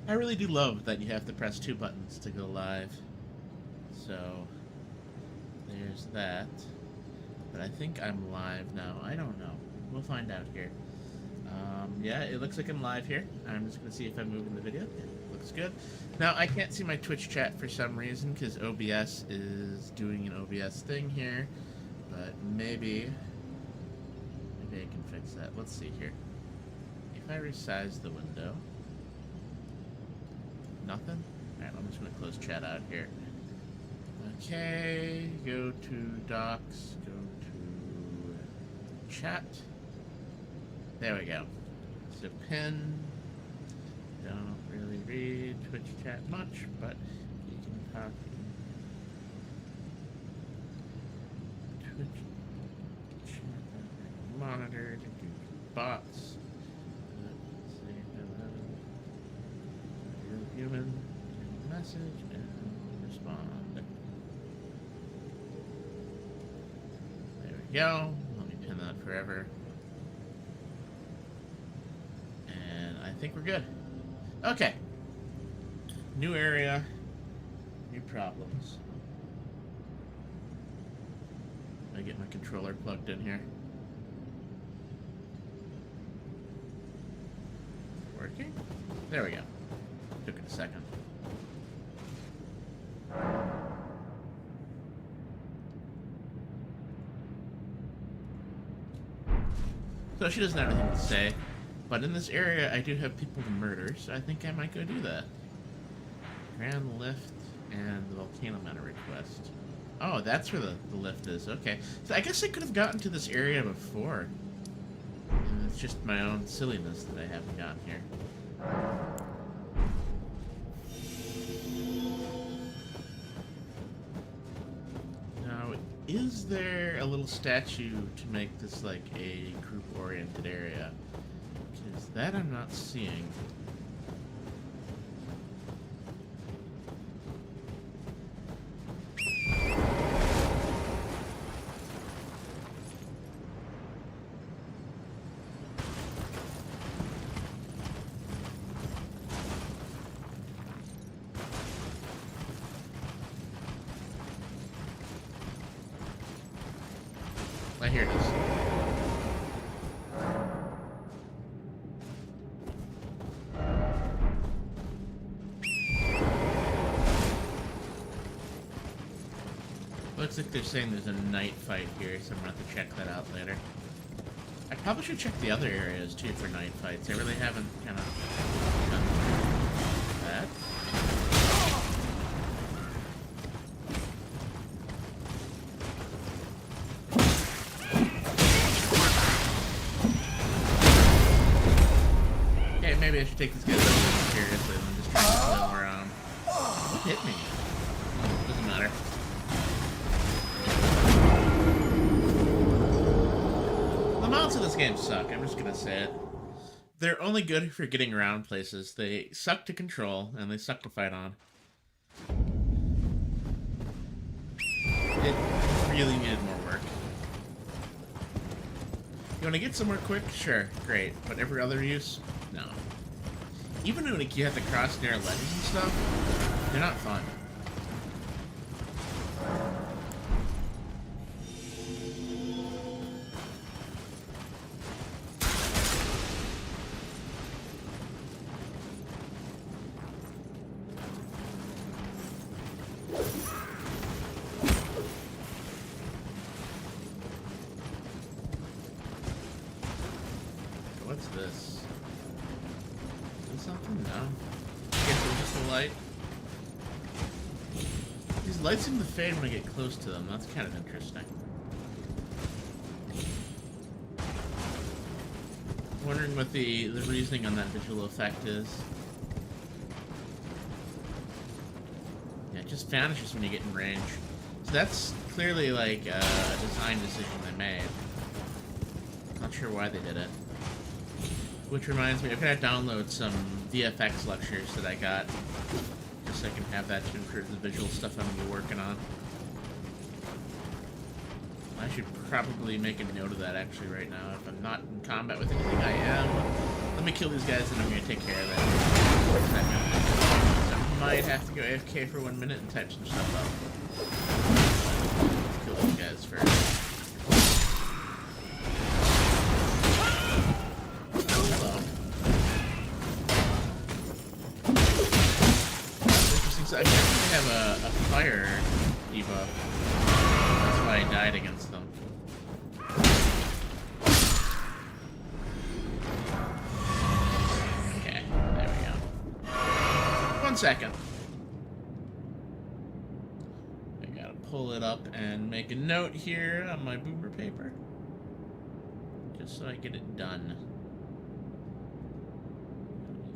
I really do love that you have to press 2 buttons to go live. So, there's that. But I think I'm live now. I don't know. We'll find out here. Yeah, it looks like I'm live here. I'm just going to see if I'm moving the video. It looks good. Now, I can't see my Twitch chat for some reason because OBS is doing an OBS thing here. But maybe I can fix that. Let's see here. If I resize the window... Nothing? Alright, I'm just going to close chat out here. Okay, go to docs, go to chat. There we go. So pin. Don't really read Twitch chat much, but you can copy Twitch chat monitor to do bots. Let's see, hello. Real human, message, and respond. There we go. Let me pin that forever. And I think we're good. Okay. New area. New problems. I get my controller plugged in here. Working? There we go. Took it a second. So she doesn't have anything to say, but in this area I do have people to murder, so I think I might go do that. Grand lift and the volcano mana request. Oh, that's where the lift is. Okay. So I guess I could have gotten to this area before. And it's just my own silliness that I haven't gotten here. Now, is there a little statue to make this like a group-oriented area? Because that I'm not seeing. Here it is. Looks like they're saying there's a night fight here, so I'm gonna have to check that out later. I probably should check the other areas too for night fights. I really haven't kind of done that. Maybe I should take these guys a little more seriously than just trying to play them around. What hit me? Oh, doesn't matter. The mounts of this game suck, I'm just gonna say it. They're only good for getting around places. They suck to control, and they suck to fight on. It really needed more work. You wanna get somewhere quick? Sure, great. But every other use? No. Even when you have to cross near ledges and stuff, they're not fun. What's this? Something? No. I guess it was just a light. These lights seem to fade when I get close to them. That's kind of interesting. Wondering what the reasoning on that visual effect is. Yeah, it just vanishes when you get in range. So that's clearly like a design decision they made. Not sure why they did it. Which reminds me, I've got to download some VFX lectures that I got, just so I can have that to improve the visual stuff I'm going to be working on. I should probably make a note of that actually right now. If I'm not in combat with anything, I am. Let me kill these guys and I'm going to take care of it. might have to go AFK for 1 minute and type some stuff up. Let's kill these guys first. Hello. Interesting. So I actually have a fire debuff. That's why I died against them. Okay, there we go. 1 second. I gotta pull it up and make a note here on my boomer paper. Just so I get it done.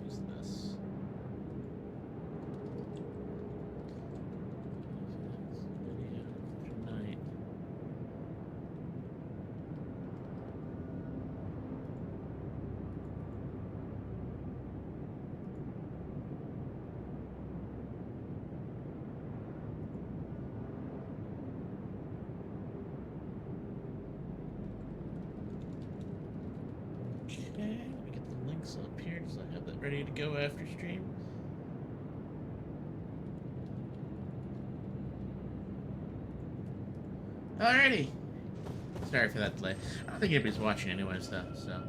Use this. Tonight. Okay, let me get the links up here so I have that ready to go after stream. Alrighty. Sorry for that delay. I don't think anybody's watching anyways though, so.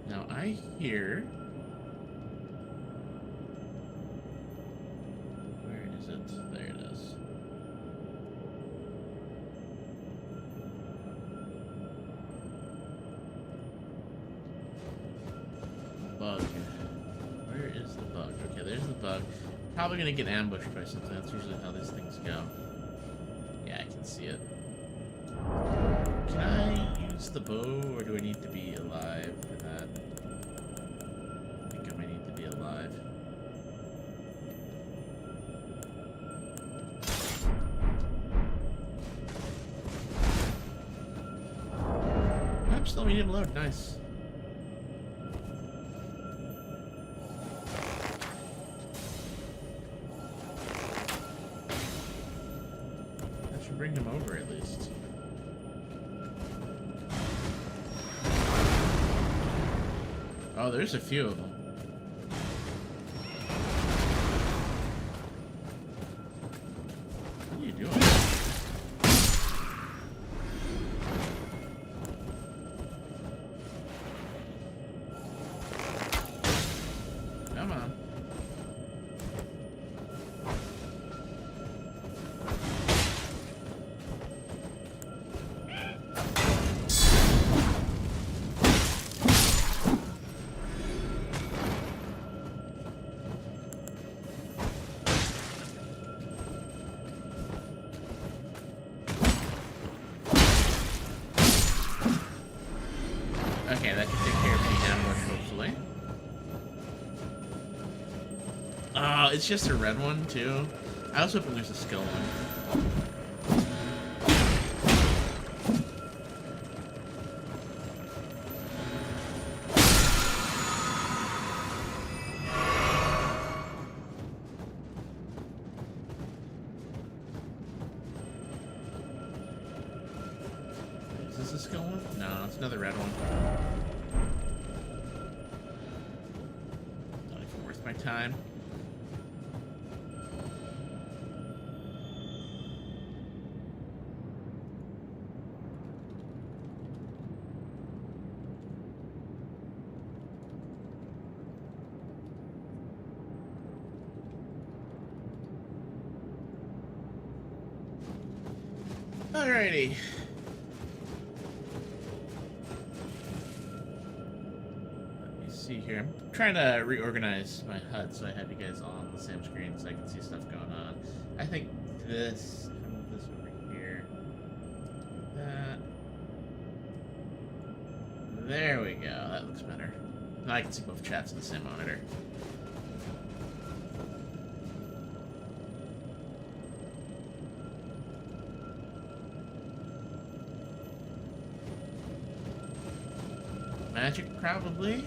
Now I hear... Where is it? There it is. Bug. Where is the bug? Okay, there's the bug. Probably gonna get ambushed by something. That's usually how these things go. Yeah, I can see it. Can I use the bow, or do I need to be alive for that? I think I might need to be alive. I'm still medium load. Nice. Bring him over at least. Oh, there's a few of them. What are you doing? Come on. Okay, that should take care of any ambush, hopefully. Oh, it's just a red one, too. I was hoping there's a skill one. Is this a skill one? No, it's another red one. Not even worth my time. Alrighty. Let me see here. I'm trying to reorganize my HUD so I have you guys all on the same screen so I can see stuff going on. I think this, if I move this over here, that. There we go. That looks better. Now I can see both chats on the same monitor. Magic, probably.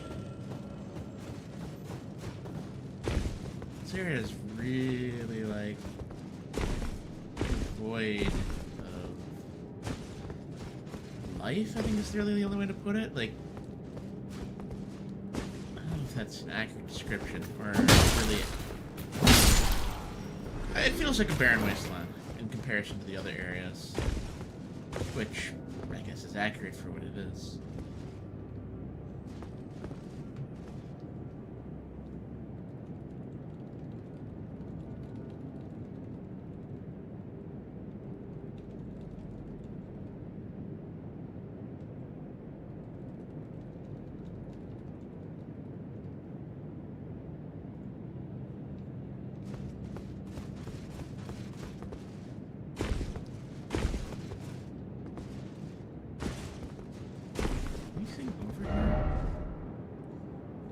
This area is really, like, void of life, I think is really the only way to put it. Like, I don't know if that's an accurate description, or really... It feels like a barren wasteland in comparison to the other areas, which I guess is accurate for what it is.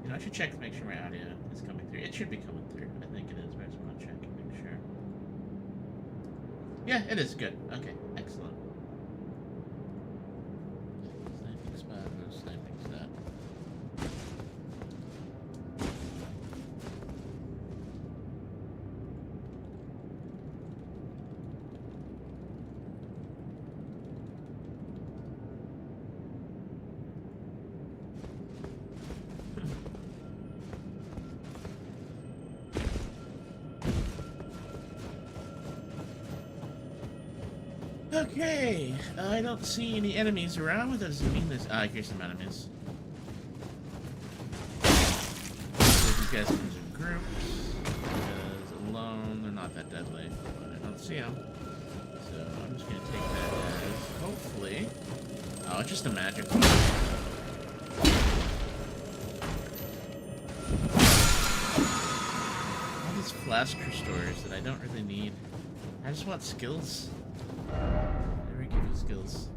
I should check to make sure my audio is coming through. It should be coming through. I think it is, but I just want to check and make sure. Yeah, it is good. Okay, excellent. Sniping spot, no sniping spot. Okay, I don't see any enemies around. What does it mean? There's here's some enemies. So these guys come in groups, because alone they're not that deadly, but I don't see them. So I'm just gonna take that as hopefully. Oh, it's just a magic one. All these flask restores that I don't really need. I just want skills. Never give you skills.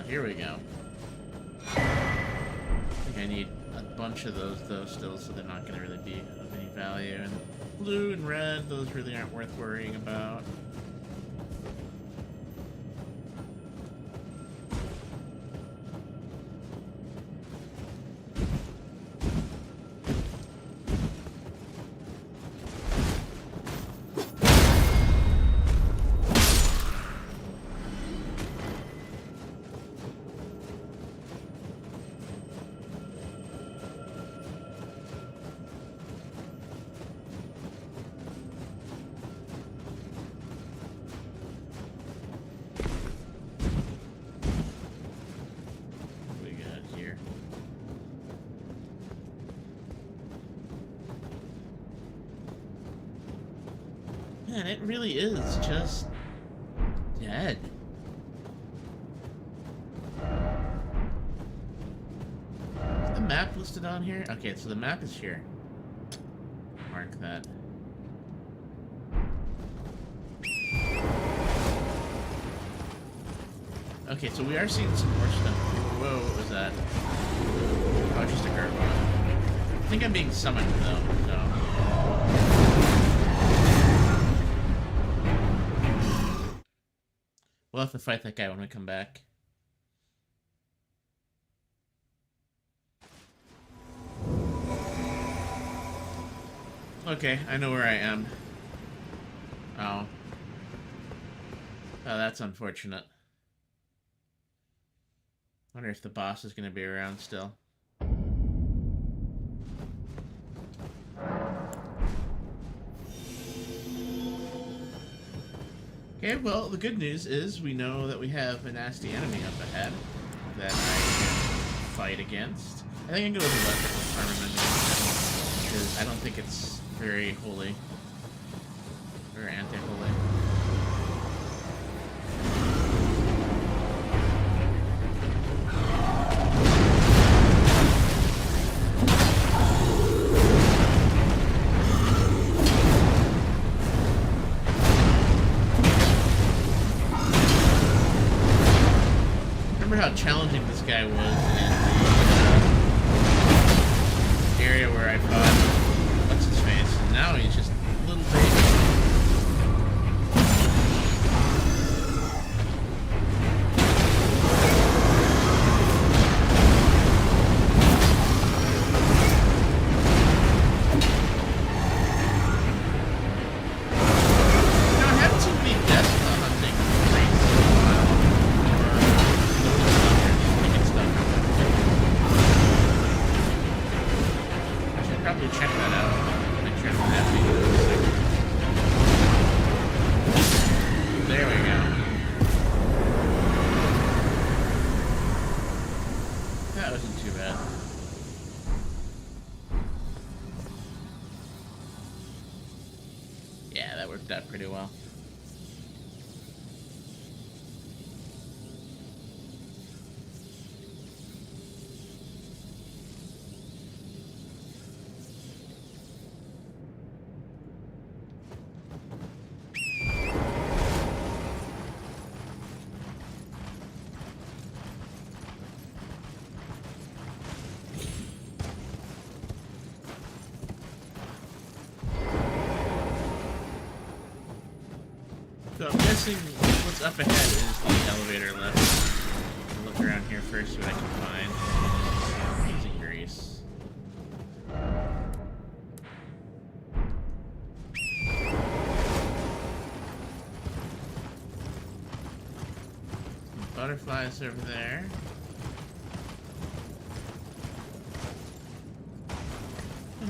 Here we go. I think I need a bunch of those though still, so they're not going to really be of any value. And blue and red, those really aren't worth worrying about. Man, it really is just dead. Is the map listed on here? Okay, so the map is here. Mark that. Okay, so we are seeing some more stuff. Whoa, what was that? Oh, just a gargoyle. I think I'm being summoned though, so. We'll have to fight that guy when we come back. Okay, I know where I am. Oh. Oh, that's unfortunate. Wonder if the boss is going to be around still. Okay, well, the good news is we know that we have a nasty enemy up ahead that I can fight against. I think I can go with the electrical armament because I don't think it's very holy or anti-holy. How challenging this guy was in the area where I fought what's his face, and now he's just a little baby. You know, I have too many worked out pretty well. So I'm guessing what's up ahead is the elevator lift. I'll look around here first, see what I can find. Using grease. Some butterflies over there.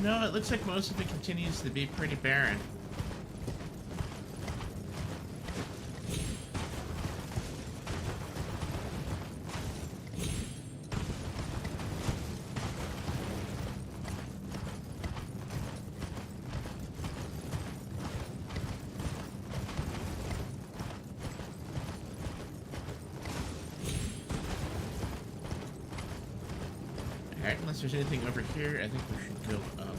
No, it looks like most of it continues to be pretty barren. Alright, unless there's anything over here, I think we should go up.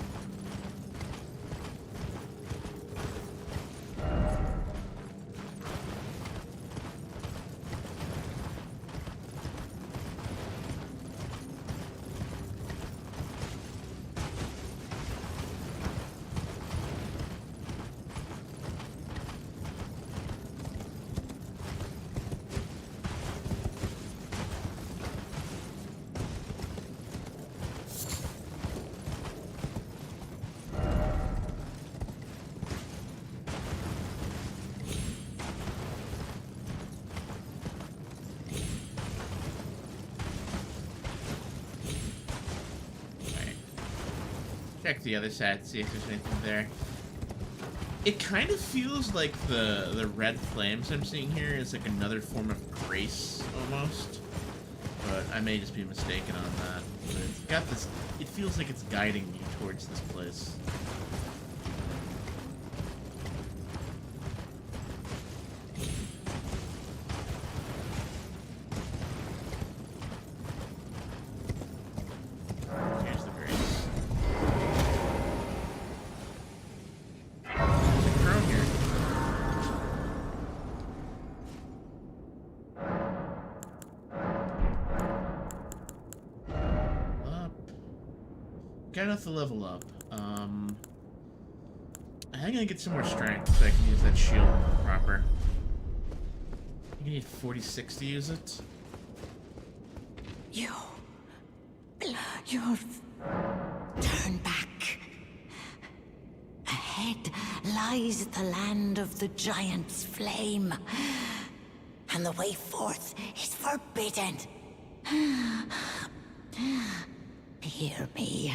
Check the other side, see if there's anything there. It kind of feels like the red flames I'm seeing here is like another form of grace, almost. But I may just be mistaken on that. But it's got this, it feels like it's guiding me towards this place. Got enough to level up. I think I'm gonna get some more strength so I can use that shield proper. You need 46 to use it. You're... Turn back. Ahead lies the land of the giant's flame. And the way forth is forbidden. Hear me.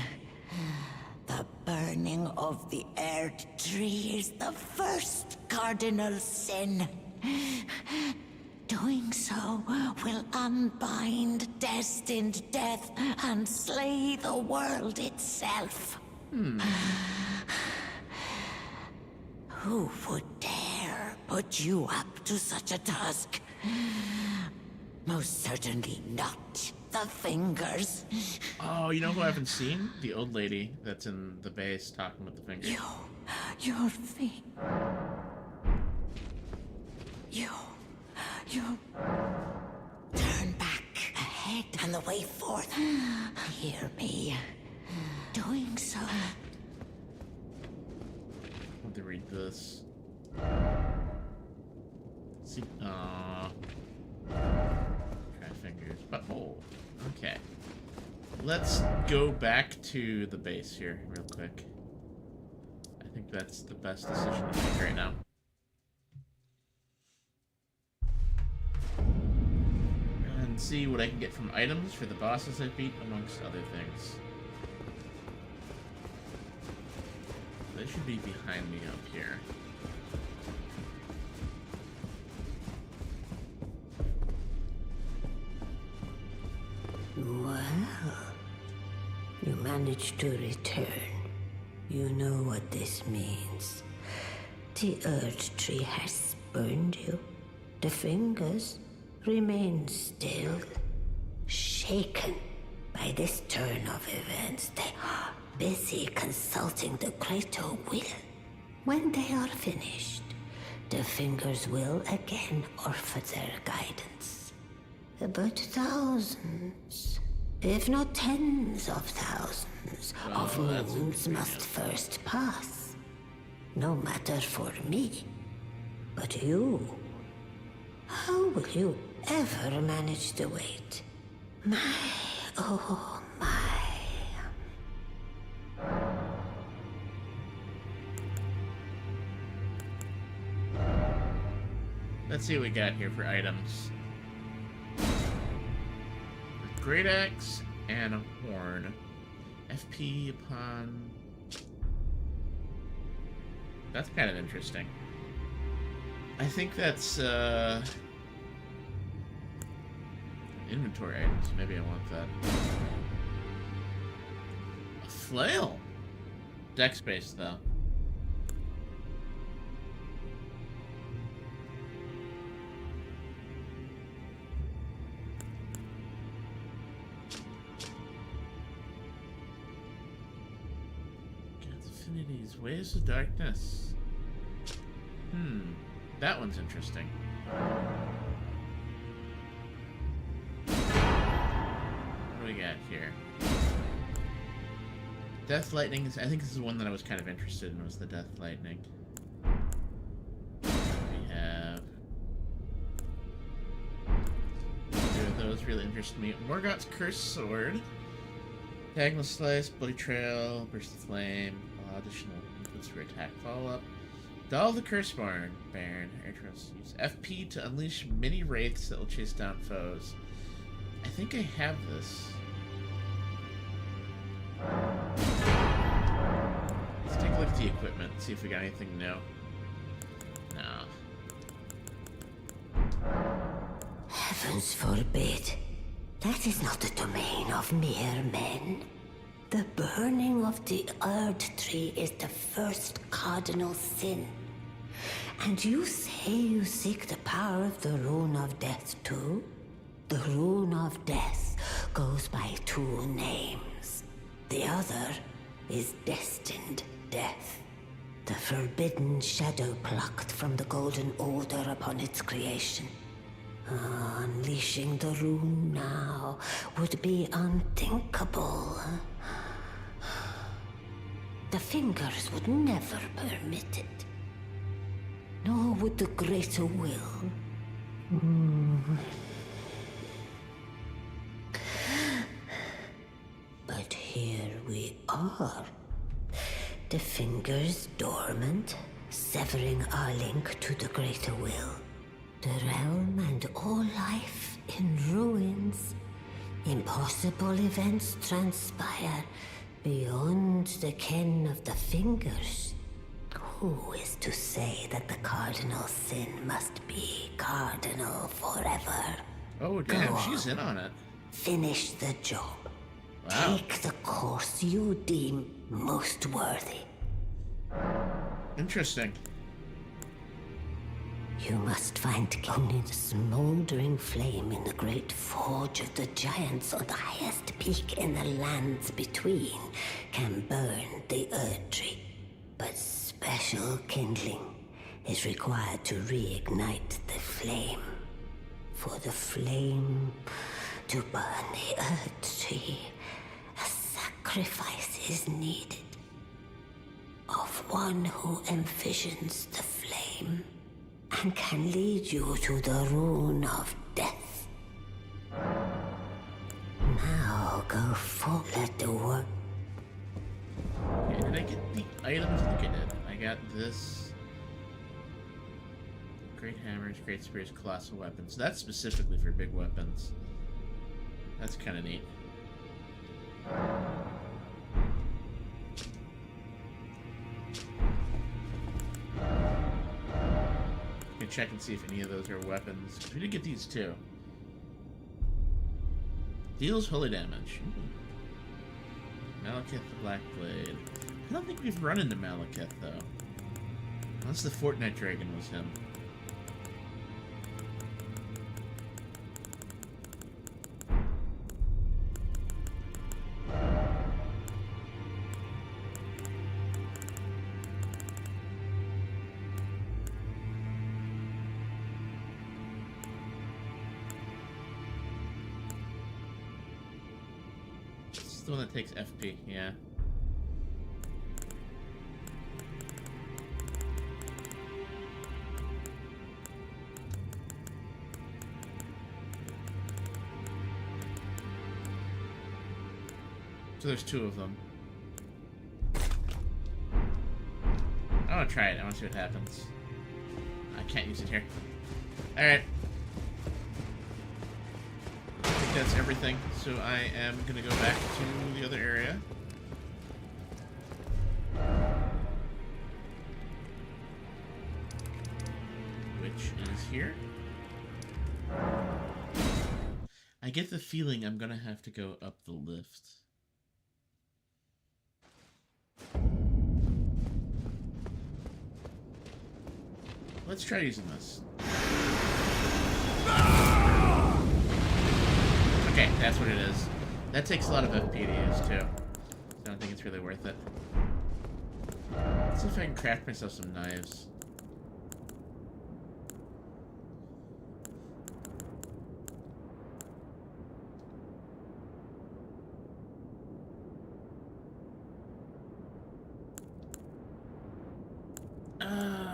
The burning of the earth tree is the first cardinal sin. Doing so will unbind destined death and slay the world itself. Who would dare put you up to such a task? Most certainly not the fingers. Oh, you know who I haven't seen? The old lady that's in the base talking with the fingers. Your feet. You. Turn back. Ahead and the way forth. Hear me. Doing so. I want to read this. See, try fingers, but oh, okay. Let's go back to the base here real quick. I think that's the best decision to make right now. And see what I can get from items for the bosses I beat, amongst other things. They should be behind me up here. Well, you managed to return. You know what this means. the Earth Tree has spurned you, the fingers remain still, shaken by this turn of events. They are busy consulting the greater will. When they are finished, the fingers will again offer their guidance. But thousands, if not tens of thousands, of moons must first pass. No matter for me, but you. How will you ever manage to wait? My, oh my. Let's see what we got here for items. A great axe and a horn. FP upon... That's kind of interesting. I think that's, inventory items. Maybe I want that. A flail! Deck space, though. Affinities. Waves of darkness. That one's interesting. What do we got here? Death Lightning is, I think this is one that I was kind of interested in, was the Death Lightning. We have... Neither of those really interest me. Morgoth's Cursed Sword. Diagonal Slice, Bloody Trail, Burst of Flame, additional inputs for attack follow-up. Doll of the Curseborn, Baron, Air Trails. Use FP to unleash mini wraiths that will chase down foes. I think I have this. Let's take a look at the equipment, see if we got anything new. No. Heavens forbid. That is not the domain of mere men. The burning of the Earth Tree is the first cardinal sin. And you say you seek the power of the Rune of Death too? The Rune of Death goes by two names. The other is Destined Death. The forbidden shadow plucked from the Golden Order upon its creation. Unleashing the rune now would be unthinkable. The fingers would never permit it. Nor would the greater will. But here we are. The fingers dormant, severing our link to the greater will. The realm and all life in ruins. Impossible events transpire beyond the ken of the fingers. Who is to say that the cardinal sin must be cardinal forever? Oh, damn, Go she's on. in on it. Finish the job. Wow. Take the course you deem most worthy. Interesting. You must find only the smoldering flame in the great forge of the giants on the highest peak in the lands between can burn the Earth Tree. But special kindling is required to reignite the flame. For the flame to burn the Earth Tree, a sacrifice is needed. Of one who envisions the flame and can lead you to the Rune of Death. Now go forth, let the work. Okay, did I get the items? I think I did. I got this. Great hammers, great spears, colossal weapons. That's specifically for big weapons. That's kind of neat. Can check and see if any of those are weapons. We did get these too. Deals holy damage. Malekith the Black Blade. I don't think we've run into Malekith though. Unless the Fortnite Dragon was him. It's the one that takes FP, yeah. So there's two of them. I want to try it. I want to see what happens. I can't use it here. Alright. I think that's everything. So I am going to go back to the other area. Which is here. I get the feeling I'm going to have to go up the lift. Let's try using this. Okay, that's what it is. That takes a lot of FP to use, too. I don't think it's really worth it. Let's see if I can craft myself some knives.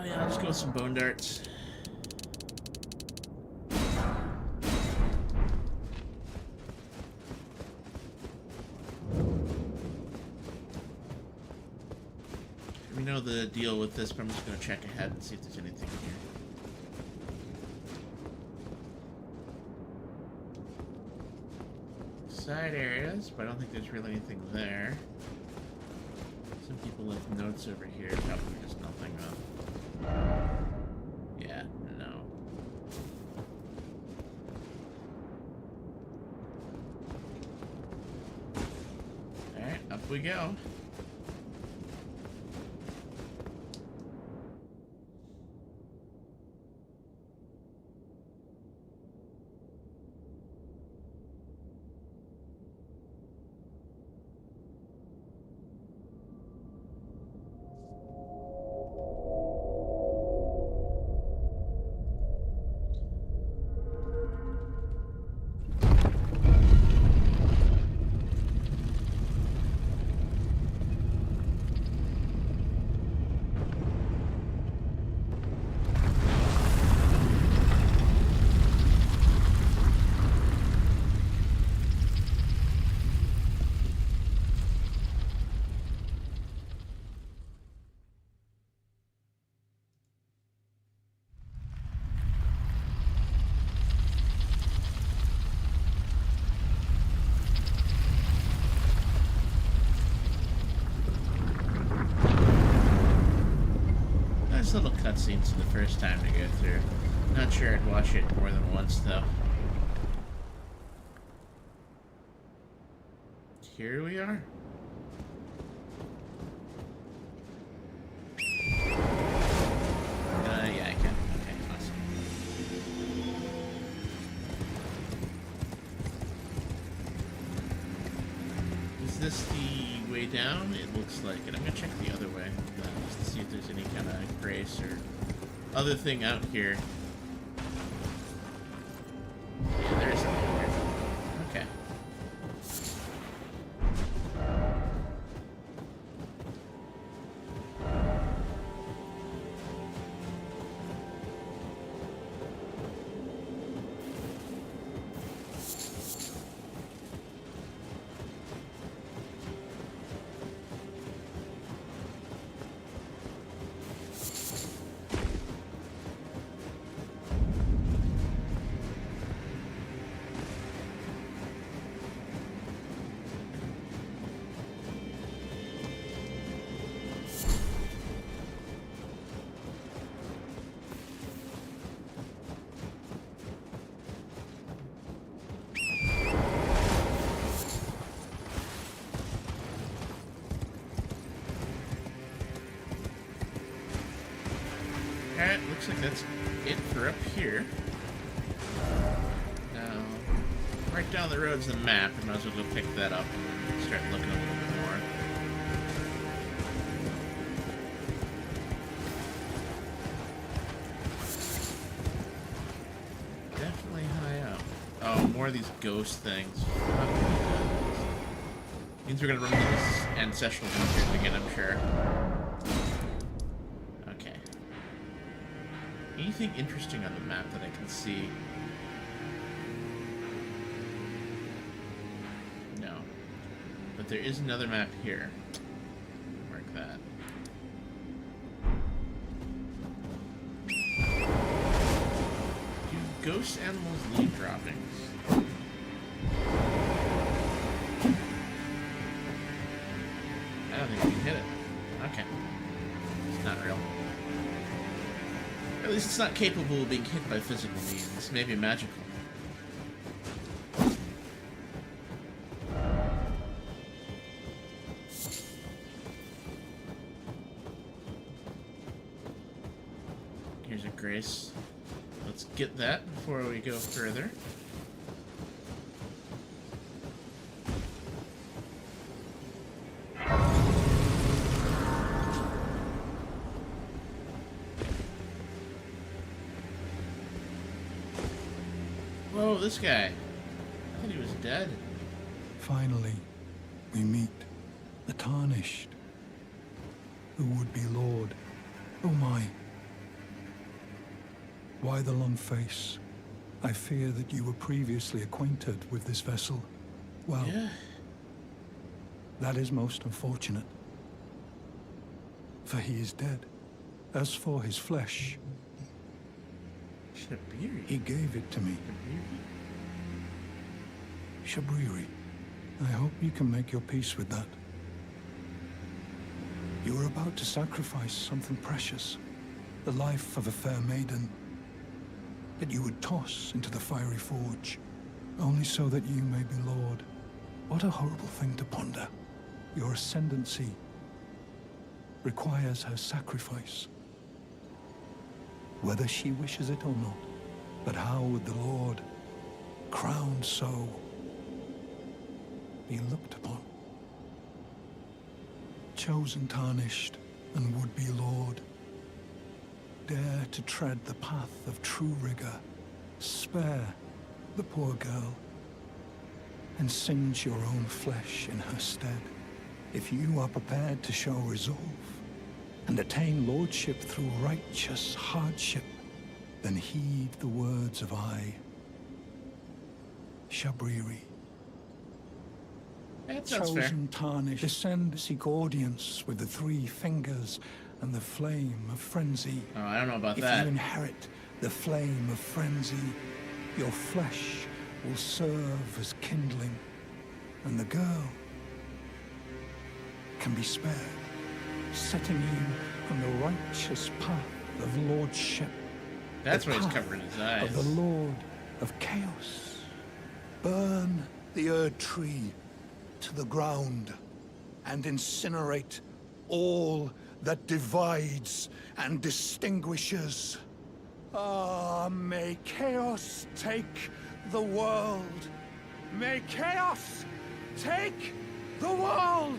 Yeah, I'll just go with some bone darts. We know the deal with this, but I'm just going to check ahead and see if there's anything here. Side areas, but I don't think there's really anything there. Some people left notes over here, probably just nothing up. Yeah, no. Alright, up we go. Nice little cutscenes the first time to go through. Not sure I'd watch it more than once, though. Here we are. Yeah, I can. Okay, awesome. Is this the way down? It looks like it. I'm gonna check the other way, just to see if there's any kind of grace or other thing out here. Yeah, there is something here. Okay. looks like that's it for up here. Now, right down the road's the map. I might as well go pick that up and start looking a little bit more. Definitely high up. Oh, more of these ghost things. Means we're gonna run into this ancestral creatures again, I'm sure. Okay. Anything interesting on the map that I can see? No. But there is another map here. Mark that. Do ghost animals leave droppings? I don't think we can hit it. Okay. It's not real. Or at least it's not capable of being hit by physical means. Maybe magical. Here's a grace. Let's get that before we go further. Whoa, this guy. I thought he was dead. Finally, we meet the Tarnished, the would-be Lord. Oh my. Why the long face? I fear that you were previously acquainted with this vessel. Well, Yeah. that is most unfortunate. For he is dead. As for his flesh, Shabiri. he gave it to me. Shabriri, I hope you can make your peace with that. You were about to sacrifice something precious, the life of a fair maiden, that you would toss into the fiery forge, only so that you may be Lord. What a horrible thing to ponder. Your ascendancy requires her sacrifice, whether she wishes it or not. But how would the Lord, crowned so, be looked upon? Chosen, tarnished, and would-be Lord, dare to tread the path of true rigor, spare the poor girl, and singe your own flesh in her stead. If you are prepared to show resolve, and attain lordship through righteous hardship, then heed the words of I, Shabriri. That sounds fair. Chosen, tarnished, descend, seek audience with the three fingers and the flame of frenzy. Oh, I don't know about If that. you inherit the flame of frenzy, your flesh will serve as kindling, and the girl can be spared, setting you on the righteous path of lordship. That's the why he's path covering his eyes. of the Lord of Chaos. Burn the Erd tree to the ground and incinerate all that divides and distinguishes. Ah, may chaos take the world. May chaos take the world.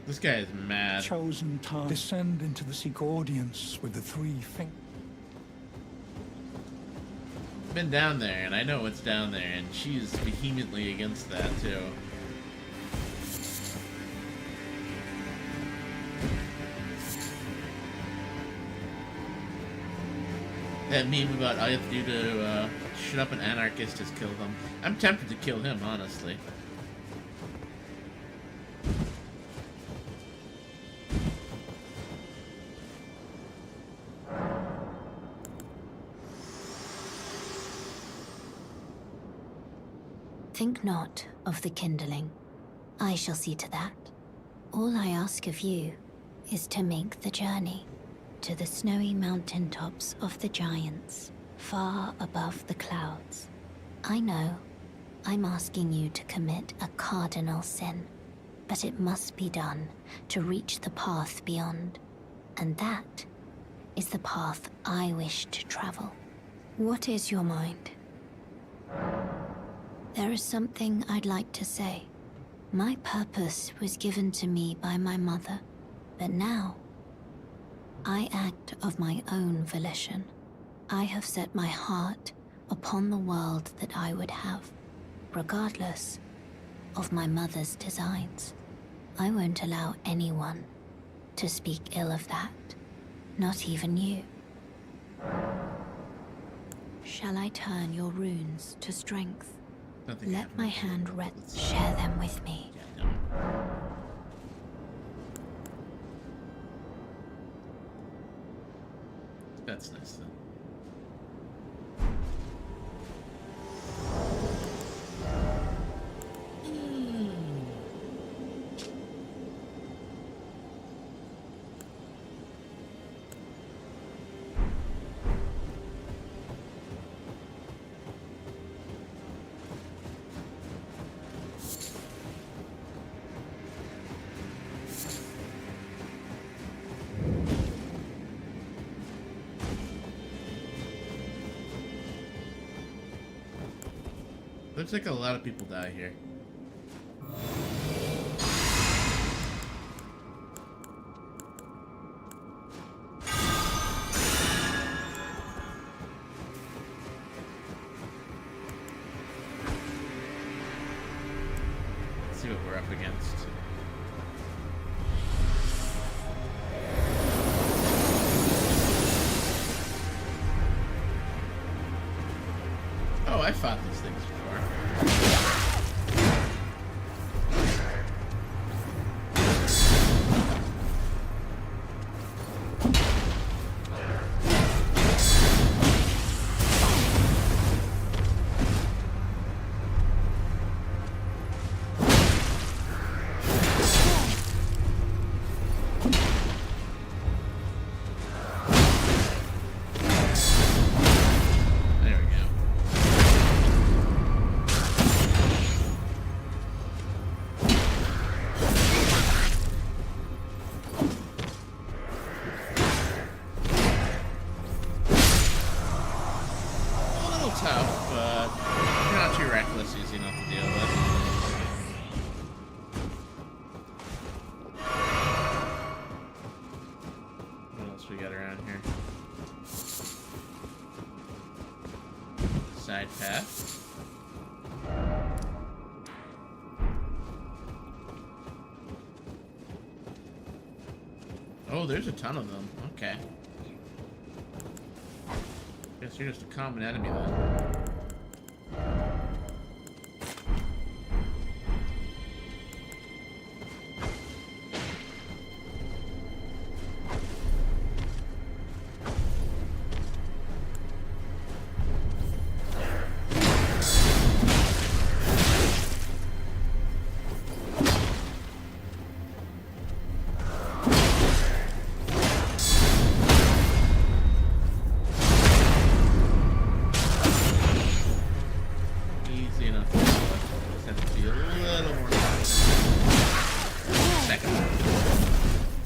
This guy is mad. Chosen time. Descend into the seek audience with the three fingers. Been down there, and I know what's down there, and she's vehemently against that, too. That meme about all you have to do to shut up an anarchist is kill them. I'm tempted to kill him, honestly. Think not of the kindling. I shall see to that. All I ask of you is to make the journey to the snowy mountain tops of the giants, far above the clouds. I know I'm asking you to commit a cardinal sin, but it must be done to reach the path beyond, and that is the path I wish to travel. What is your mind? There is something I'd like to say. My purpose was given to me by my mother, but now I act of my own volition. I have set my heart upon the world that I would have, regardless of my mother's designs. I won't allow anyone to speak ill of that, not even you. Shall I turn your runes to strength? Nothing Let happened. my hand rest. Let's- Share them with me. Yeah, no. That's nice then. Looks like a lot of people die here. Let's see what we're up against. Oh, I fought these things before. There we go. A little tough, but if you're not too reckless, easy enough to deal with. What else we got around here? Side path. Oh, there's a ton of them. Okay. Guess you're just a common enemy then. Easy enough to deal with. Just have to be a little more cautious. Second one.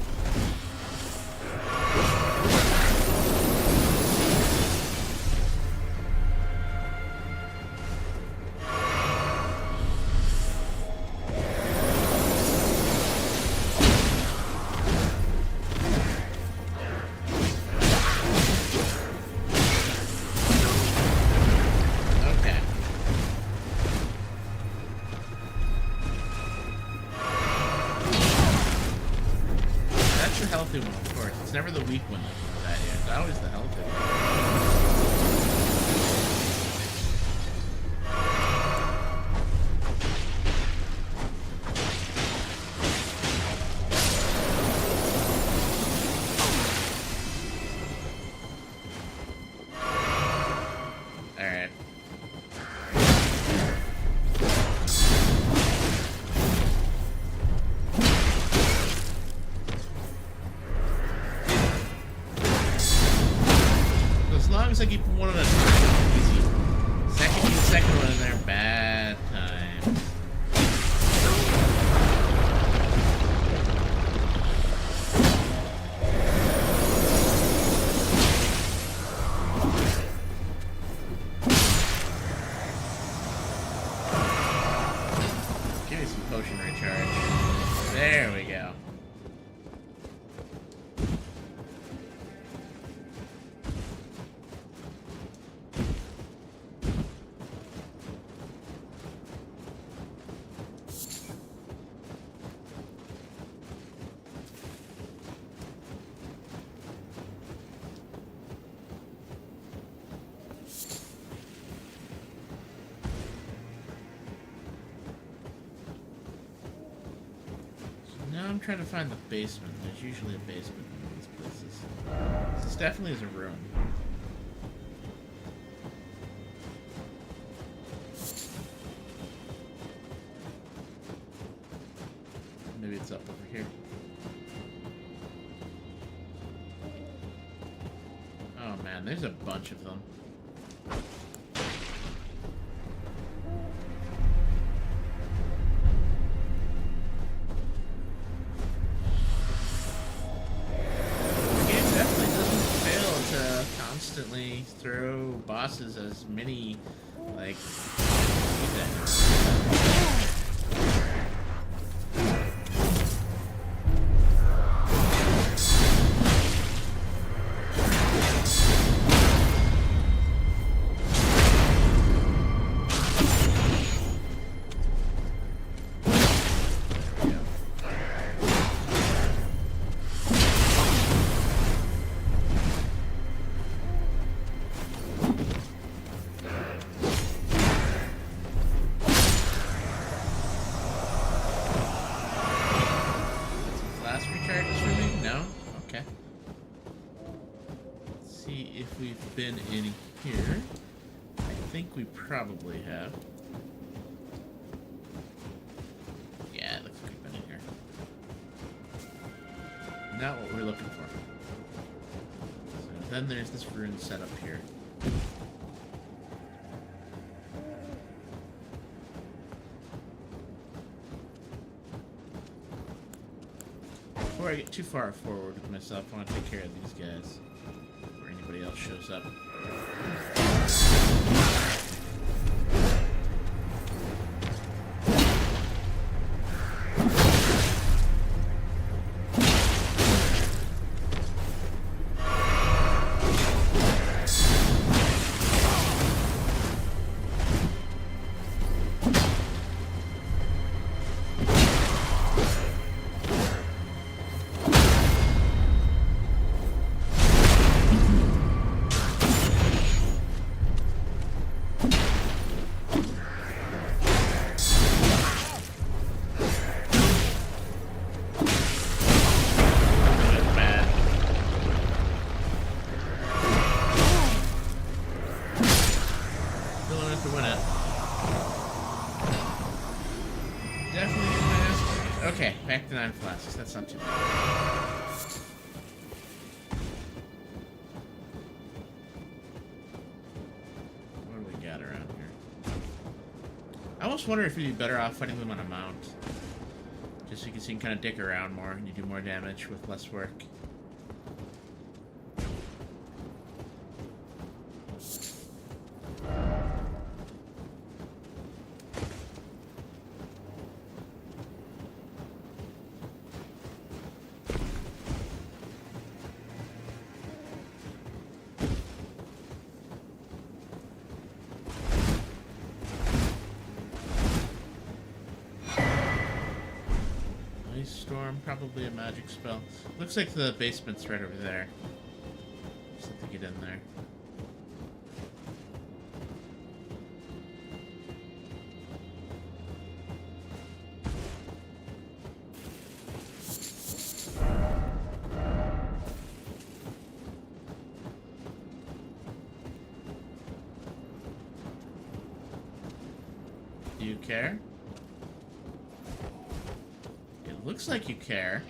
Okay. That's the healthy one, of course. It's never the weak one that comes at you. It's always the healthy one. Alright. So as long as I keep one at a time, easy. Second one in there, bad time. I'm trying to find the basement. There's usually a basement in these places. This definitely is a room. Maybe it's up over here. Oh man, there's a bunch of them. Throw bosses as many, like, been in here. I think we probably have. Yeah, it looks like we've been in here. Not what we're looking for. So then there's this rune set up here. Before I get too far forward with myself, I want to take care of these guys. Anybody else shows up. Back to 9 flasks. That's not too bad. What do we got around here? I almost wonder if we'd be better off fighting them on a mount. Just so you can kind of dick around more and you do more damage with less work. Storm, probably a magic spell. Looks like the basement's right over there. Just have to get in there. Do you care? Looks like you care.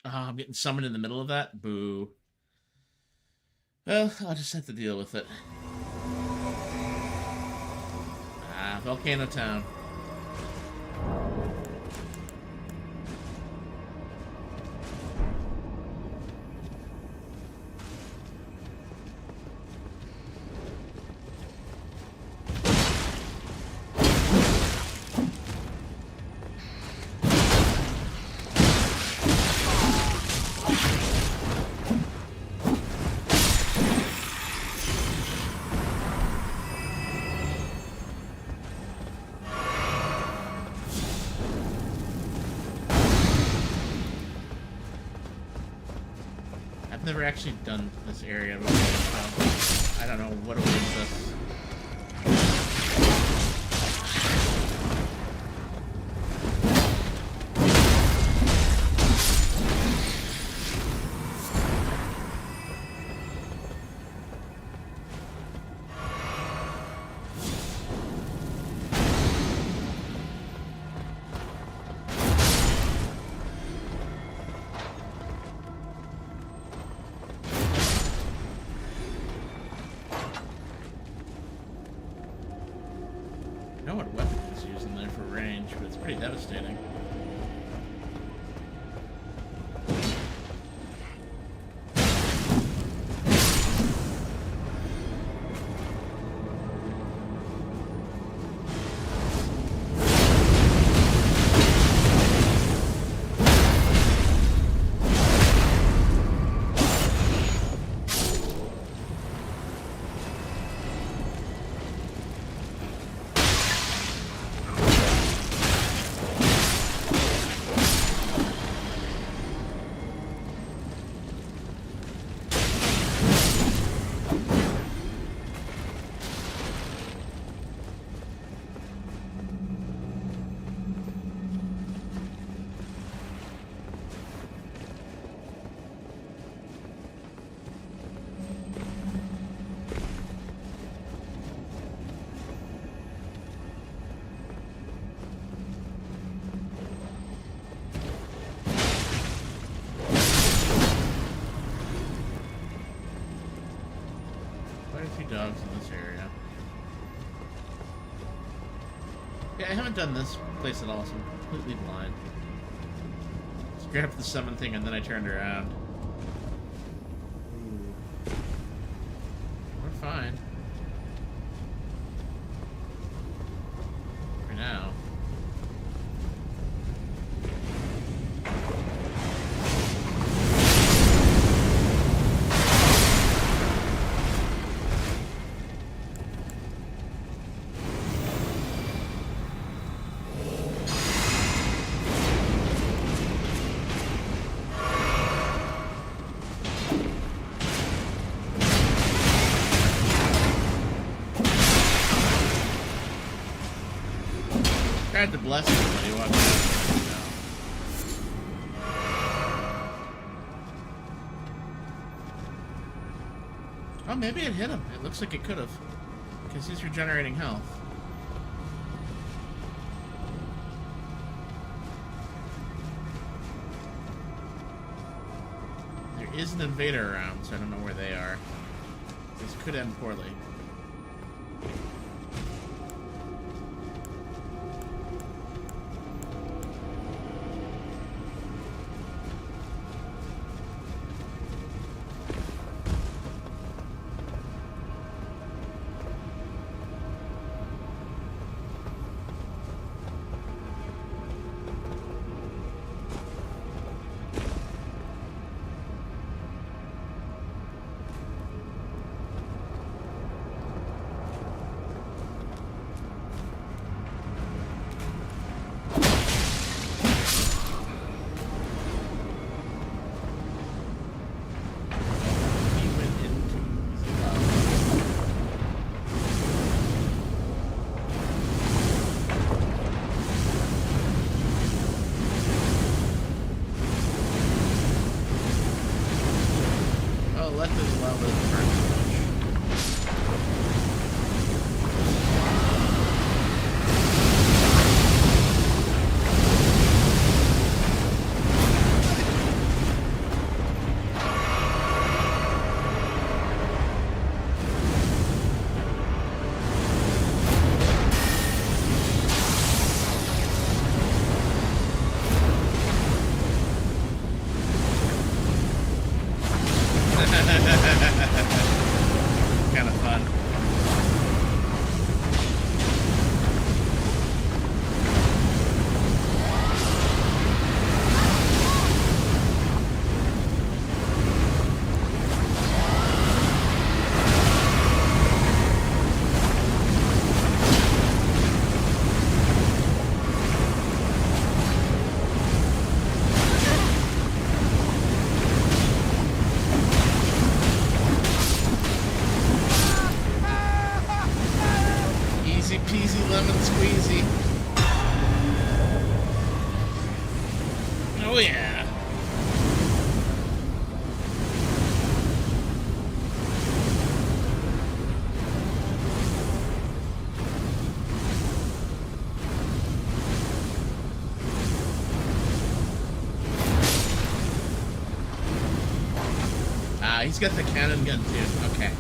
I'm getting summoned in the middle of that? Boo. Well, I'll just have to deal with it. Ah, Volcano Town. never actually done this area before, so I don't know what awaits us. I know what weapon is used in there for range, but it's pretty devastating. Dogs in this area. Yeah, I haven't done this place at all, so I'm completely blind. Just grabbed the summon thing and then I turned around. Ooh. We're fine. For now. Tried to bless him when he walked out. Oh, maybe it hit him. It looks like it could have. Because he's regenerating health. There is an invader around, so I don't know where they are. This could end poorly. Oh yeah. He's got the cannon gun too. Okay.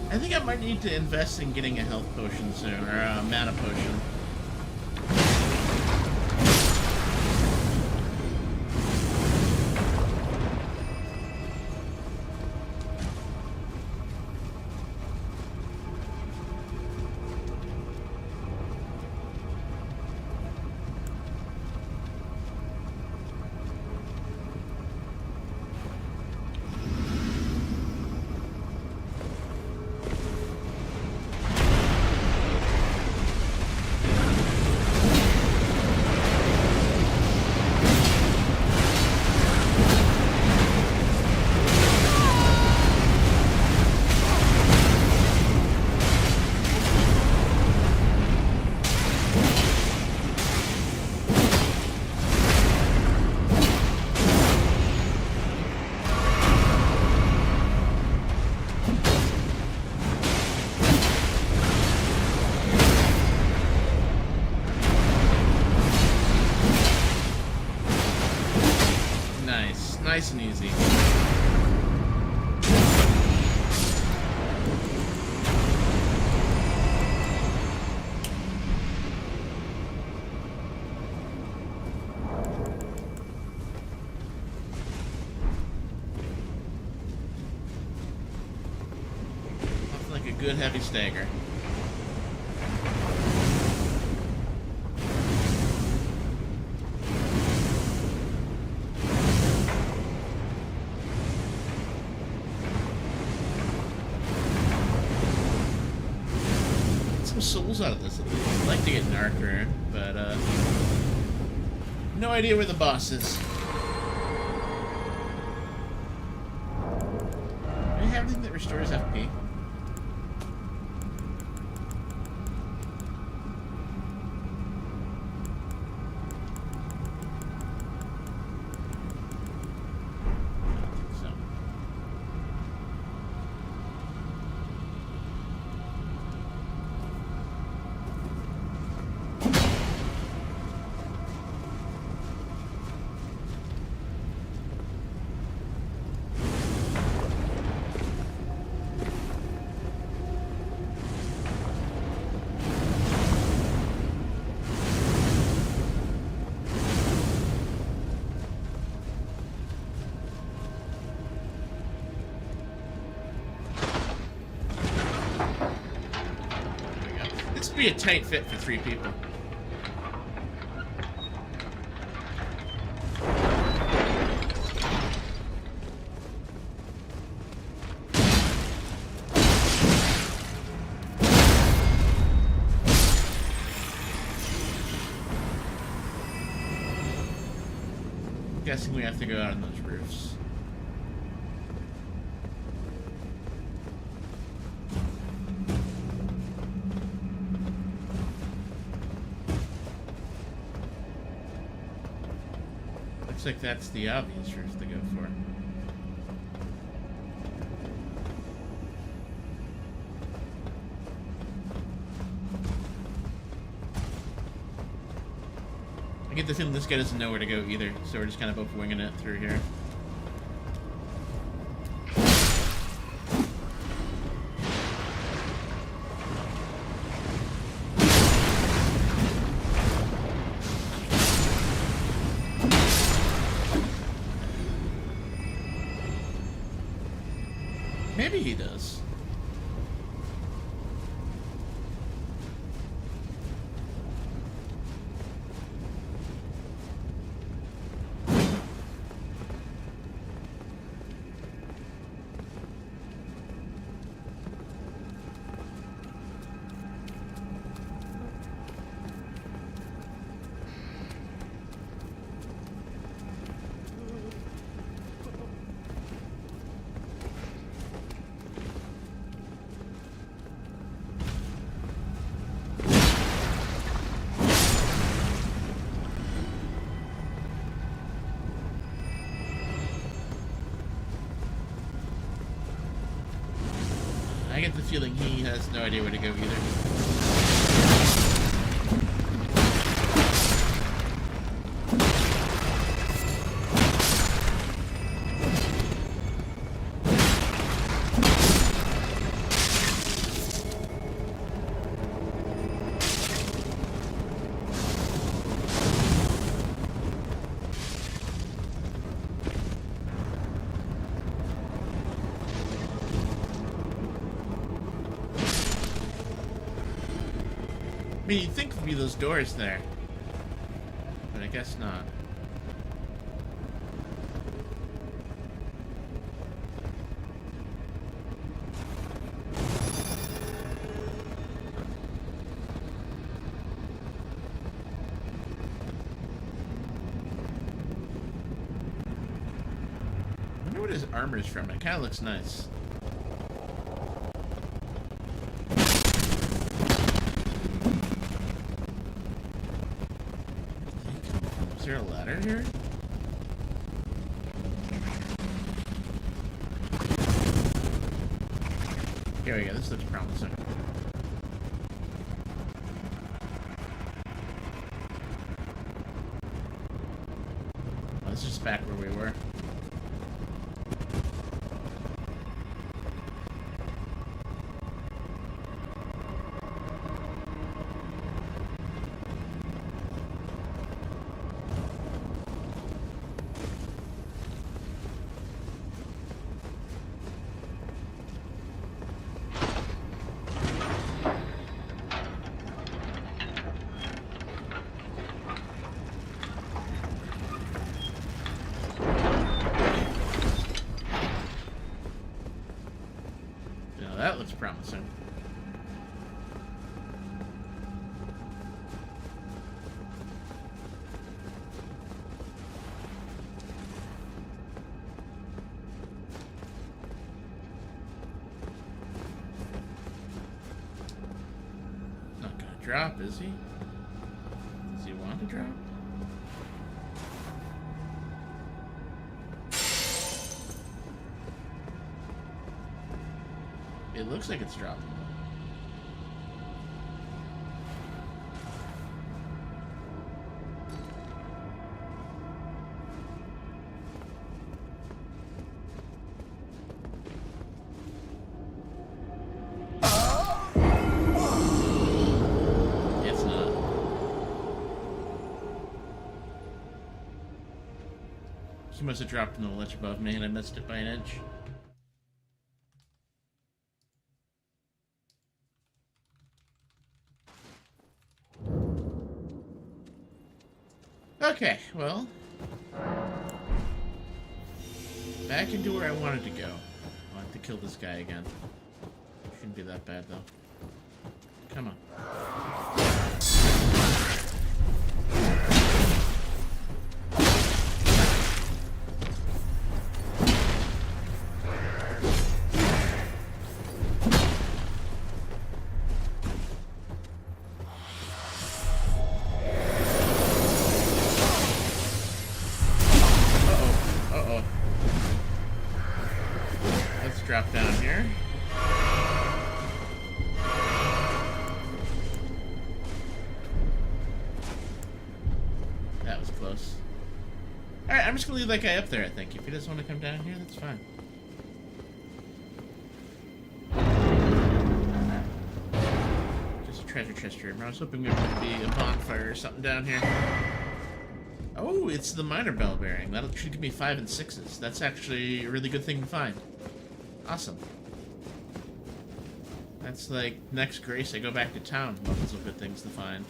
I think I might need to invest in getting a health potion soon, or a mana potion. Nice and easy. Nothing like a good heavy stagger. Souls out of this. I'd like to get an arc rune, but no idea where the boss is. Do I have anything that restores FP? Be a tight fit for 3 people. I'm guessing we have to go out on those roofs. Looks like that's the obvious roof to go for. I get the feeling this guy doesn't know where to go either, so we're just kind of both winging it through here. Maybe he does. I get the feeling he has no idea where to go either. I mean, you'd think there'd be those doors there, but I guess not. I wonder what his armor's from. It kind of looks nice. Is there a ladder here? Here we go, this looks promising. Oh, this is back where we were. That looks promising. Not gonna drop, is he? Does he want to drop? It looks like it's dropping. It's not. He must have dropped in the ledge above me and I missed it by an inch. Okay, well, back into where I wanted to go. I want to kill this guy again. Shouldn't be that bad, though. Come on. Drop down here. That was close. Alright, I'm just gonna leave that guy up there, I think. If he doesn't want to come down here, that's fine. Just a treasure chest room. I was hoping there would be a bonfire or something down here. Oh, it's the minor bell bearing. That should give me 5 and 6s. That's actually a really good thing to find. Awesome. That's like next grace I go back to town. Lots of good things to find.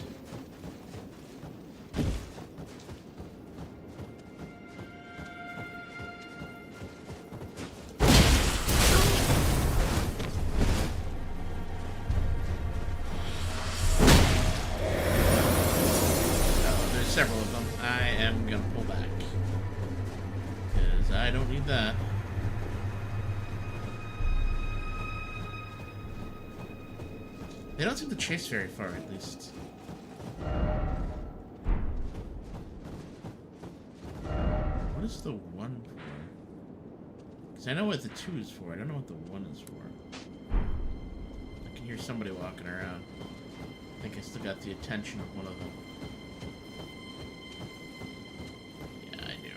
Oh, there's several of them. I am gonna pull back. Because I don't need that. They don't seem to chase very far, at least. What is the 1 for? Because I know what the 2 is for. I don't know what the 1 is for. can hear somebody walking around. I think I still got the attention of one of them. Yeah, I do.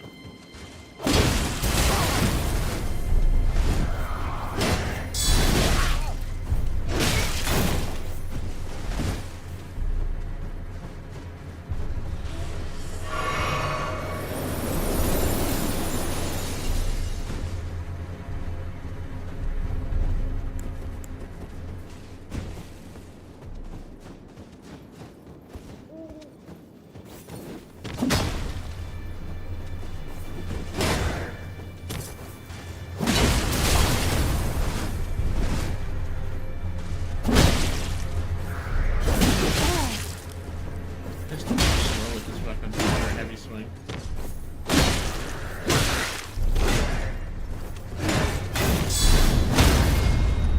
Just too slow with this weapon for a heavy swing.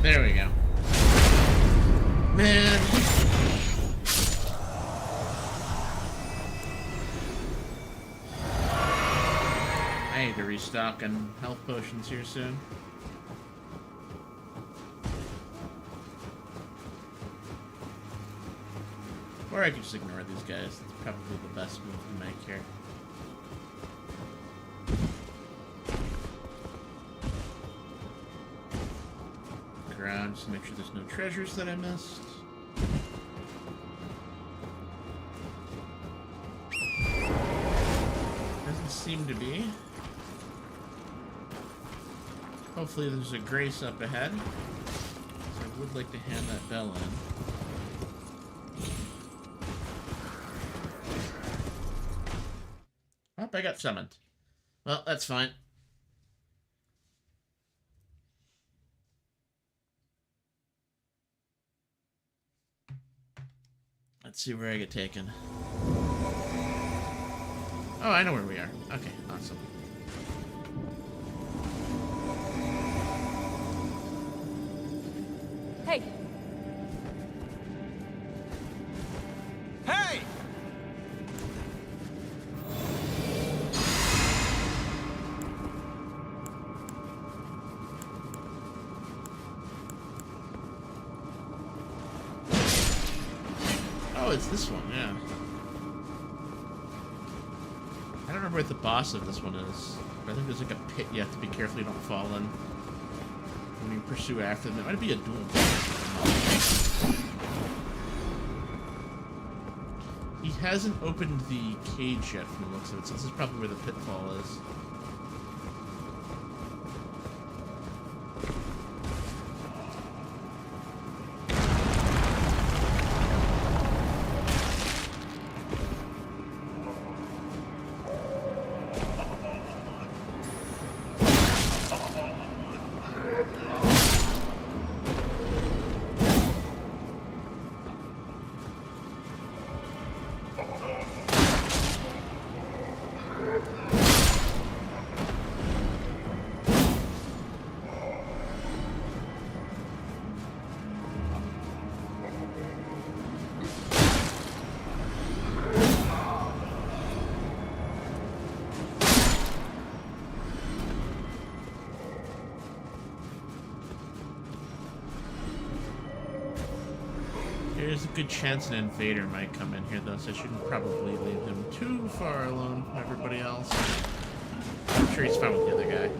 There we go. Man. I need to restock on health potions here soon. Or I could just ignore these guys. That's probably the best move to make here. Look around just to make sure there's no treasures that I missed. Doesn't seem to be. Hopefully there's a grace up ahead. So I would like to hand that bell in. Oh, I got summoned. Well, that's fine. Let's see where I get taken. Oh, I know where we are. Okay, awesome. Hey! Hey! Oh, it's this one, yeah. I don't remember what the boss of this one is. But I think there's like a pit you have to be careful you don't fall in when you pursue after them. It might be a dual boss. He hasn't opened the cage yet from the looks of it, so this is probably where the pitfall is. There's a good chance an invader might come in here, though, so I shouldn't probably leave him too far alone from everybody else. I'm sure he's fine with the other guy.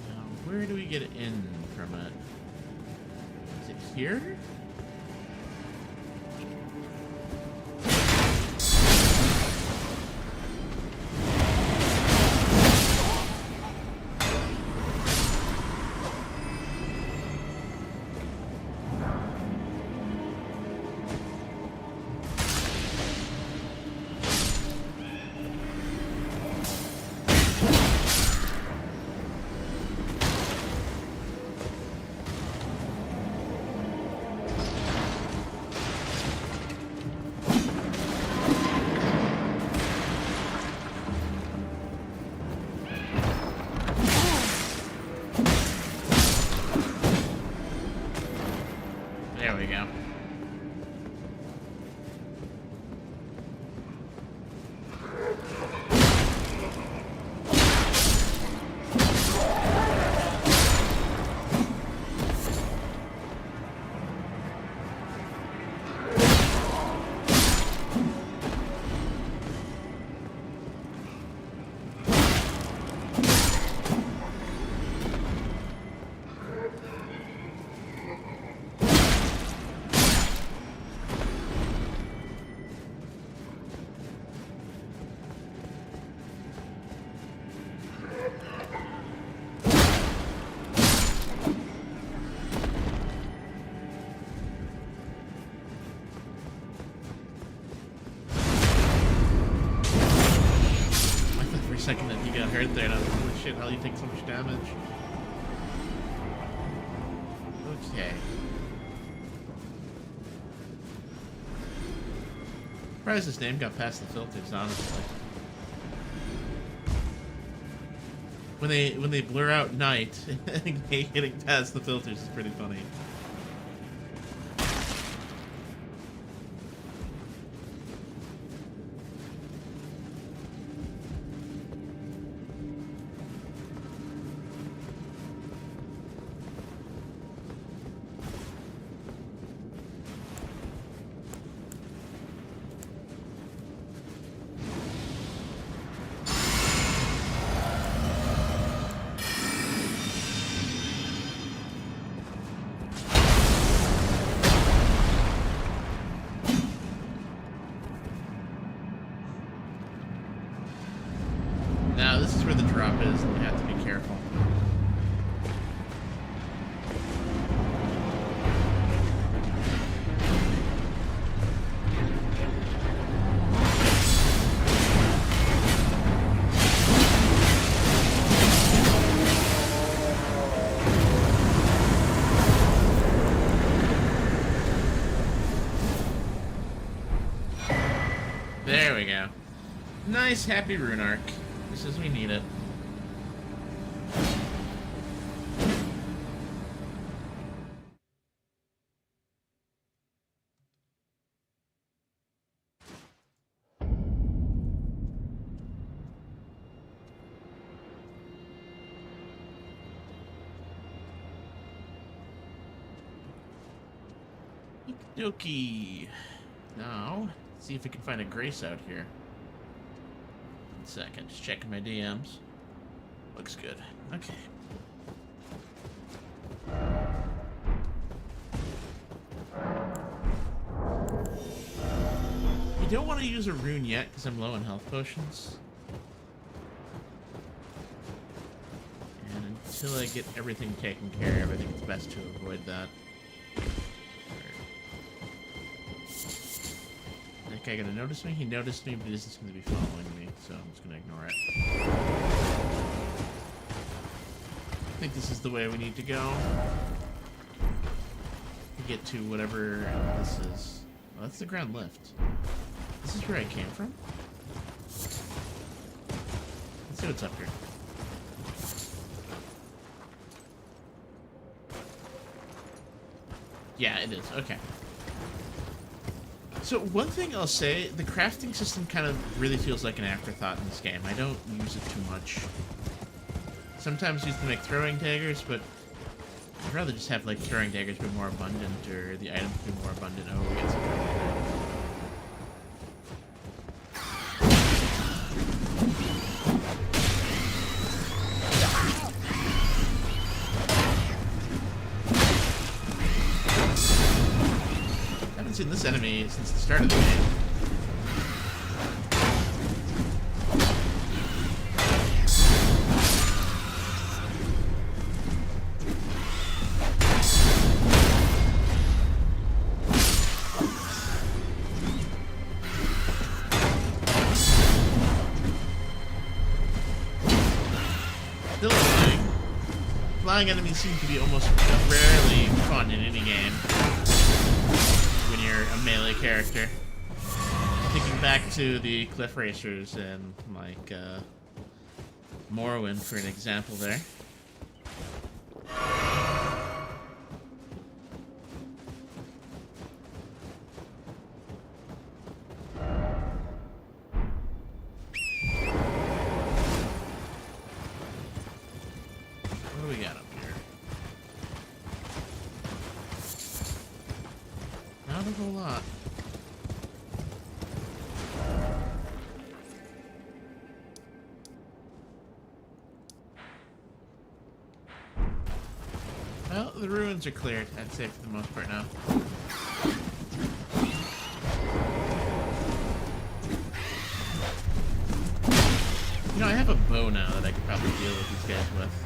Now, where do we get in from it? Is it here? second that he got hurt there, and I was like, holy shit, how do you take so much damage? Okay. Surprised his name got past the filters, honestly. When they blur out night, getting past the filters is pretty funny. Now, this is where the drop is, and we have to be careful. There we go. Nice, happy rune arc. Just as we need it. Okie. Now, let's see if we can find a grace out here. Second, just checking my DMs. Looks good. Okay. You don't want to use a rune yet because I'm low on health potions. And until I get everything taken care of, I think it's best to avoid that. That guy gonna notice me? He noticed me, but he isn't going to be following me, so I'm just gonna ignore it. I think this is the way we need to go. To get to whatever this is. Oh, that's the ground lift. This is where I came from? Let's see what's up here. Yeah, it is. Okay. So one thing I'll say, the crafting system kind of really feels like an afterthought in this game. I don't use it too much. Sometimes used to make throwing daggers, but I'd rather just have like throwing daggers be more abundant or the items be more abundant. Oh, we got some trouble there. Seen this enemy since the start of the game. Still annoying. Flying enemies seem to be almost rarely fun in any game. When you're a melee character. Thinking back to the Cliff Racers and like Morrowind for an example there. What do we got up here? Not a whole lot. Well, the ruins are cleared, I'd say, for the most part now. You know, I have a bow now that I could probably deal with these guys with.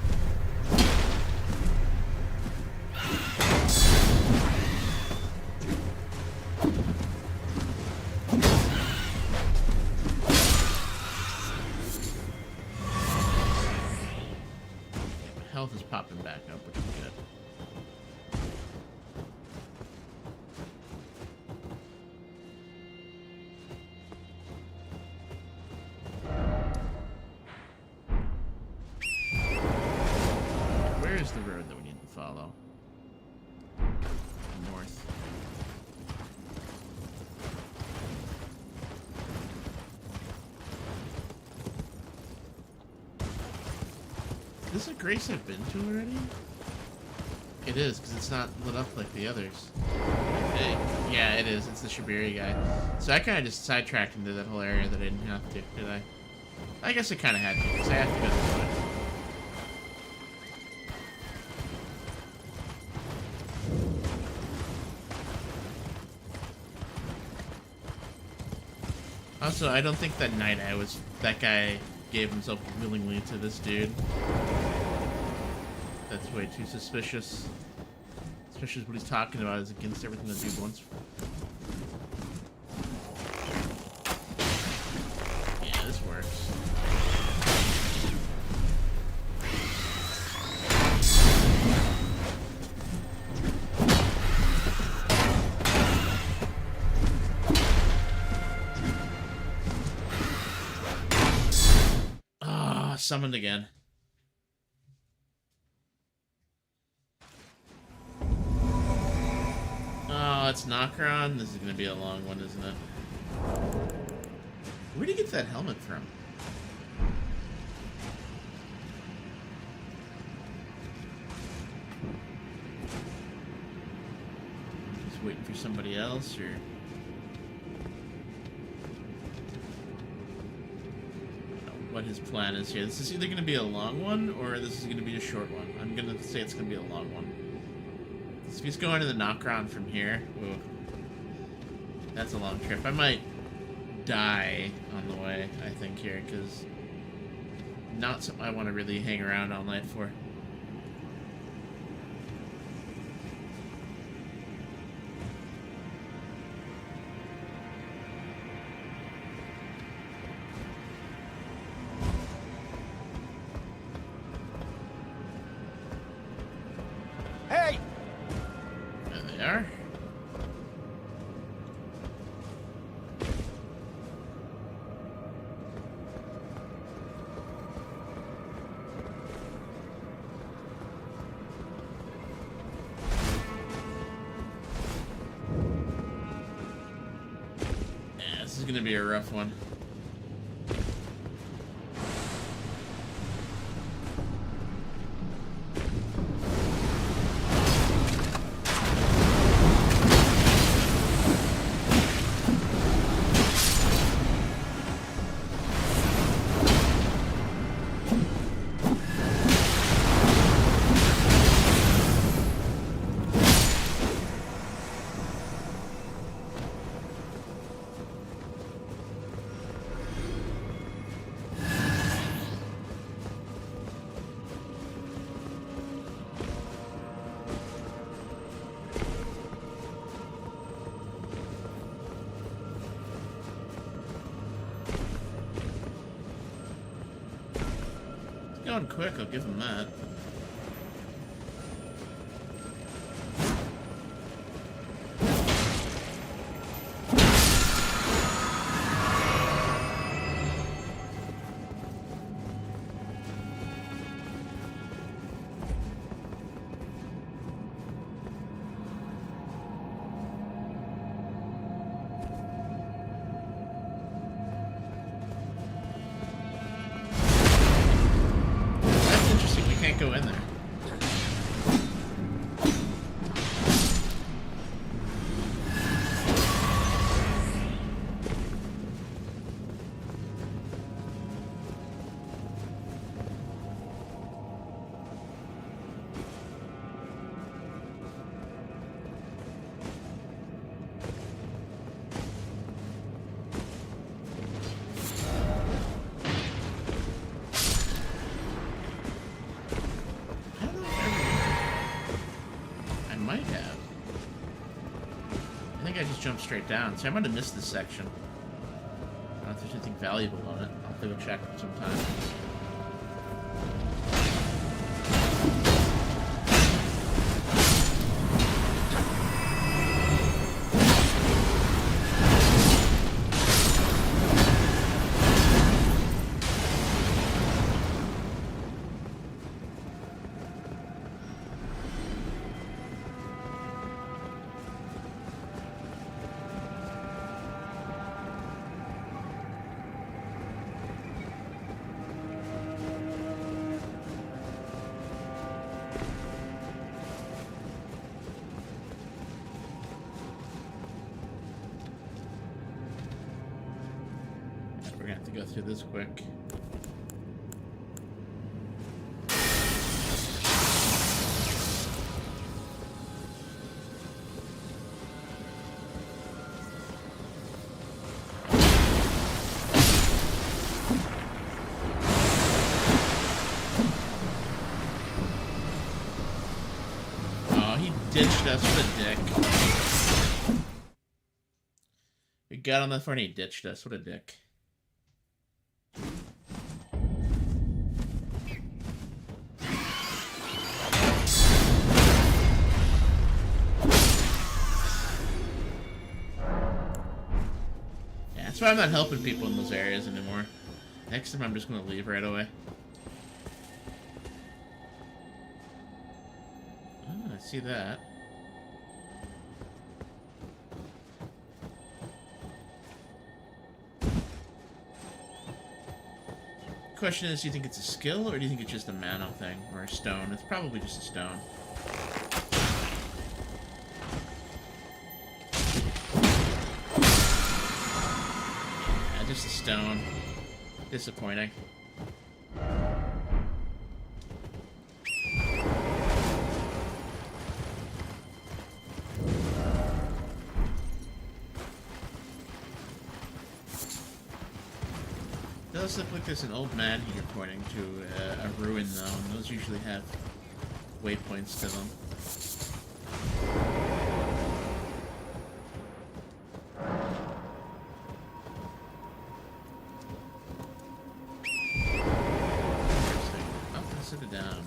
Health is popping back up, which is good. Where is the road that we need to follow? North. Is this a Grace I've been to already? It is, because it's not lit up like the others. I think. Yeah, it is. It's the Shabiri guy. So I kind of just sidetracked into that whole area that I didn't have to, did I? I guess I kind of had to, because I have to go this way. Also, I don't think that Night Eye was... That guy gave himself willingly to this dude. That's way too suspicious. Especially what he's talking about is against everything the dude wants. Yeah, this works. Ah, summoned again. Oh, it's Nokron? This is gonna be a long one, isn't it? Where'd he get that helmet from? Just waiting for somebody else, or... what his plan is here. This is either gonna be a long one, or this is gonna be a short one. I'm gonna say it's gonna be a long one. If he's going to the Nokron from here, ooh, that's a long trip. I might die on the way, I think, here, because not something I want to really hang around all night for. Hey! There they are. Yeah, this is gonna be a rough one. Going quick, I'll give him that. Can't go in there. I just jumped straight down, so I might have missed this section. I don't know if there's anything valuable on it. I'll have to go check sometime. to go through this quick. Oh, he ditched us. What a dick. We got on that far and he ditched us. What a dick. That's why I'm not helping people in those areas anymore. Next time I'm just gonna leave right away. Oh, I see that. Question is, do you think it's a skill or do you think it's just a mana thing or a stone? It's probably just a stone. Just a stone. Disappointing. It does look like there's an old man here pointing to a ruin though, and those usually have waypoints to them. Down.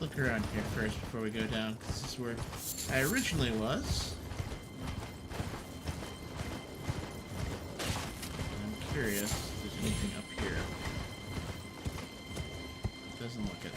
Look around here first before we go down, because this is where I originally was. I'm curious if there's anything up here. Doesn't look it.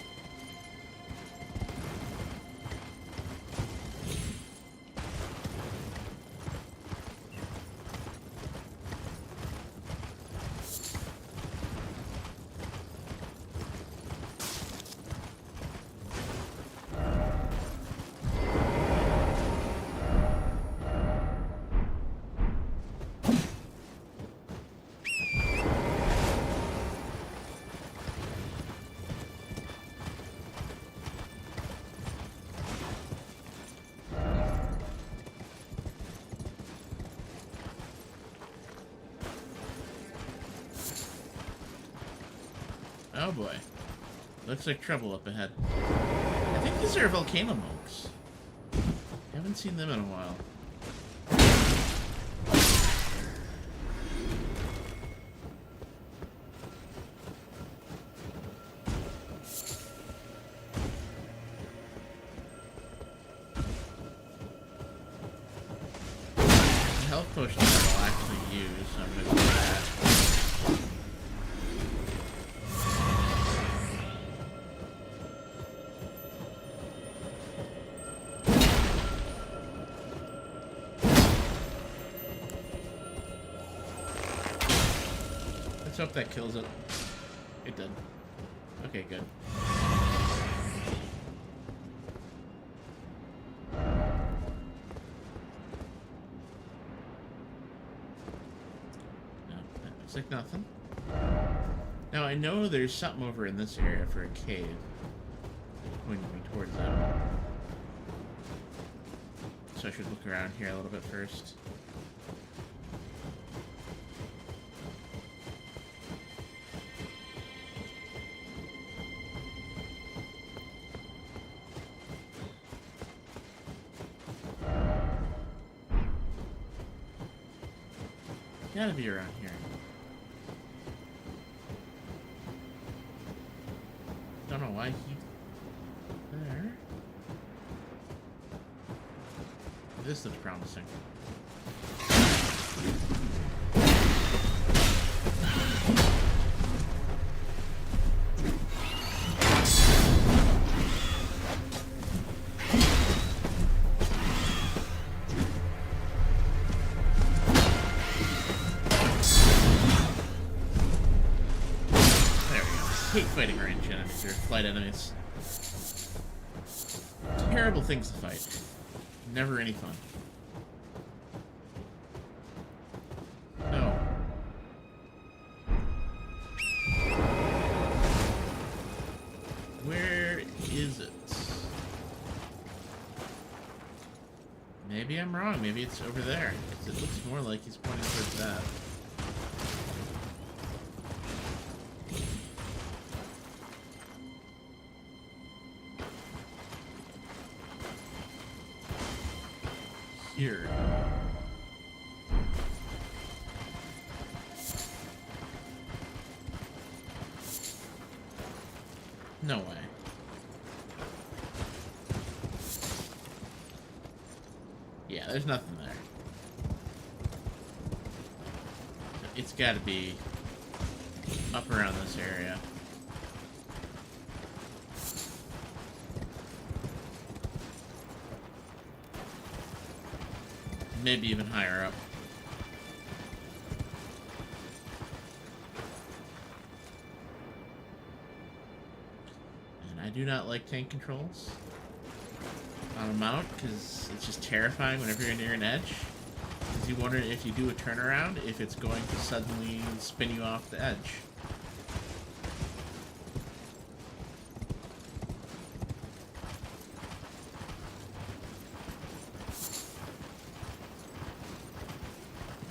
Oh boy. Looks like trouble up ahead. I think these are volcano monks. Haven't seen them in a while. The health potion that I'll actually use, so I'm gonna do that. Let's hope that kills it. It did. Okay, good. No, that looks like nothing. Now I know there's something over in this area for a cave. Pointing me towards that. So I should look around here a little bit first. Gotta be around here. Don't know why he... There. This looks promising. Hate fighting range enemies or flight enemies. Terrible things to fight. Never any fun. No. Where is it? Maybe I'm wrong. Maybe it's over there. 'Cause it looks more like he's pointing towards that. Here. No way. Yeah, there's nothing there. It's gotta be up around this area. Maybe even higher up. And I do not like tank controls on a mount because it's just terrifying whenever you're near an edge. Because you wonder if you do a turnaround, if it's going to suddenly spin you off the edge.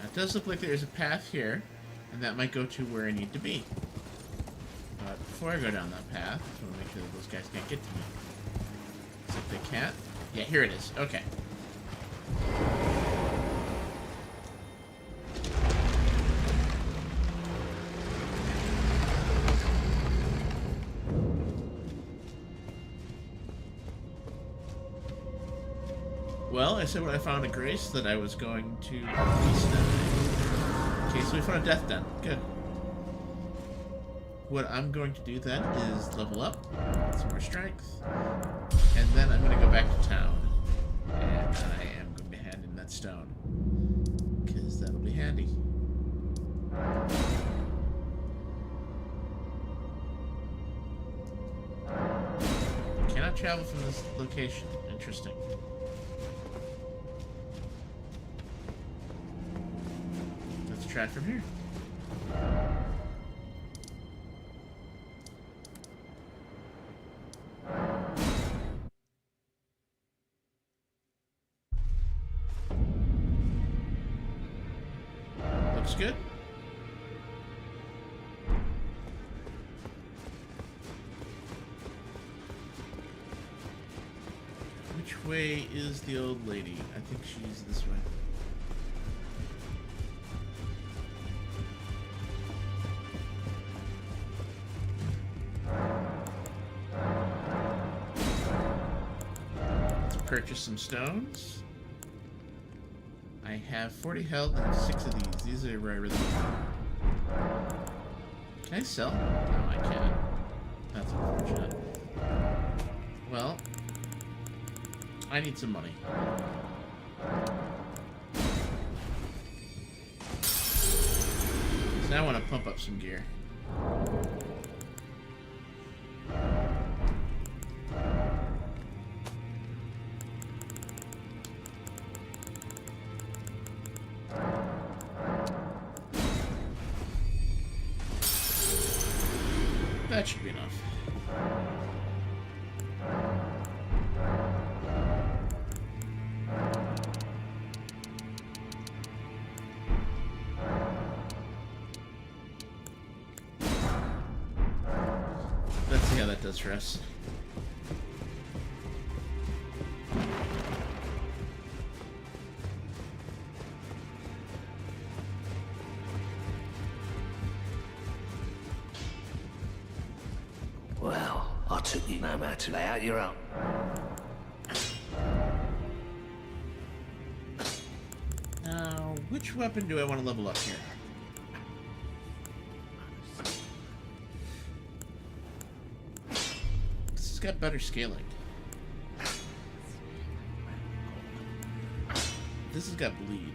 It does look like there's a path here, and that might go to where I need to be. But before I go down that path, I just want to make sure that those guys can't get to me. Looks like they can't. Yeah, here it is. Okay. Well, I said when I found a grace that I was going to release that. Okay, so we found a death den. Good. What I'm going to do then is level up, some more strength, and then I'm going to go back to town. And I am going to be handing that stone, because that'll be handy. Cannot travel from this location. Interesting. Try from here. Looks good. Which way is the old lady? I think she's this way. Purchase some stones. I have 40 health and 6 of these. These are where I really need. Can I sell? No, I can't. That's unfortunate. Well, I need some money. So now I want to pump up some gear. That should be enough. Let's see how that does for us. Well, I took you no matter to lay out your own. Now, Which weapon do I want to level up here? This has got better scaling. This has got bleed.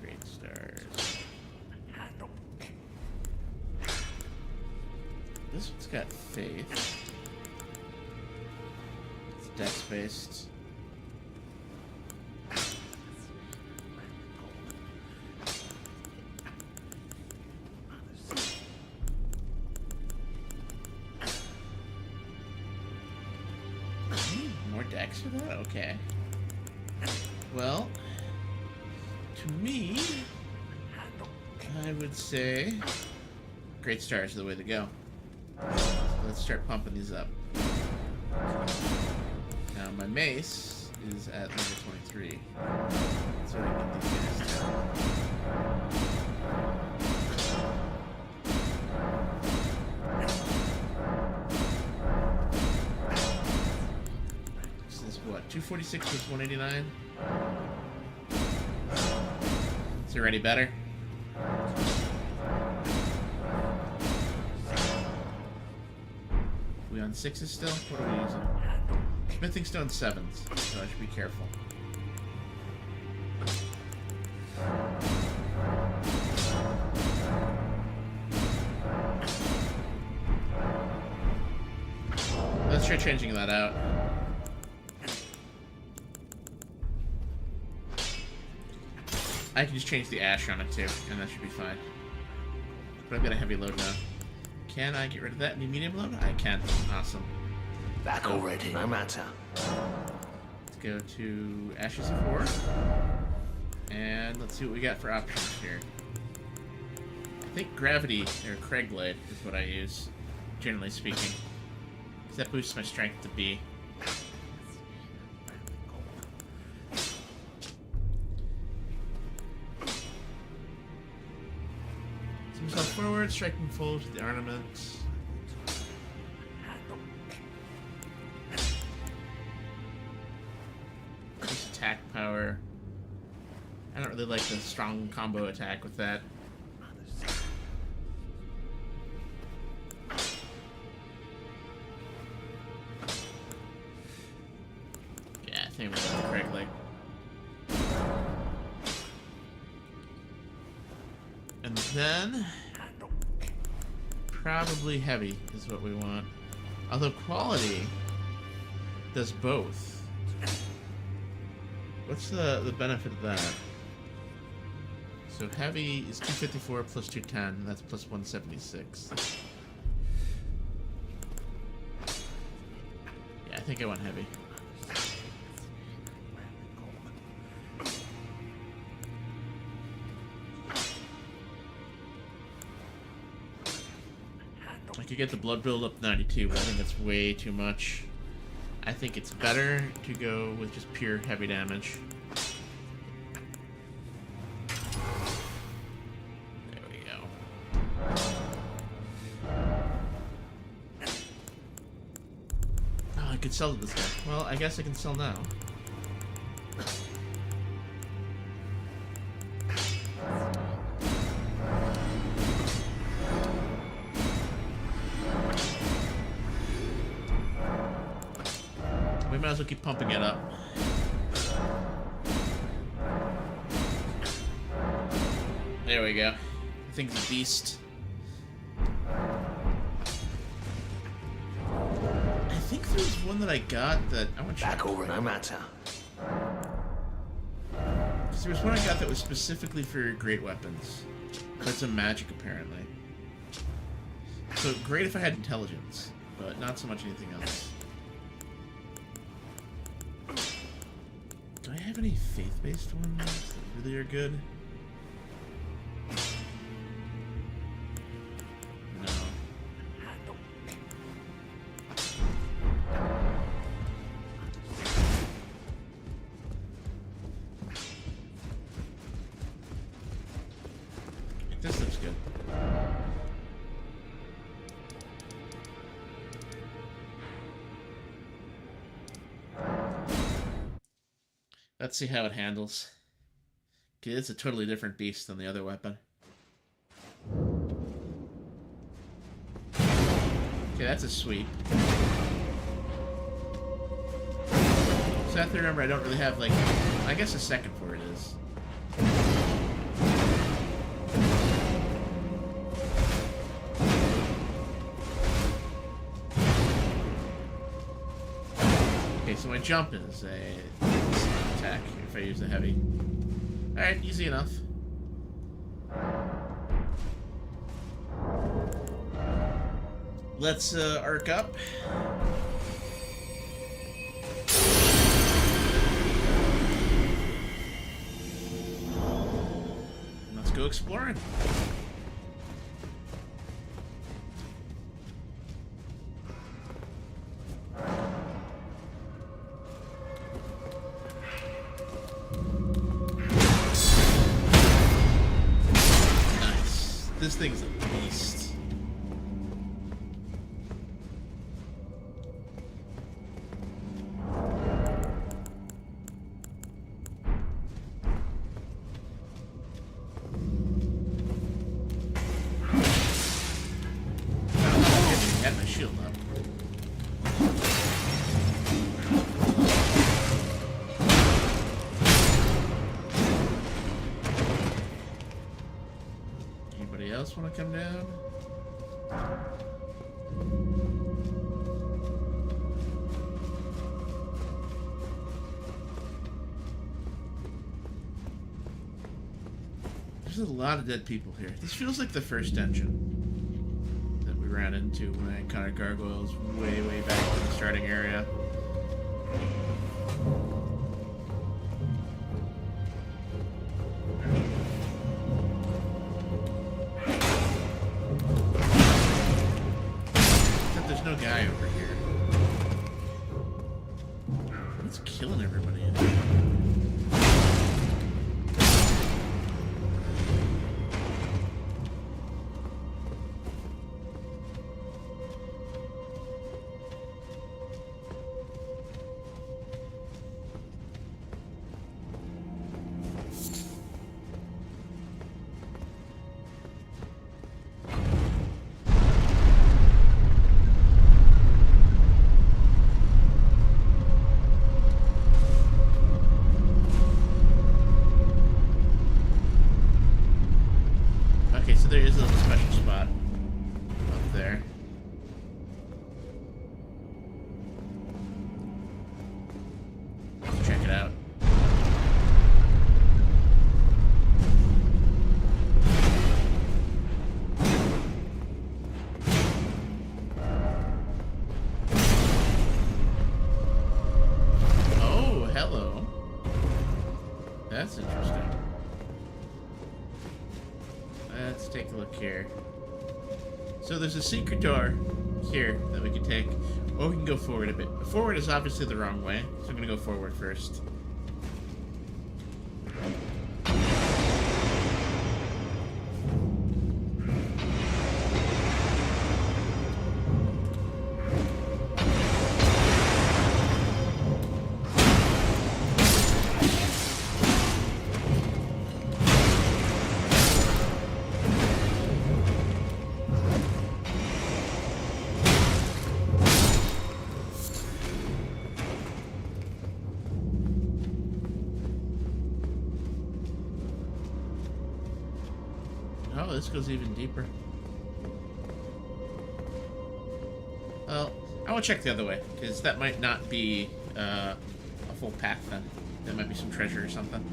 Great stars. This one's got faith. It's dex based. More dex for that? Okay. Well, to me, I would say great stars are the way to go. Let's start pumping these up. Now my mace is at level 23. So I can get these guys down. This is what? 246 plus 189? Is it already better? We on 6s still? What are we using? Smithing stone 7s, so I should be careful. Let's try changing that out. I can just change the ash on it too, and that should be fine. But I've got a heavy load now. Can I get rid of that in the medium load? I can. Awesome. Back already, no matter. Let's go to Ashes of War. And let's see what we got for options here. I think Gravity, or Craigblade, is what I use, generally speaking. Because that boosts my strength to B. Myself forward, striking full to the ornaments. Increase attack power. I don't really like the strong combo attack with that. Yeah, I think we're going to Craig Lake. And then probably heavy is what we want. Although quality does both. What's the benefit of that? So heavy is 254 plus 210, that's plus 176. Yeah, I think I want heavy. I could get the blood build up 92, but I think that's way too much. I think it's better to go with just pure heavy damage. There we go. Oh, I could sell to this guy. Well, I guess I can sell now. We might as well keep pumping it up. There we go. I think the beast. I think there was one that I got that I want to Back already, no matter. Because there was one I got that was specifically for great weapons. But it's a magic apparently. So great if I had intelligence, but not so much anything else. Do I have any faith-based ones that really are good? No. This looks good. Let's see how it handles. Okay, it's a totally different beast than the other weapon. Okay, that's a sweep. So I have to remember I don't really have, like, I guess a second for it is. Okay, so my jump is a attack if I use the heavy. Alright, easy enough. Let's arc up. Let's go exploring. Nice. This thing's a beast. Had my shield up. Anybody else want to come down? There's a lot of dead people here. This feels like the first dungeon we ran into when I encountered gargoyles way back in the starting area. Except there's no guy over here. What's killing everybody in here? Okay, so there is a little special spot up there. Let's check it out. Oh, hello. That's interesting. Let's take a look here. So there's a secret door here that we can take, or we can go forward a bit. Forward is obviously the wrong way, so I'm gonna go forward first. Oh, this goes even deeper. Well, I will check the other way, because that might not be a full path then. There might be some treasure or something.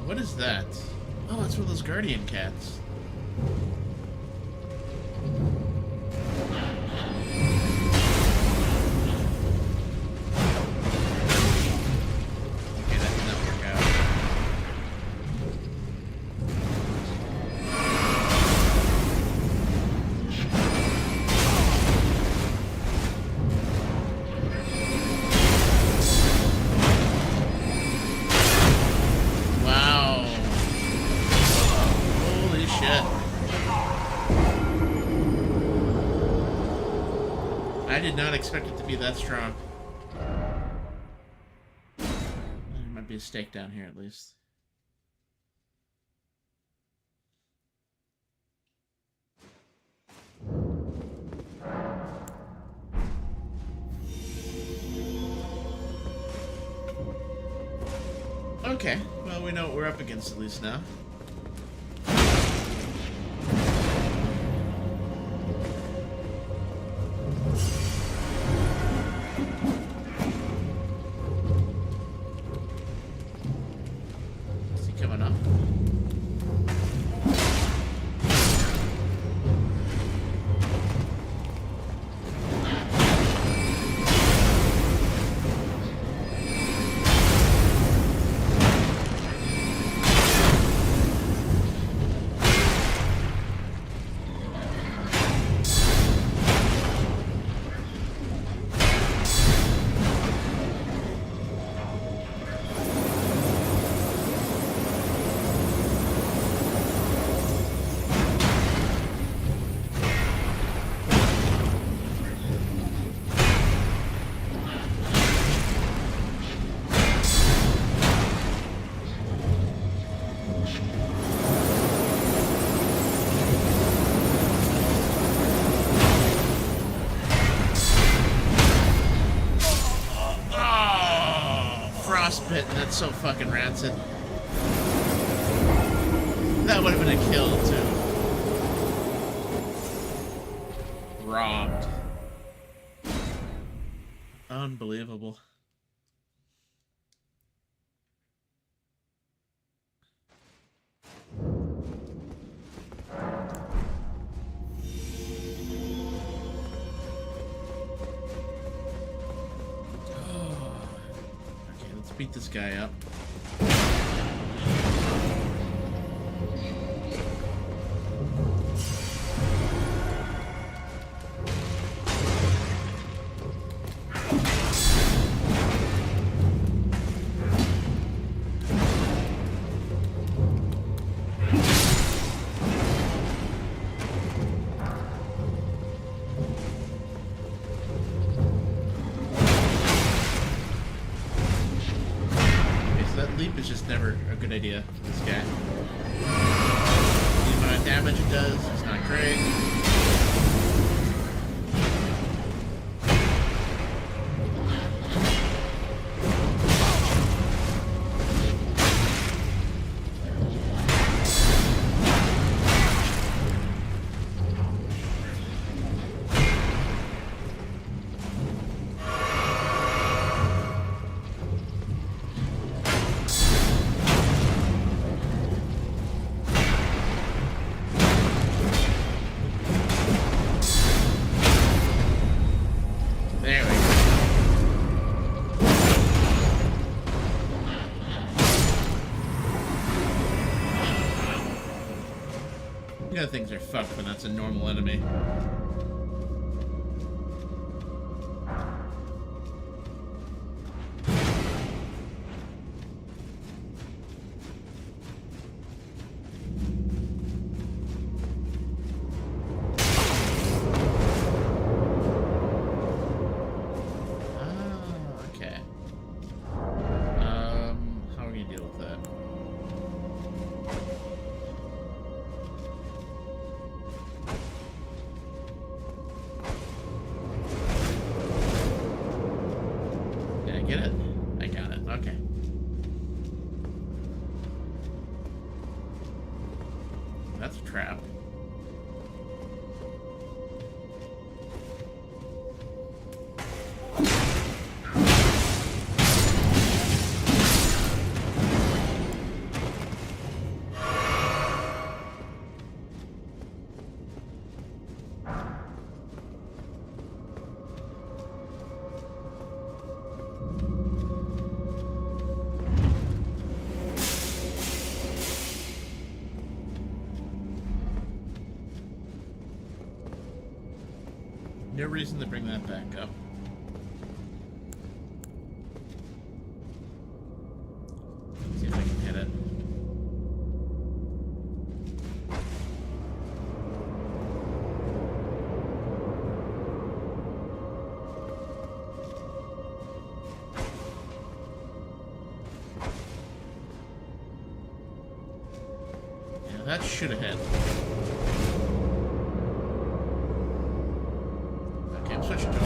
What is that? Oh, it's one of those guardian cats. Okay, that did not work out. Wow. Holy shit. I did not expect it to be that strong. There might be a stake down here at least. Okay, well, we know what we're up against at least now. Is he coming up? Frostbitten, that's so fucking rancid. That would have been a kill, too. Robbed. Unbelievable. Beat this guy up. Leap is just never a good idea for this guy. The amount of damage it does is not great. You know things are fucked when that's a normal enemy. Get it? I got it. Okay. That's a trap. No reason to bring that back up. See if I can hit it. Yeah, that should have hit. Okay, I'm switching to it.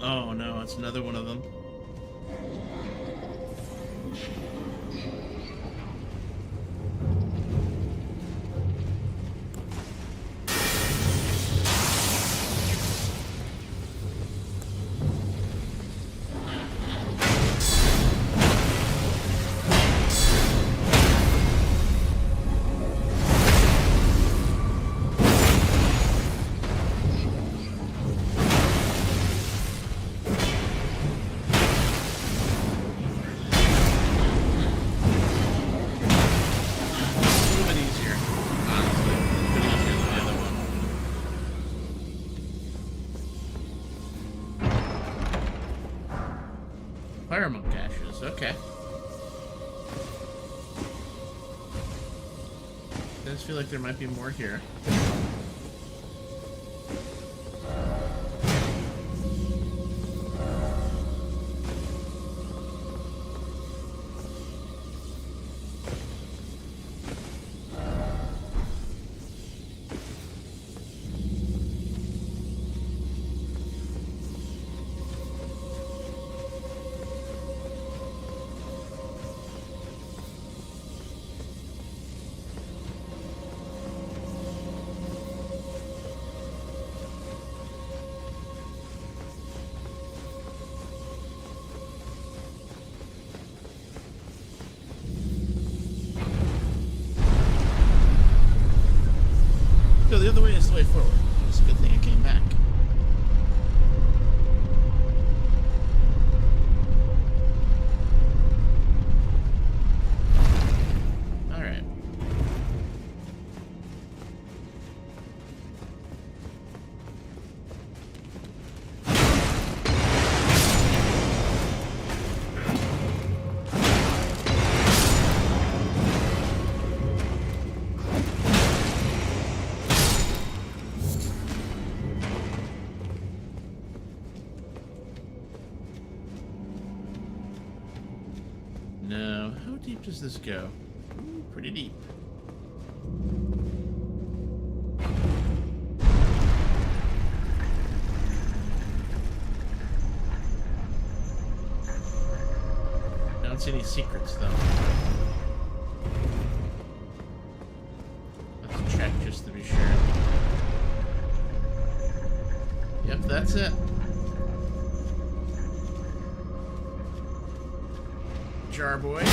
Oh no, it's another one of them. A little bit easier, honestly. A bit easier than the other one. Fire monk ashes, okay. Does feel like there might be more here. No, the other way is the way forward. It's a good thing I came back. Alright. No, how deep does this go? Ooh, pretty deep. I don't see any secrets though. Let's check just to be sure. Yep, that's it. Jar boy.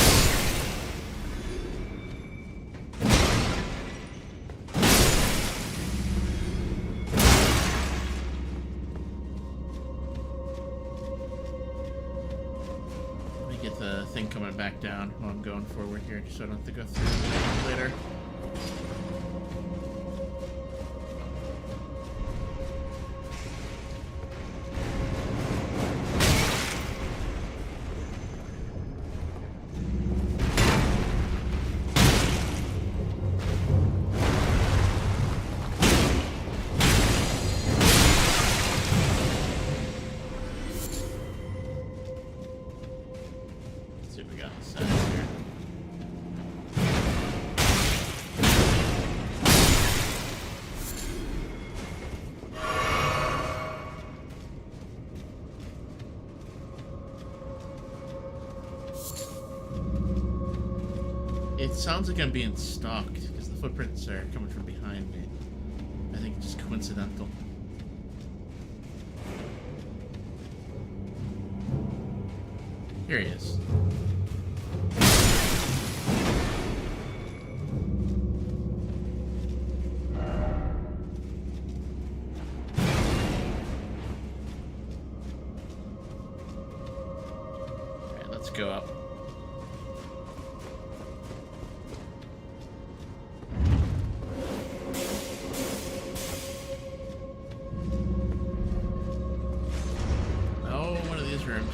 Let me get the thing coming back down while I'm going forward here, just so I don't have to go through it later. Let's see what we got inside here. It sounds like I'm being stalked because the footprints are coming from behind me. I think it's just coincidental. Here he is. Alright, let's go up. Oh, one of these rooms.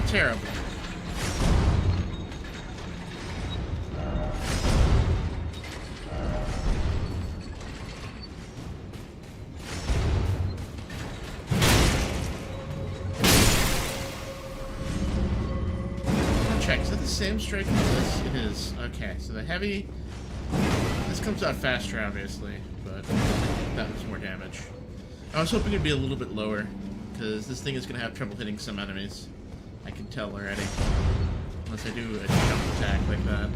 Terrible. I'll check. Is that the same strike as this? It is. Okay, so the heavy. This comes out faster, obviously, but that was more damage. I was hoping it'd be a little bit lower, because this thing is going to have trouble hitting some enemies. I can tell already. Unless I do a jump attack like that.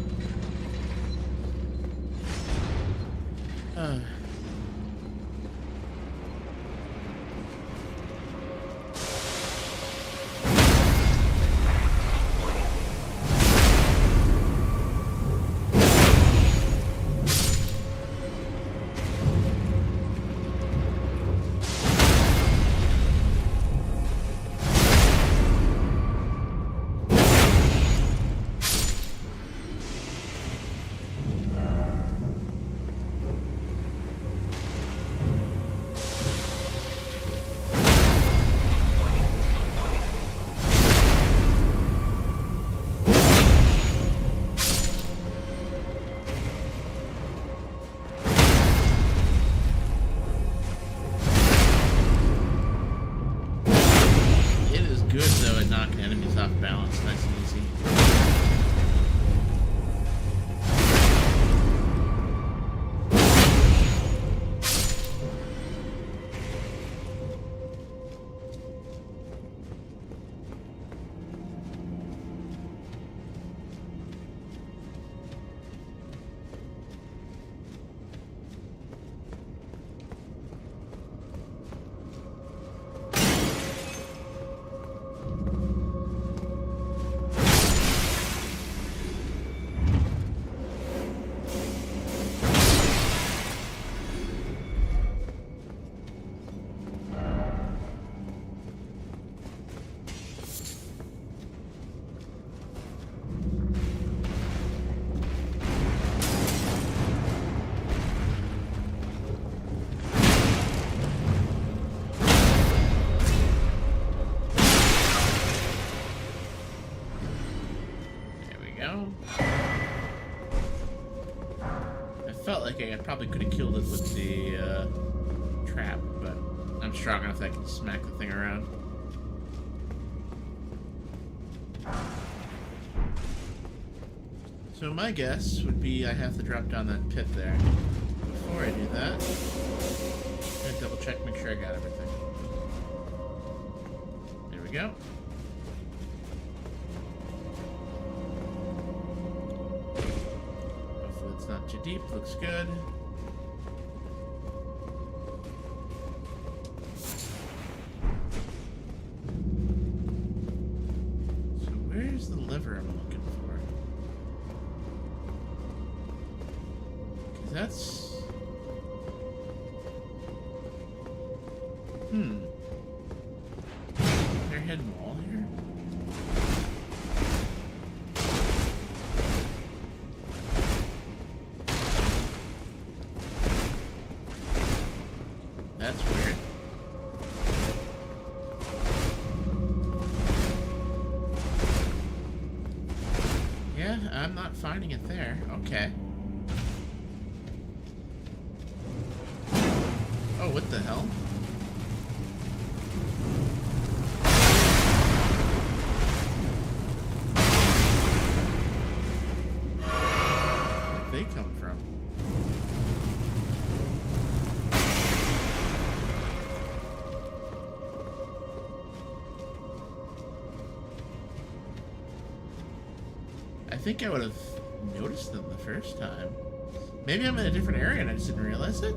Felt like I probably could have killed it with the trap, but I'm strong enough that I can smack the thing around. So my guess would be I have to drop down that pit there. Before I do that, I'm gonna double check, make sure I got everything. There we go. It's not too deep, looks good. So where's the lever I'm looking for? Because that's... Is there a hidden wall here? finding it there. Okay. Oh, what the hell? Where'd they come from? I think I would have noticed them the first time. Maybe I'm in a different area and I just didn't realize it.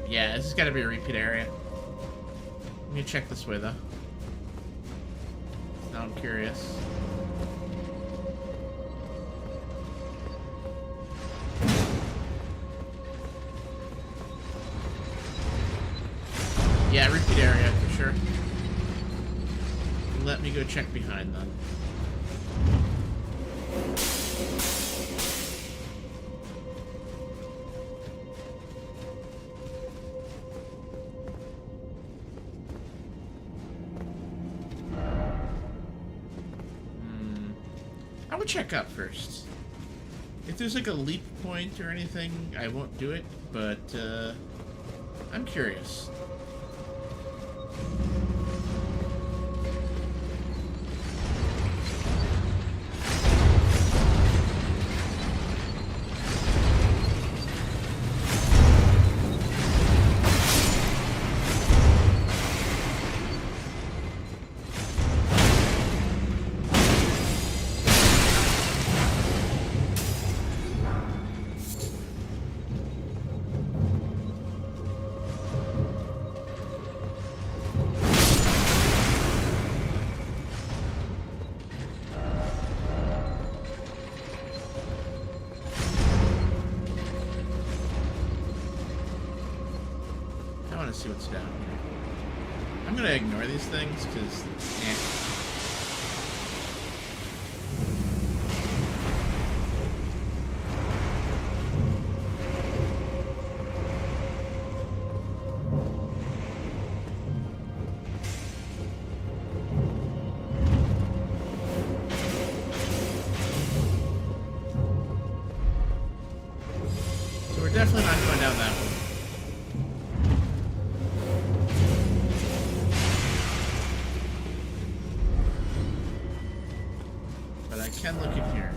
Yeah, this has got to be a repeat area. Let me check this way, though. Now I'm curious. Yeah, repeat area for sure. Let me go check behind them. I would check up first. If there's like a leap point or anything, I won't do it, but I'm curious. See what's down here. I'm gonna ignore these things because so we're definitely not going down that one. I can look in here.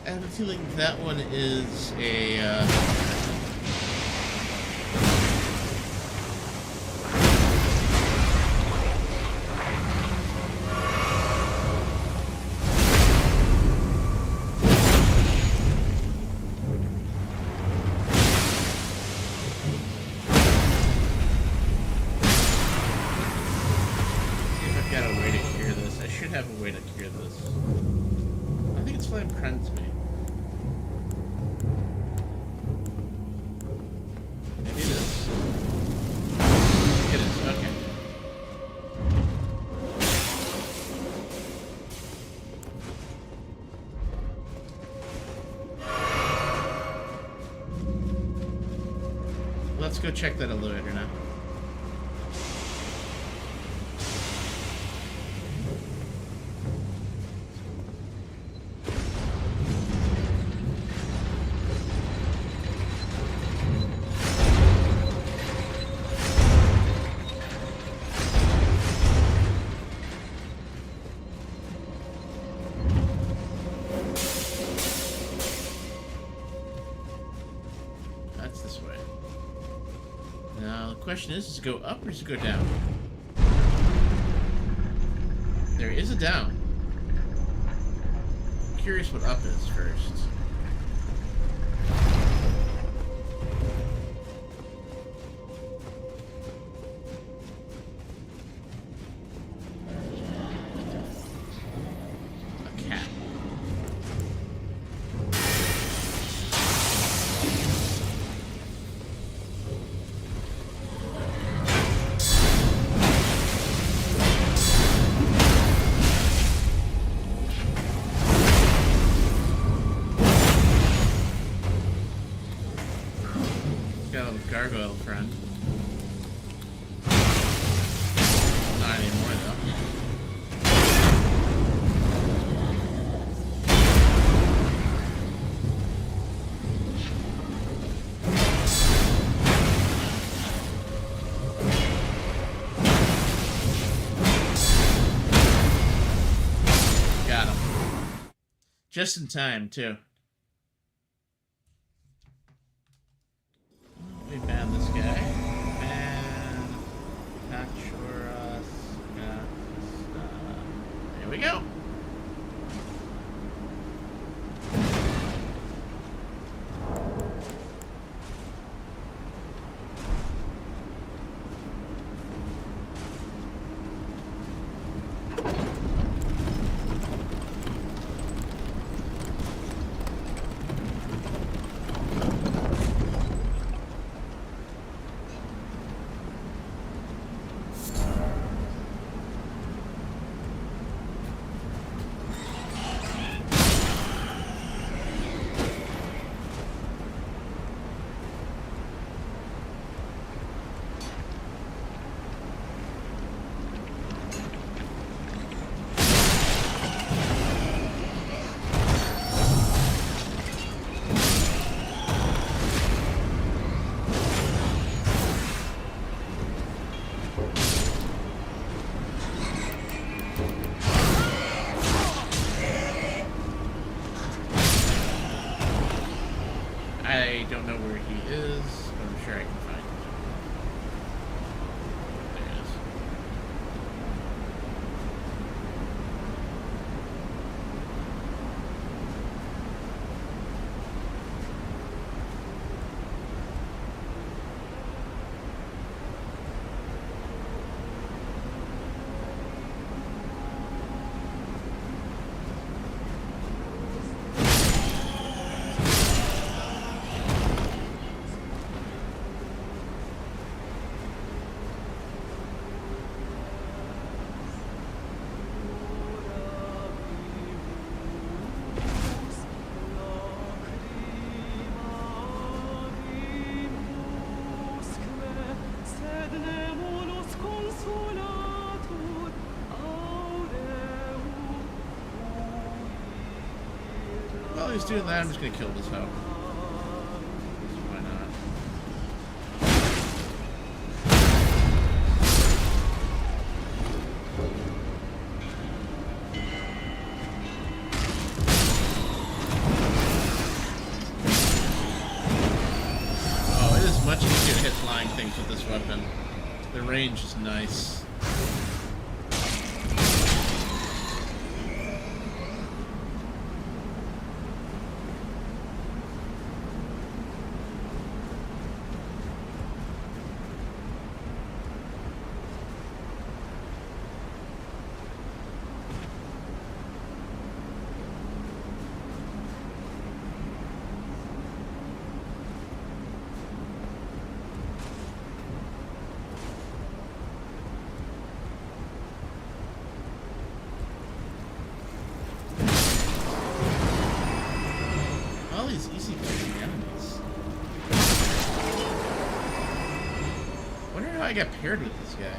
I have a feeling that one is a have a way to cure this. I think it's flame cleanse me. Maybe it is. It is, okay. Let's go check that elevator now. The question is, does it go up or does it go down? There is a down. I'm curious what up is first. A cat. loyal friend. Not anymore, though. Got him. Just in time, too. We banned this guy. And not sure there we go. I don't know where he is, but I'm sure I can find him. There he is. While he's doing that, I'm just gonna kill this hoe. Why not? Oh, it is much easier to hit flying things with this weapon. The range is nice. All these easy killing enemies. Wonder how I got paired with this guy.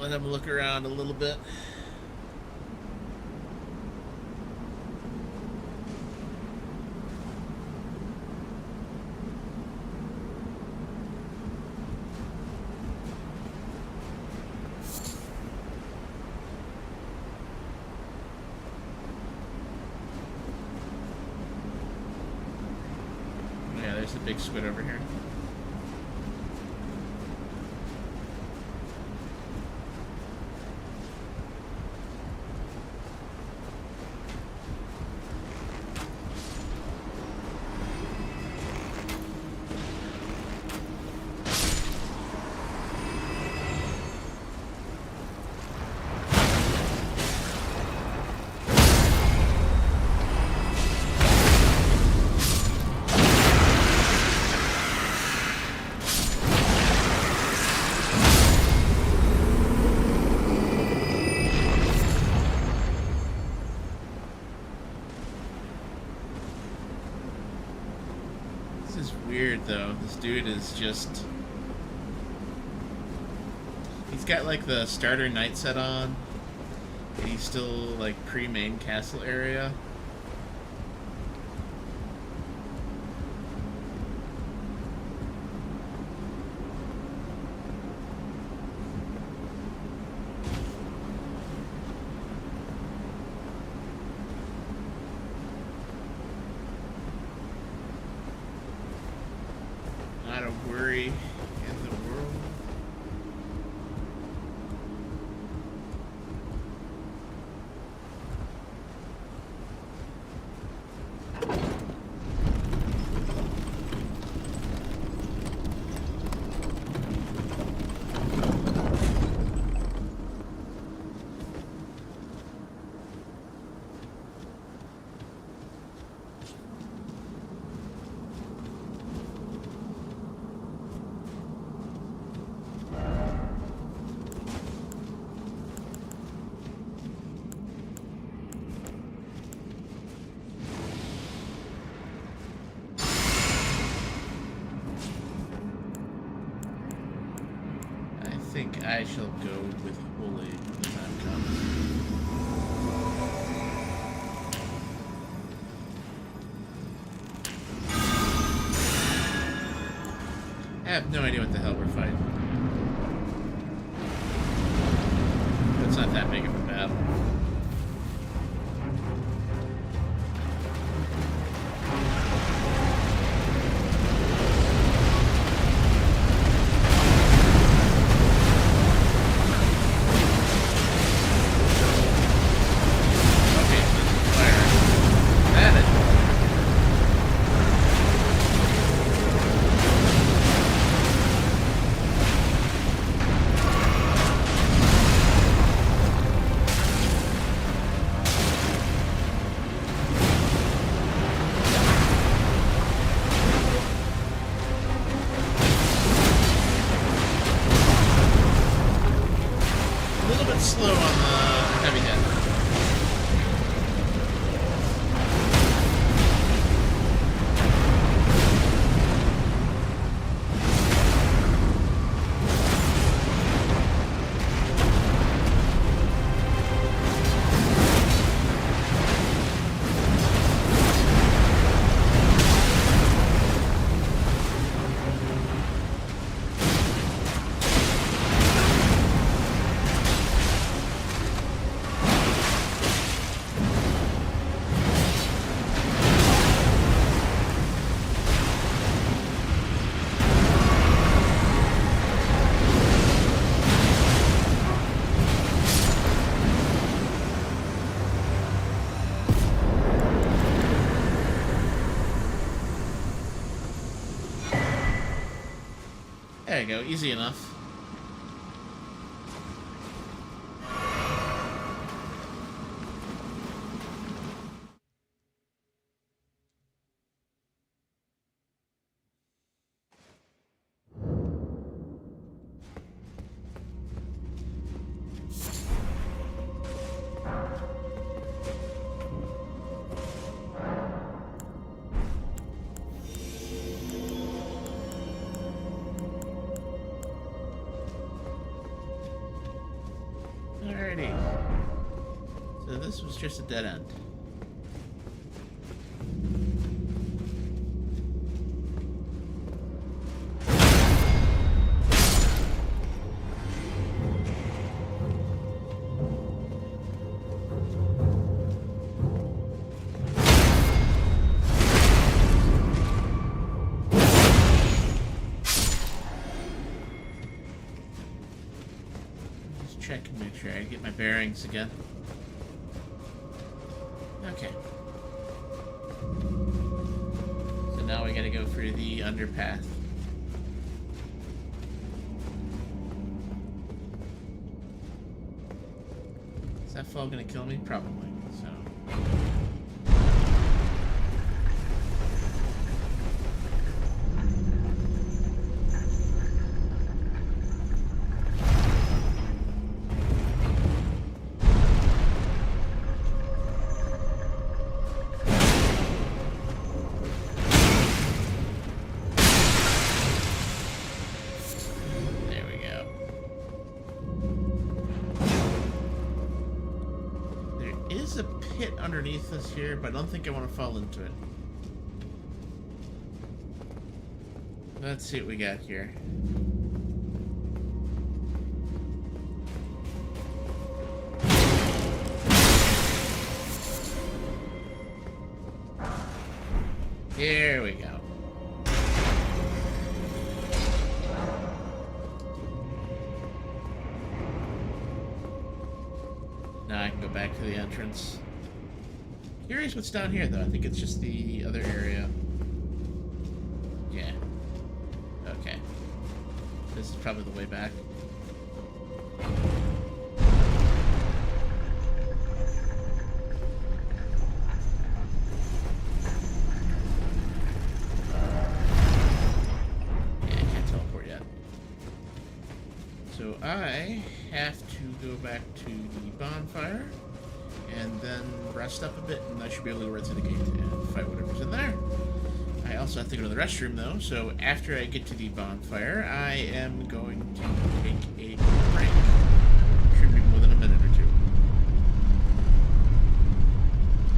let him look around a little bit. Yeah, there's the big squid over here. Weird though, this dude is just... He's got like the starter night set on, and he's still like pre-main castle area. Not a worry in the world. I think I shall go with Holy when the time comes. I have no idea what the hell we're fighting. But it's not that big of a battle. Slow on the heavy hit. There you go, easy enough. this was just a dead end. Check and make sure I get my bearings again. Okay. So now we gotta go through the underpath. Is that fall gonna kill me? Probably. So. A pit underneath us here, but I don't think I want to fall into it. Let's see what we got here. Here we go. Now I can go back to the entrance. Curious what's down here, though. I think it's just the other area. Yeah. Okay. This is probably the way back. Yeah, I can't teleport yet. So I have to go back to the bonfire and then rest up a bit, and I should be able to go right through the gate and fight whatever's in there. I also have to go to the restroom, though, so after I get to the bonfire, I am going to take a break. Shouldn't be more than a minute or two.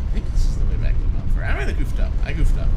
I think this is the way back to the bonfire. I might have goofed up. I goofed up.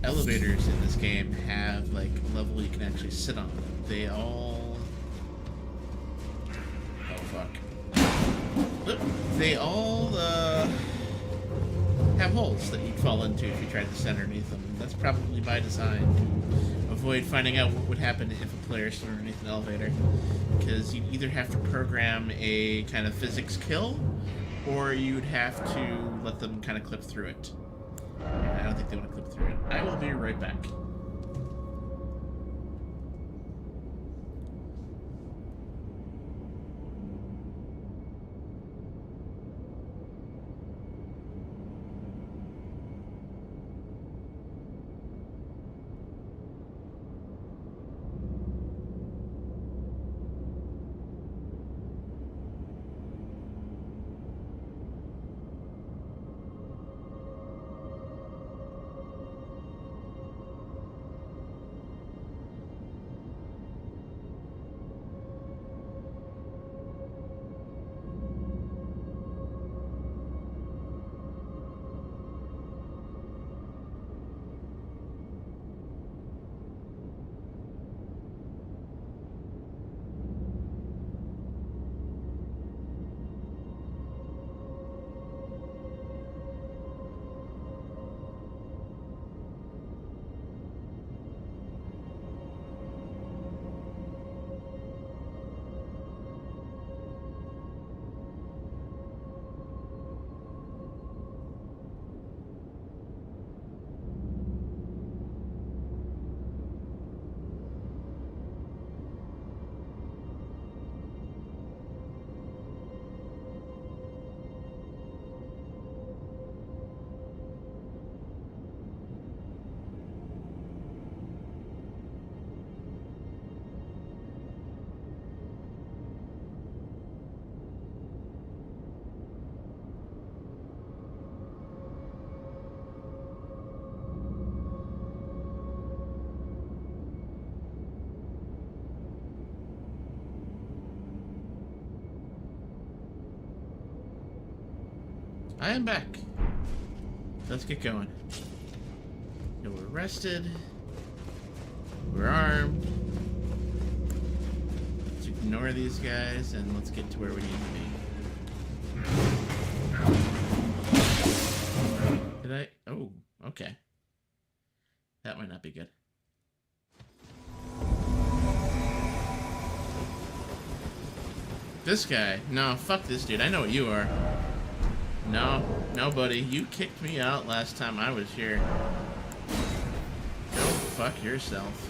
Elevators in this game have like level you can actually sit on them. They all they all have holes that you'd fall into if you tried to sit underneath them. That's probably by design to avoid finding out what would happen if a player stood underneath an elevator, because you'd either have to program a kind of physics kill, or you'd have to let them kind of clip through it. I don't think they want to clip through it. I will be right back. I am back. Let's get going. So we're rested. We're armed. Let's ignore these guys and let's get to where we need to be. Did I? Oh, okay. That might not be good. This guy. No, fuck this dude. I know what you are. No, no, buddy. You kicked me out last time I was here. Go fuck yourself.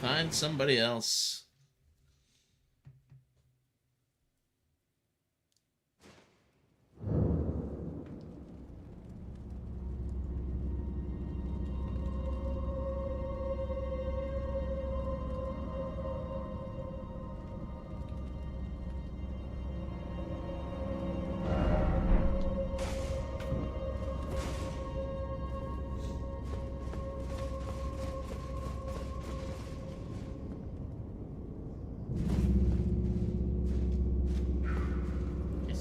Find somebody else.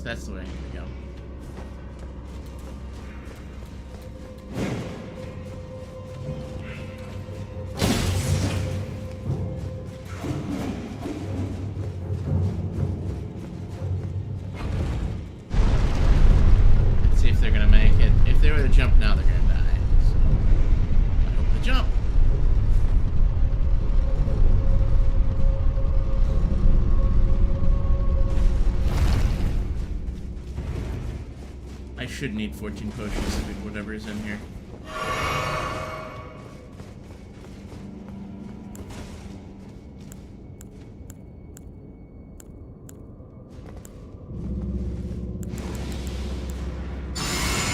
That's the way I need to go. Let's see if they're gonna make it. If they were to jump now, they're gonna die. So I hope they jump. I should need 14 potions of whatever is in here.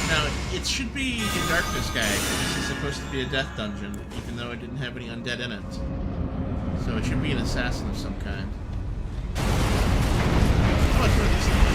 Now, it should be in Darkness Guide. This is supposed to be a death dungeon, even though it didn't have any undead in it. So it should be an assassin of some kind. How much were these things?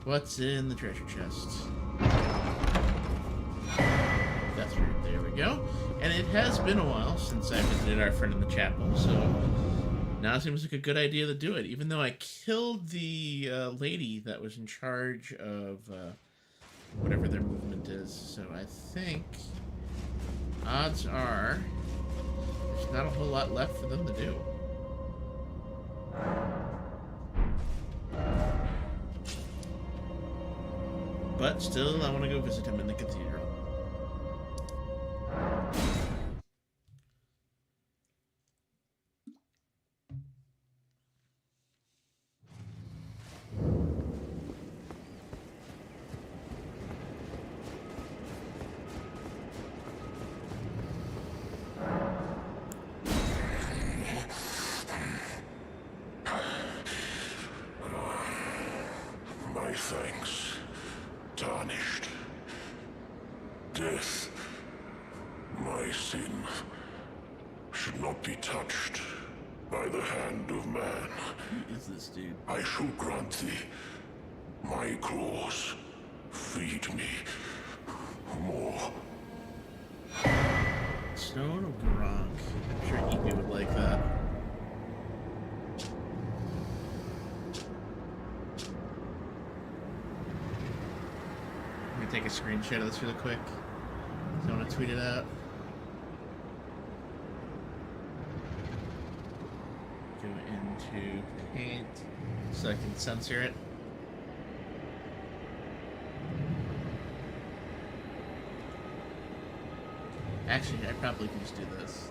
What's in the treasure chest? That's right, there we go. And it has been a while since I visited our friend in the chapel, so now seems like a good idea to do it, even though I killed the lady that was in charge of whatever their movement is. So I think odds are there's not a whole lot left for them to do. But still, I want to go visit him in the cathedral. My thanks, tarnished. Death, my sin, should not be touched by the hand of man. Who is this dude? I shall grant thee my claws. Feed me more. Stone of Gronk. I'm sure Eepy would like that. I'm gonna take a screenshot of this really quick. So I want to tweet it out. Go into paint so I can censor it. Actually, I probably can just do this.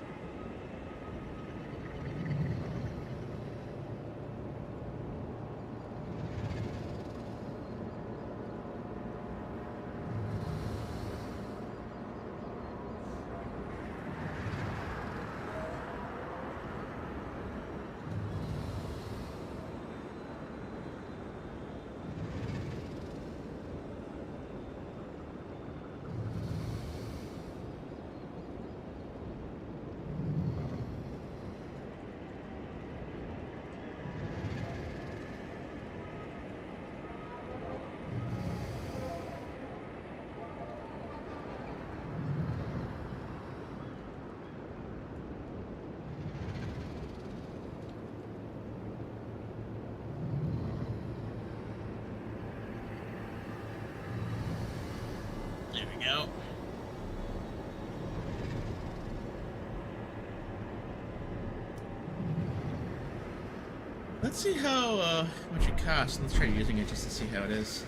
There we go. Let's see how much it costs. Let's try using it just to see how it is.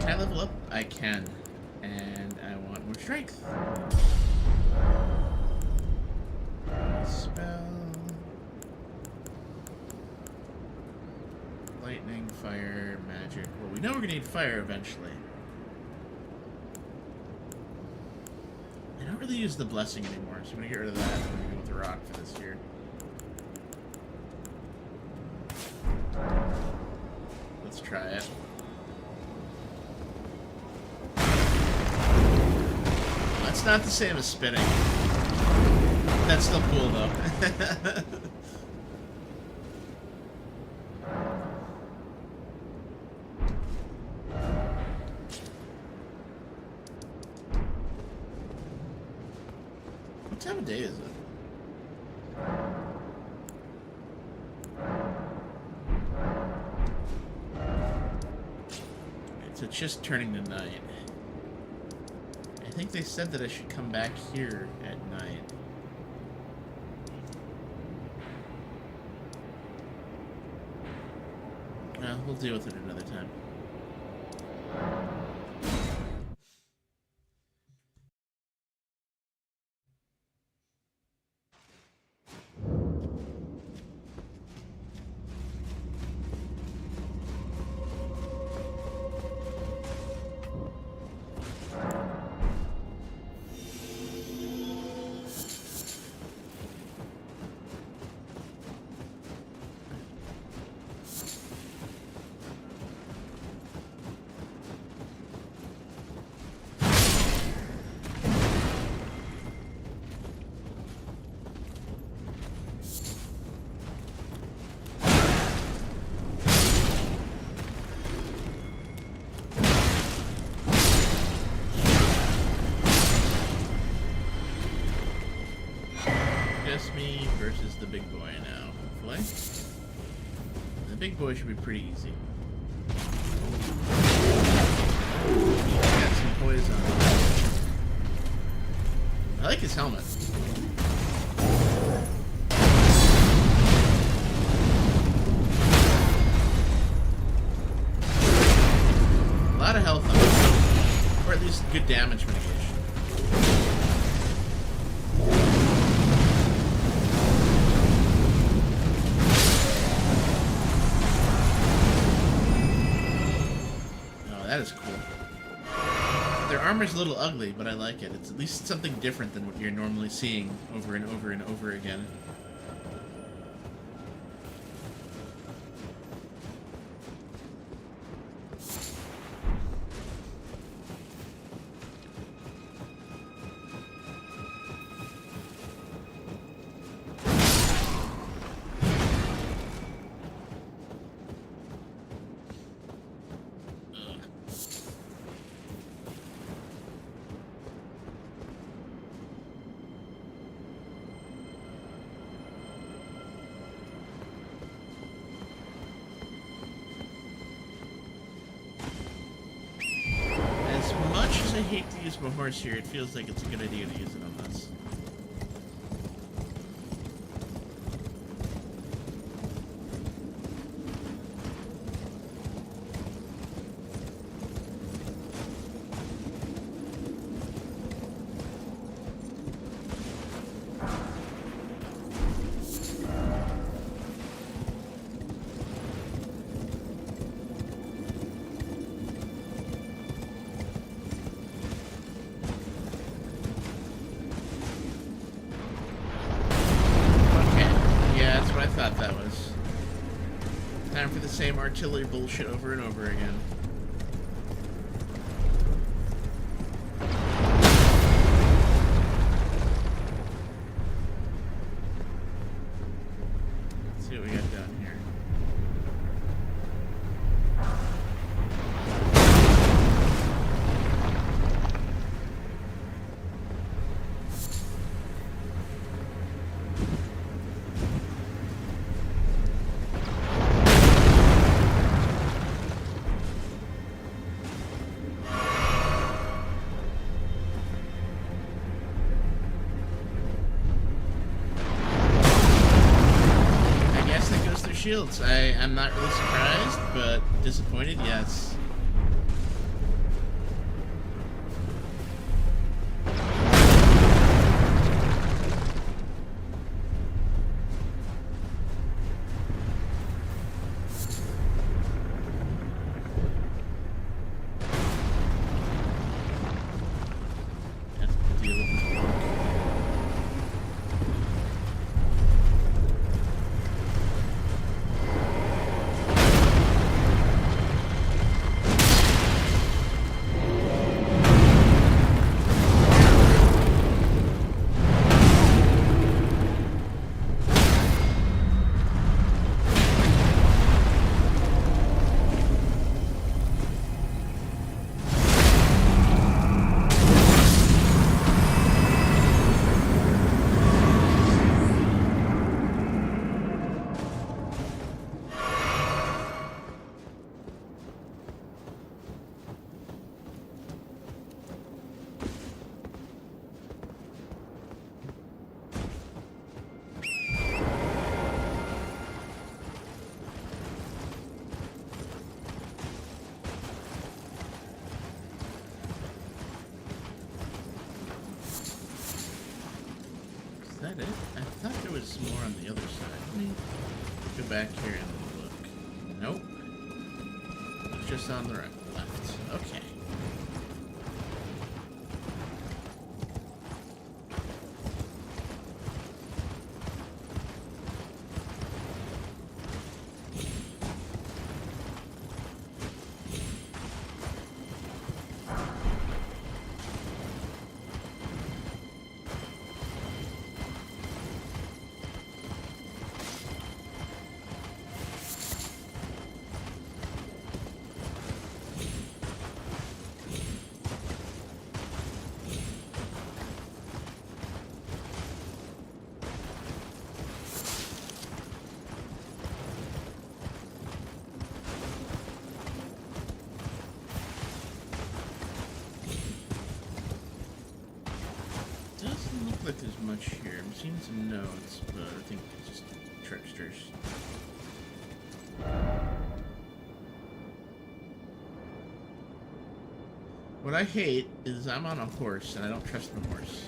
Can I level up? I can. And I want more strength. Spell. Lightning, fire, magic. Well, we know we're gonna need fire eventually. I don't really use the blessing anymore, so I'm gonna get rid of that. I'm gonna go with the rock for this year. Let's try it. That's not the same as spinning. That's still cool though. What time of day is it? It's just turning to night. I think they said that I should come back here at night. Well, we'll deal with it another time. Just me versus the big boy now, hopefully. The big boy should be pretty easy. He's got some poison. I like his helmet. good damage mitigation. Oh, that is cool. Their armor's a little ugly, but I like it. It's at least something different than what you're normally seeing over and over and over again. As much as I hate to use my horse here, it feels like it's a good idea to use it on this. Time for the same artillery bullshit over and over again. Let's see what we got down here. Shields. I'm not really surprised, but disappointed, yes. Have to deal with this punk. Is that it? I thought there was more on the other side. Let me go back here and look. Nope. It's just on the right, left. Okay. Doesn't look like there's much here. I'm seeing some notes, but I think it's just tricksters. What I hate is I'm on a horse and I don't trust the horse.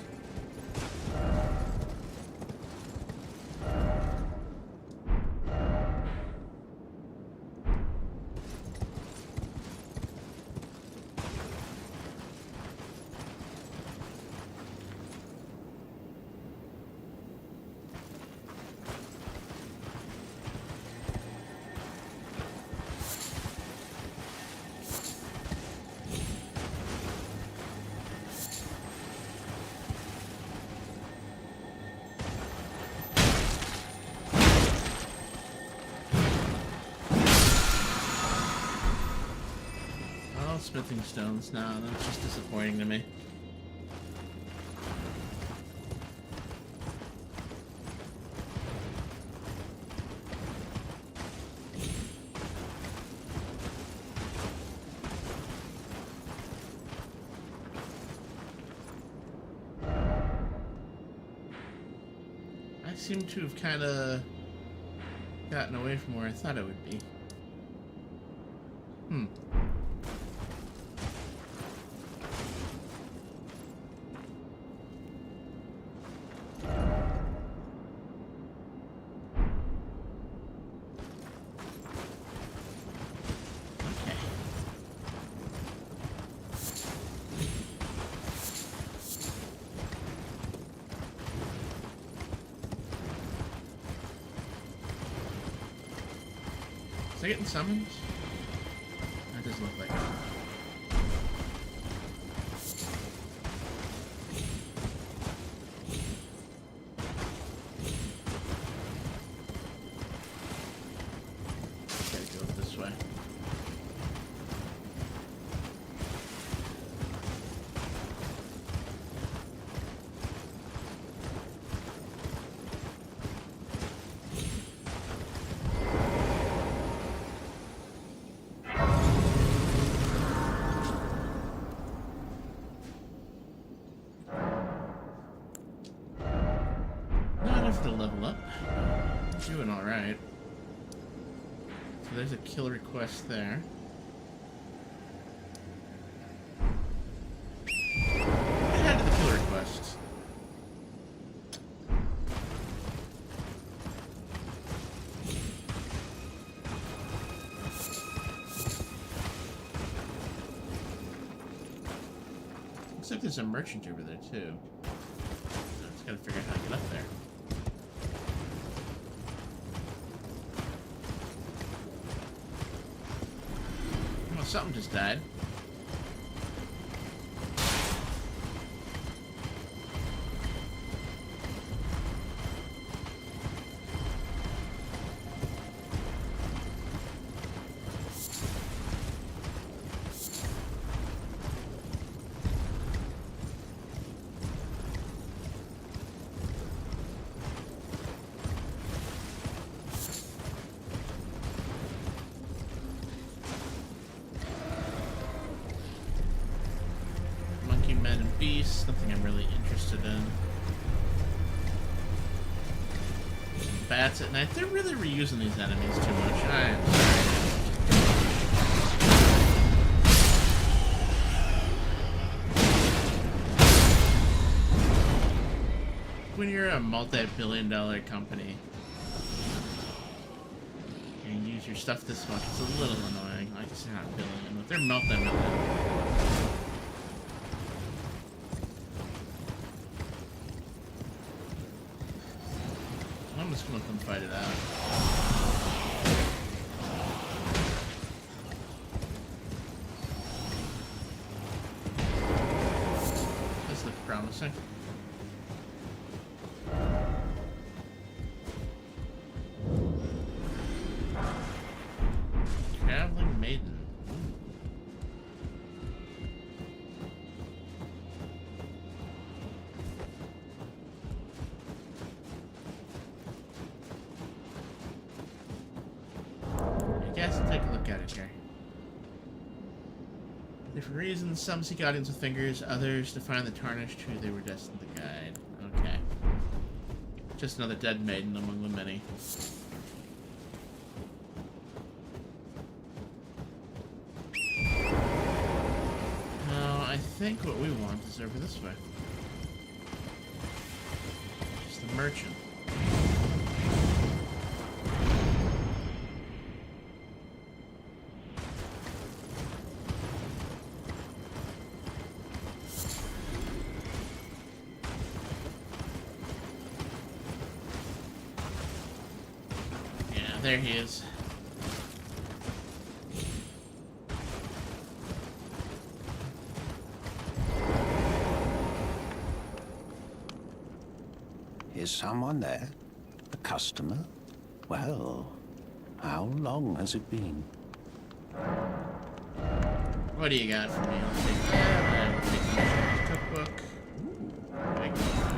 Smithing stones now, that's just disappointing to me. I seem to have kind of gotten away from where I thought it would be. Is I getting summons? That does look like it. Gotta go this way. To level up. Doing alright. So there's a kill request there. What happened to the kill requests? Looks like there's a merchant over there too. I just gotta figure out how to get up there. Something just died. Men and beasts, nothing I'm really interested in. Bats at night, they're really reusing these enemies too much. I am sorry. When you're a multi-billion-dollar company and you use your stuff this much, it's a little annoying. I guess they're not billion, but they're multi-million. I'm just gonna let them fight it out. This looks promising. Traveling maiden. Take a look at it here. Different reasons. Some seek audience with fingers, others to find the tarnished who they were destined to guide. Okay. Just another dead maiden among the many. No, think what we want is over this way. Just the merchant. Yeah, there he is. Is someone there? A customer? Well, how long has it been? What do you got for me? I'll take that. I will take the missionary's cookbook. Ooh, big one.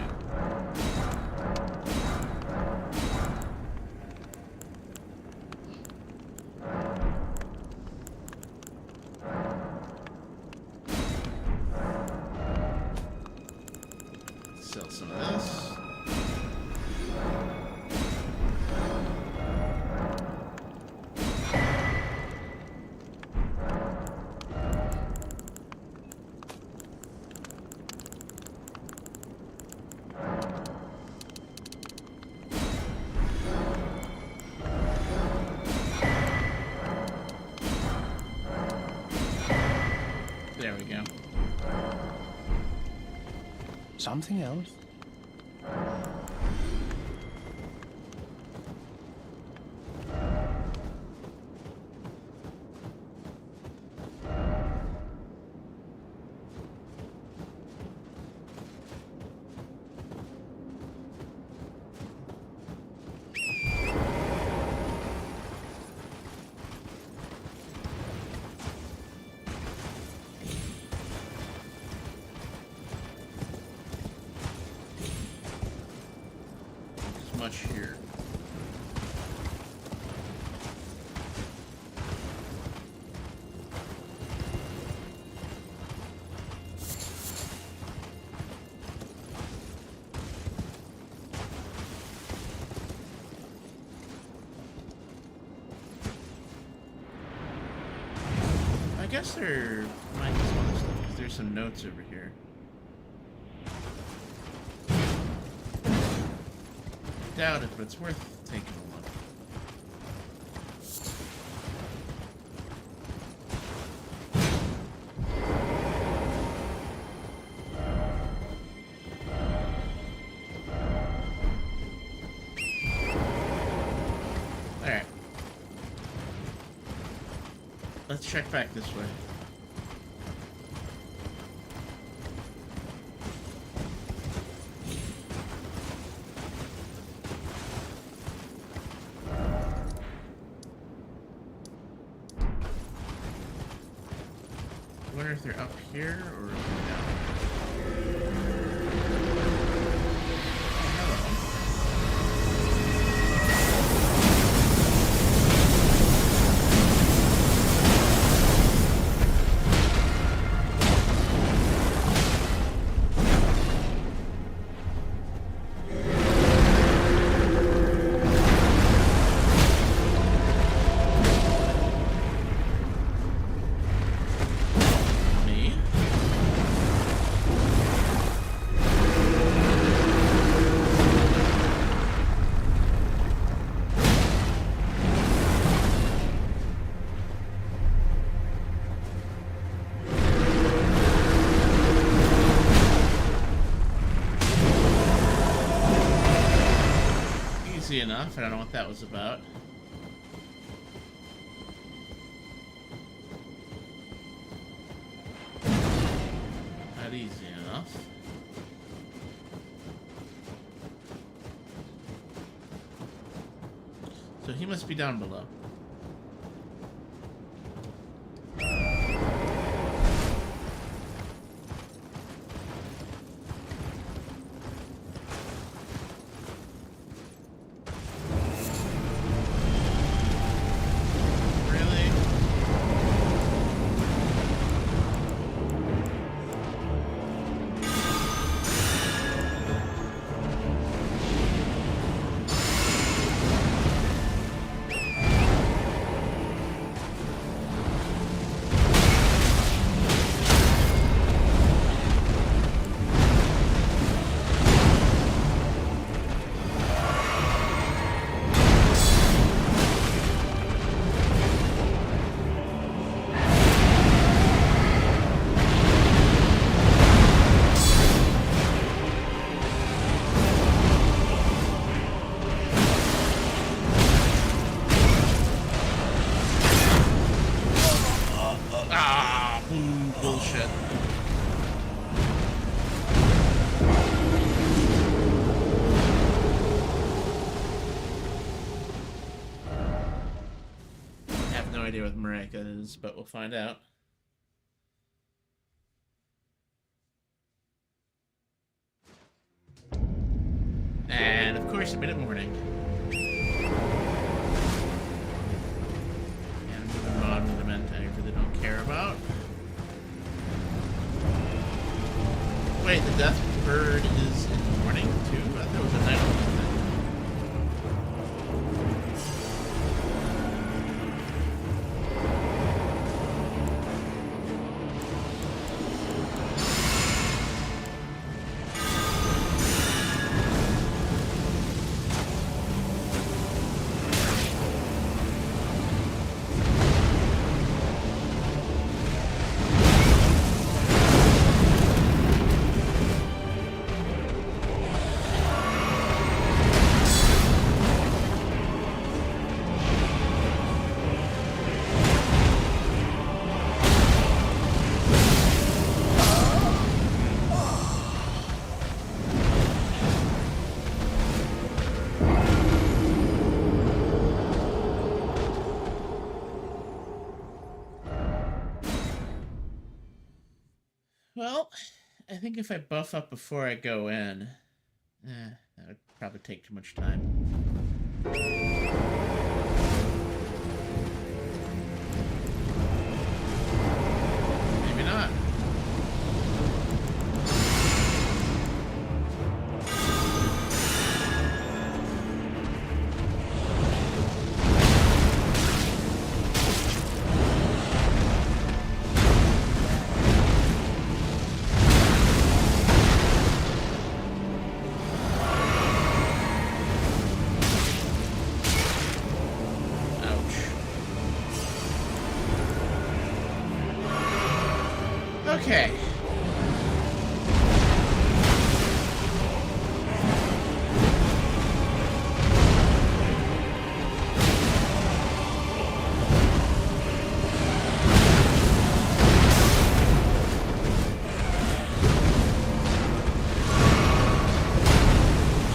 Sell some of this. There we go. Something else? Much here. I guess there might be some other stuff because there's some notes over here. Doubt it, but it's worth taking a look. Alright. Let's check back this way. I wonder if they're up here or down. Oh, hello. Me? Easy enough. I don't know what that was about. Not easy enough. So he must be down below. Really? idea what Marika is, but we'll find out. And of course, mid-morning. And moving on to the event I really don't care about. Wait, the death bird is in the morning too? I thought it was a night thing. Well, I think if I buff up before I go in, that would probably take too much time. Maybe not. Okay.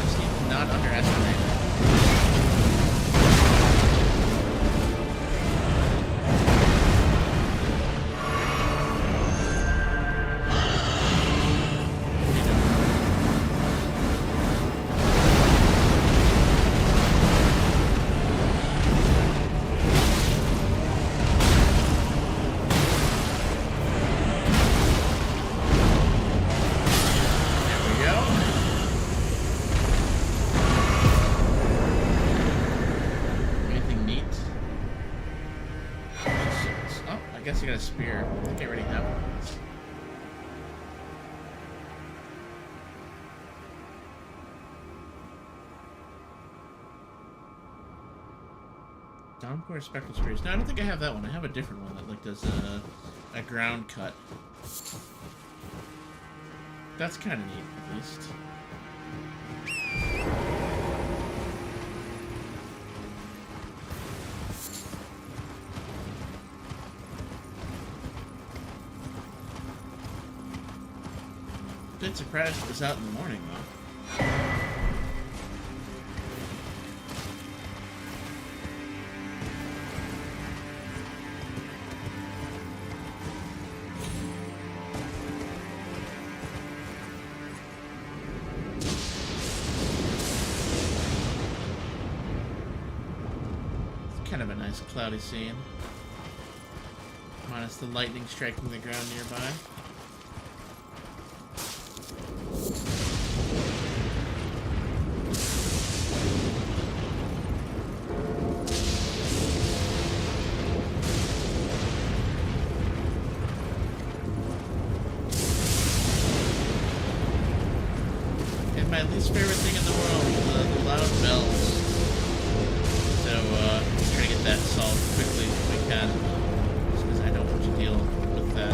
Just need to not underestimate it. I guess I got a spear. I think I already have one. Downpour Spectral Spears. No, I don't think I have that one. I have a different one that like does a ground cut. That's kind of neat, at least. Bit surprised it was out in the morning, though. It's kind of a nice cloudy scene. Minus the lightning striking the ground nearby. My least favorite thing in the world, the loud bells. So, let's try to get that solved quickly if we can. Just because I don't want to deal with that.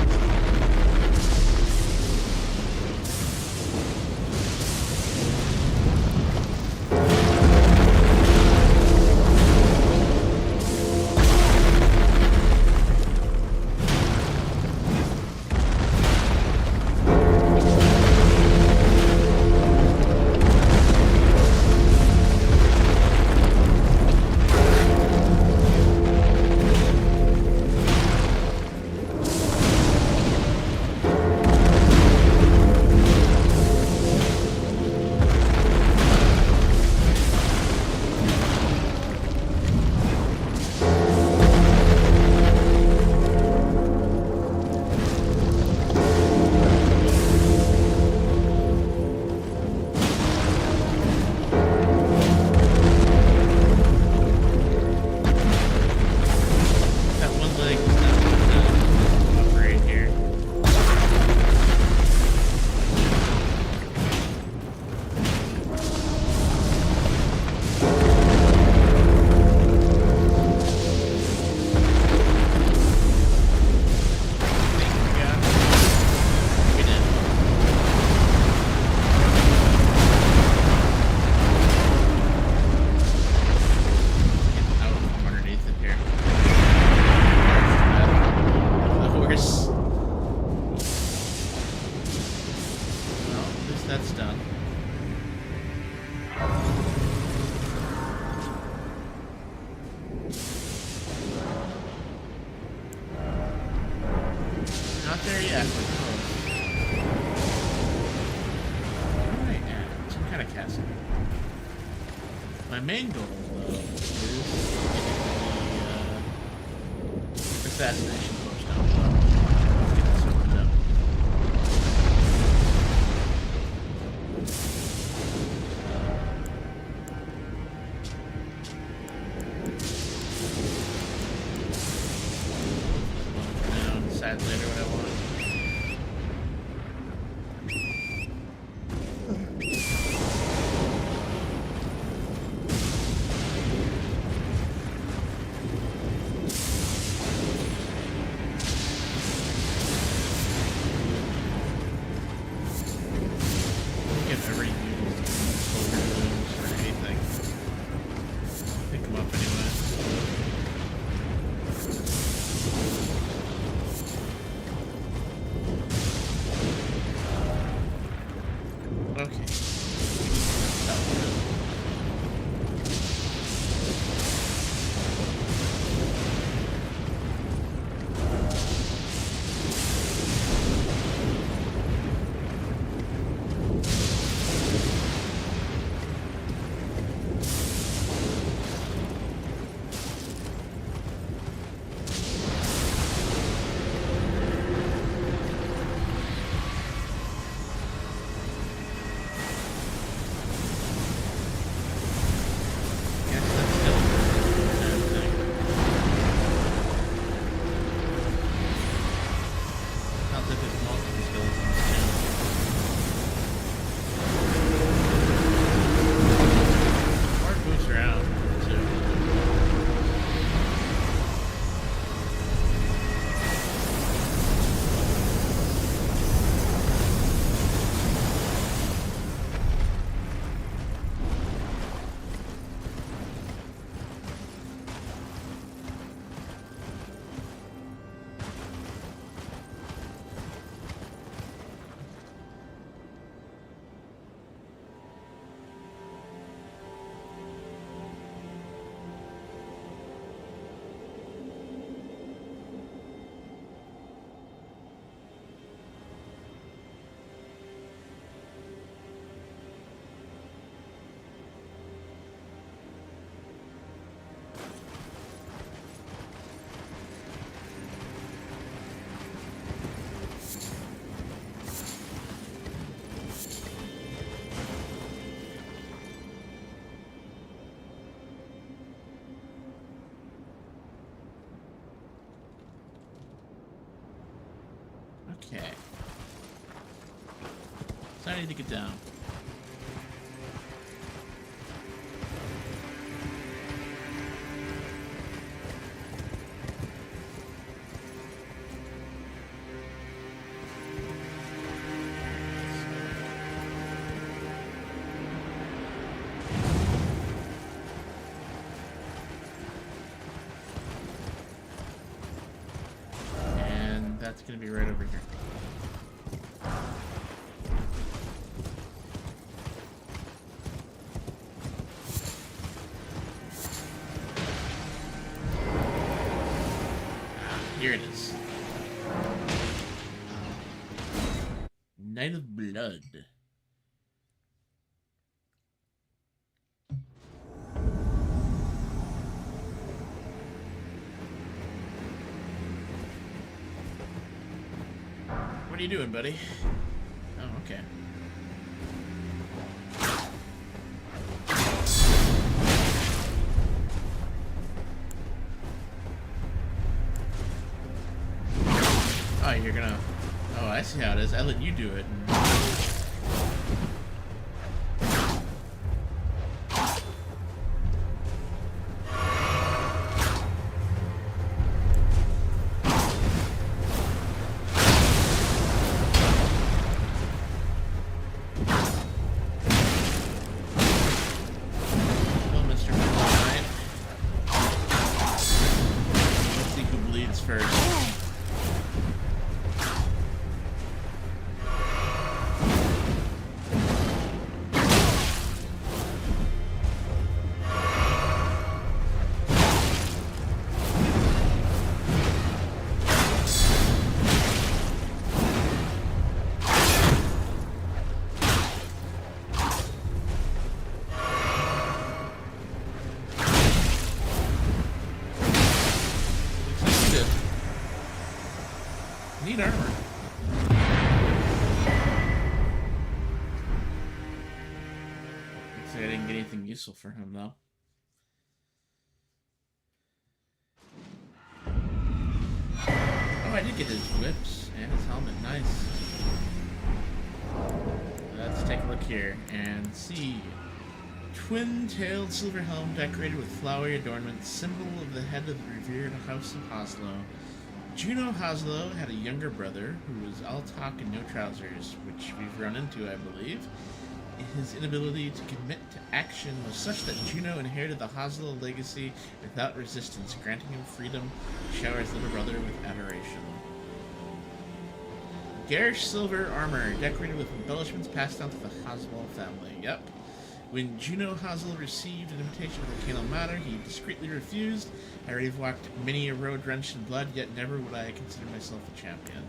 My main goal, though, is the assassination post down below. Let's get this opened up. Now, decide later what I want. Okay. So I need to get down. And that's gonna be right over here. Here it is. Night of Blood. What are you doing, buddy? Oh, okay. Oh, you're gonna... Oh, I see how it is. I let you do it. Well, Mr. Midnight. Let's see who bleeds first. So I didn't get anything useful for him, though. Oh, I did get his whips and his helmet. Nice. Let's take a look here and see. Twin-tailed silver helm decorated with flowery adornments, symbol of the head of the revered House of Hoslow. Juno Hoslow had a younger brother who was all talk and no trousers, which we've run into, I believe. His inability to commit to action was such that Juno inherited the Hoslow legacy without resistance, granting him freedom to shower his little brother with adoration. Garish silver armor, decorated with embellishments passed down to the Hoslow family. Yep. When Juno Hoslow received an invitation to Volcano Manor, he discreetly refused. I already walked many a road drenched in blood, yet never would I consider myself a champion.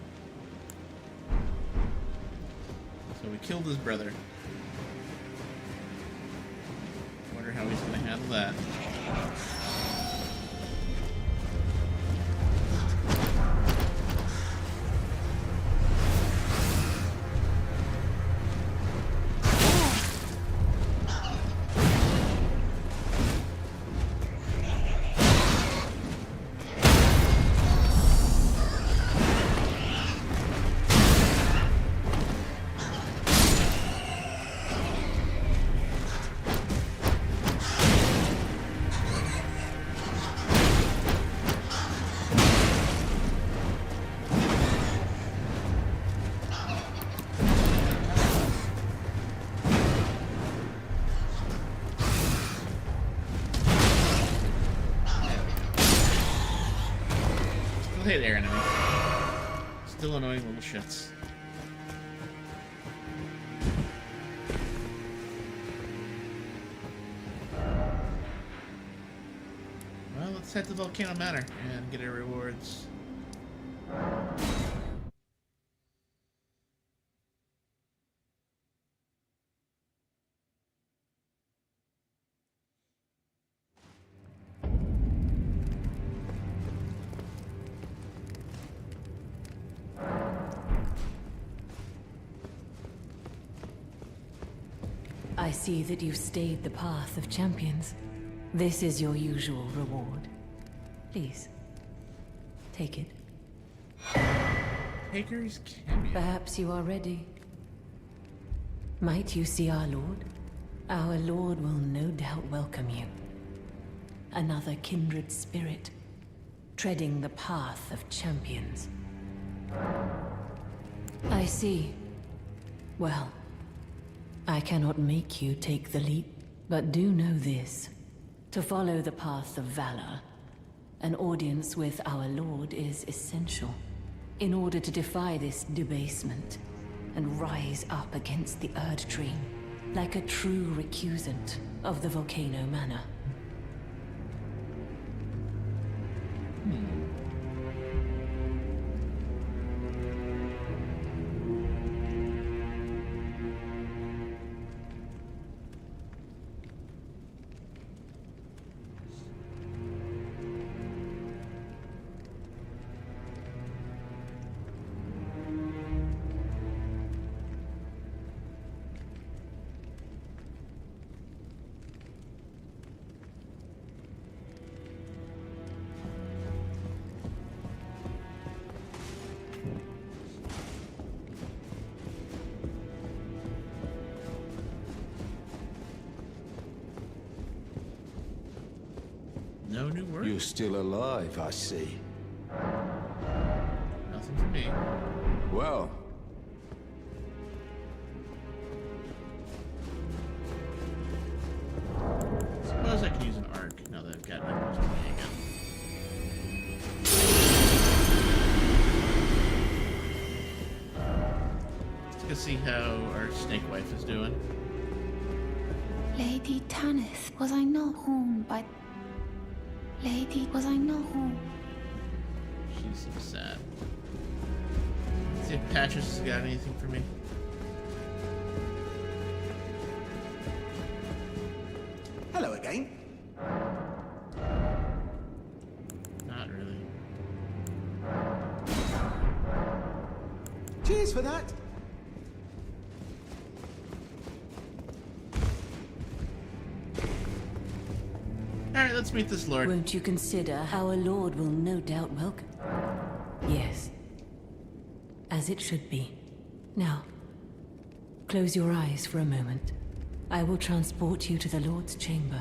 So we killed his brother. Wonder how he's gonna handle that. Hey there, enemy. Still annoying little shits. Well, let's head to Volcano Manor and get our rewards. I see that you've stayed the path of champions. This is your usual reward. Please, take it. Hager's cameo. Perhaps you are ready. Might you see our Lord? Our Lord will no doubt welcome you. Another kindred spirit, treading the path of champions. I see. Well, I cannot make you take the leap, but do know this. To follow the path of valor, an audience with our Lord is essential in order to defy this debasement and rise up against the Erd Tree like a true recusant of the Volcano Manor. No new word? You're still alive, I see. Nothing for me. Well, Suppose I could use an arc now that I've got my again. Let's go see how our snake wife is doing. Lady Tanith, was I not home by... Lady, was I not home? She seems sad. Let's see if Patches has got anything for me. hello again. Not really. Cheers for that. Alright, let's meet this lord. Won't you consider our Lord will no doubt welcome? Yes. As it should be. Now, close your eyes for a moment. I will transport you to the Lord's chamber.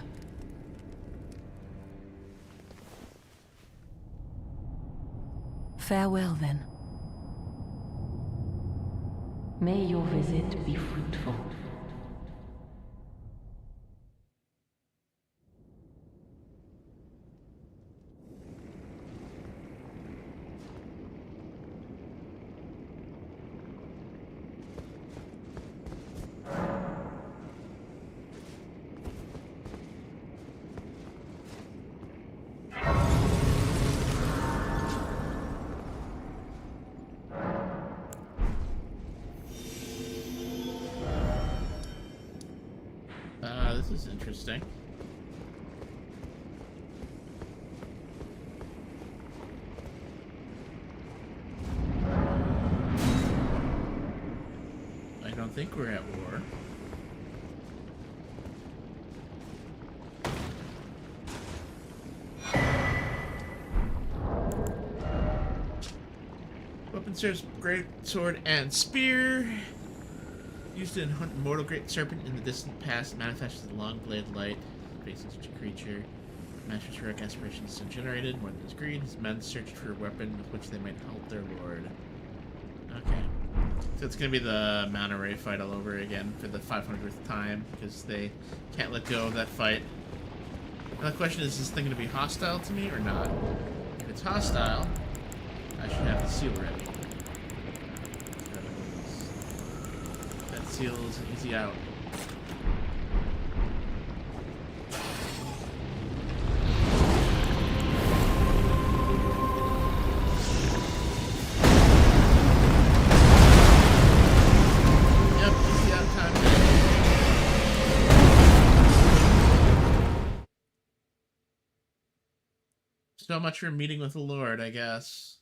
Farewell, then. May your visit be fruitful. This is interesting. I don't think we're at war. Weapon serves great sword and spear. Used to hunt mortal great serpent in the distant past, manifested as a long blade light. Facing such a creature, master's heroic aspirations still generated. More than his greed, his men searched for a weapon with which they might help their lord. Okay, so it's gonna be the Mount Array fight all over again for the 500th time because they can't let go of that fight. Now the question is this thing gonna be hostile to me or not? If it's hostile, I should have the seal ready. Seal is an easy out. Yep, easy out time. So much for meeting with the Lord, I guess.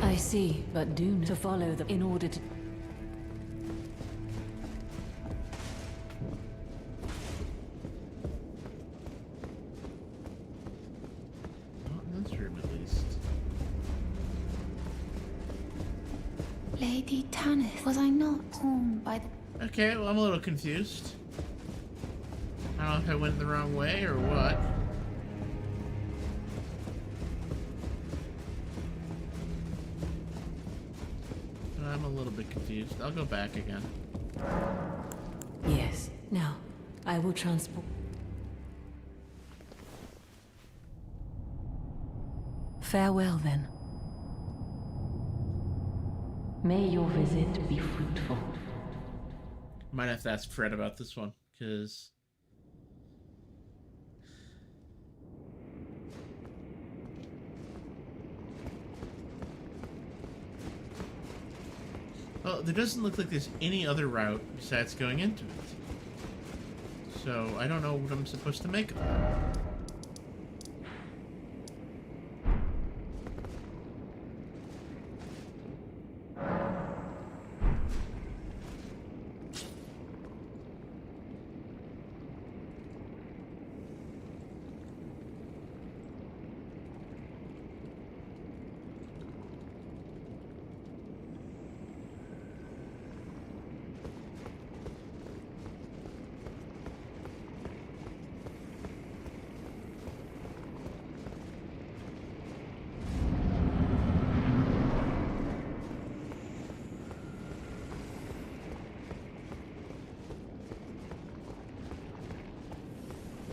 I see, but do to follow the in order to. Not in this room, at least. Lady Tanith, was I not warned by the... Okay, well, I'm a little confused. I don't know if I went the wrong way or what. I'm a little bit confused. I'll go back again. Yes. Now, I will transport. Farewell, then. May your visit be fruitful. Might have to ask Fred about this one, because... Well, there doesn't look like there's any other route besides going into it. So, I don't know what I'm supposed to make of that.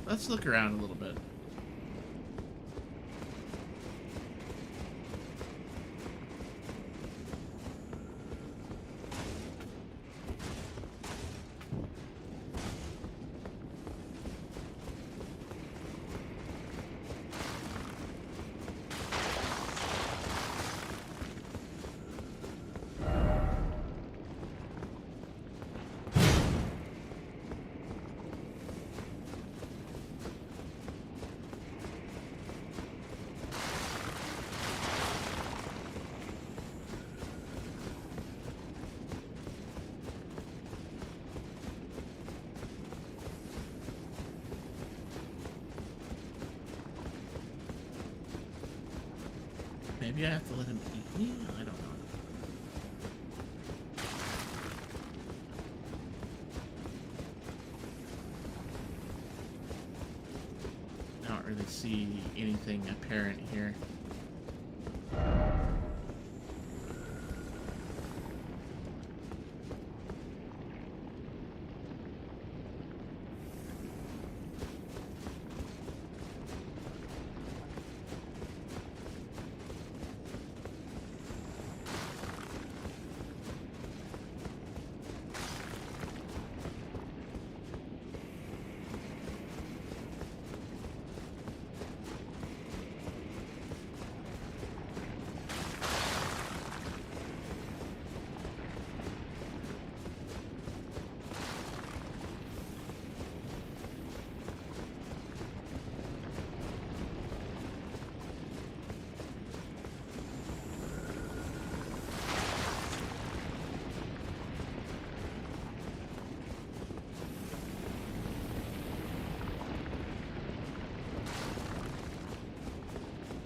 Let's look around a little bit. Maybe I have to let him eat me? I don't know. I don't really see anything apparent here.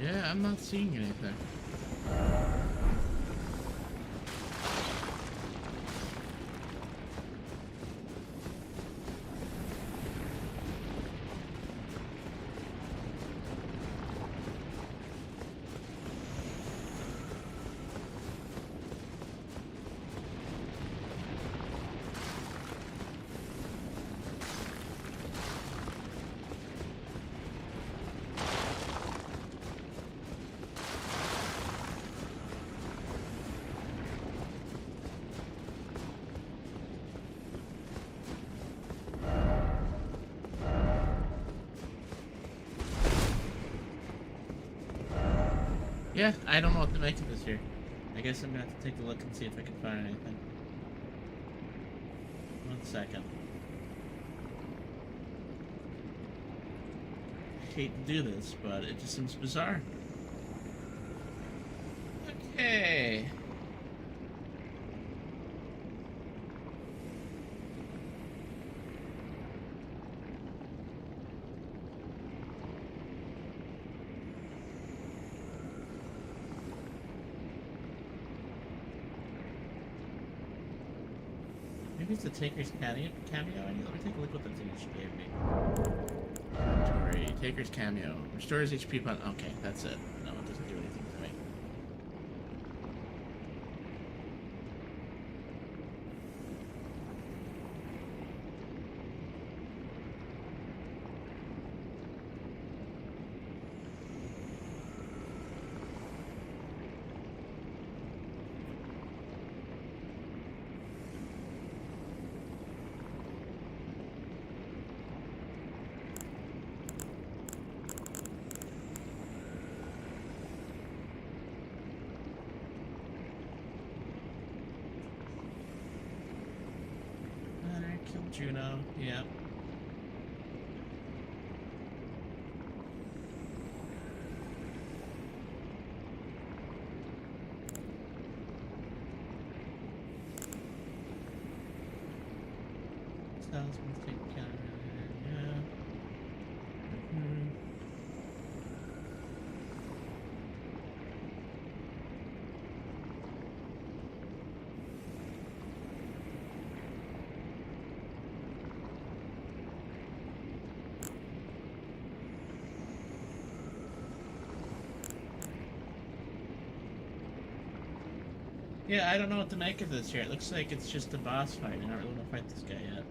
Yeah, I'm not seeing anything. Yeah, I don't know what to make of this here. I guess I'm gonna have to take a look and see if I can find anything. 1 second. I hate to do this, but it just seems bizarre. Okay. Maybe it's the Taker's cameo? Let me take a look what the thing she gave me. Inventory. Taker's cameo. Restores HP upon... Okay, that's it. No, it doesn't do anything for me. Killed Juno, yep. Talisman's taken care of, yeah. Yeah, I don't know what to make of this here. It looks like it's just a boss fight. I don't really want to fight this guy yet.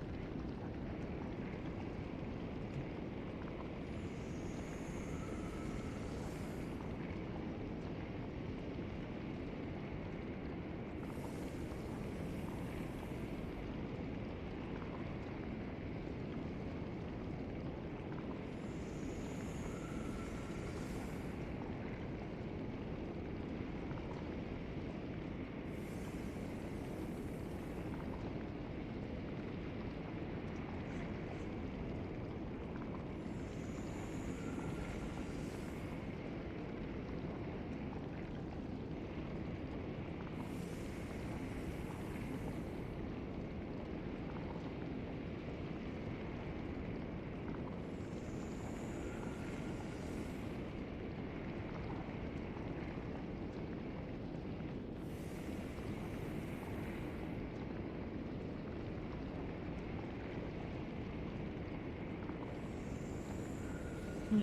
Well,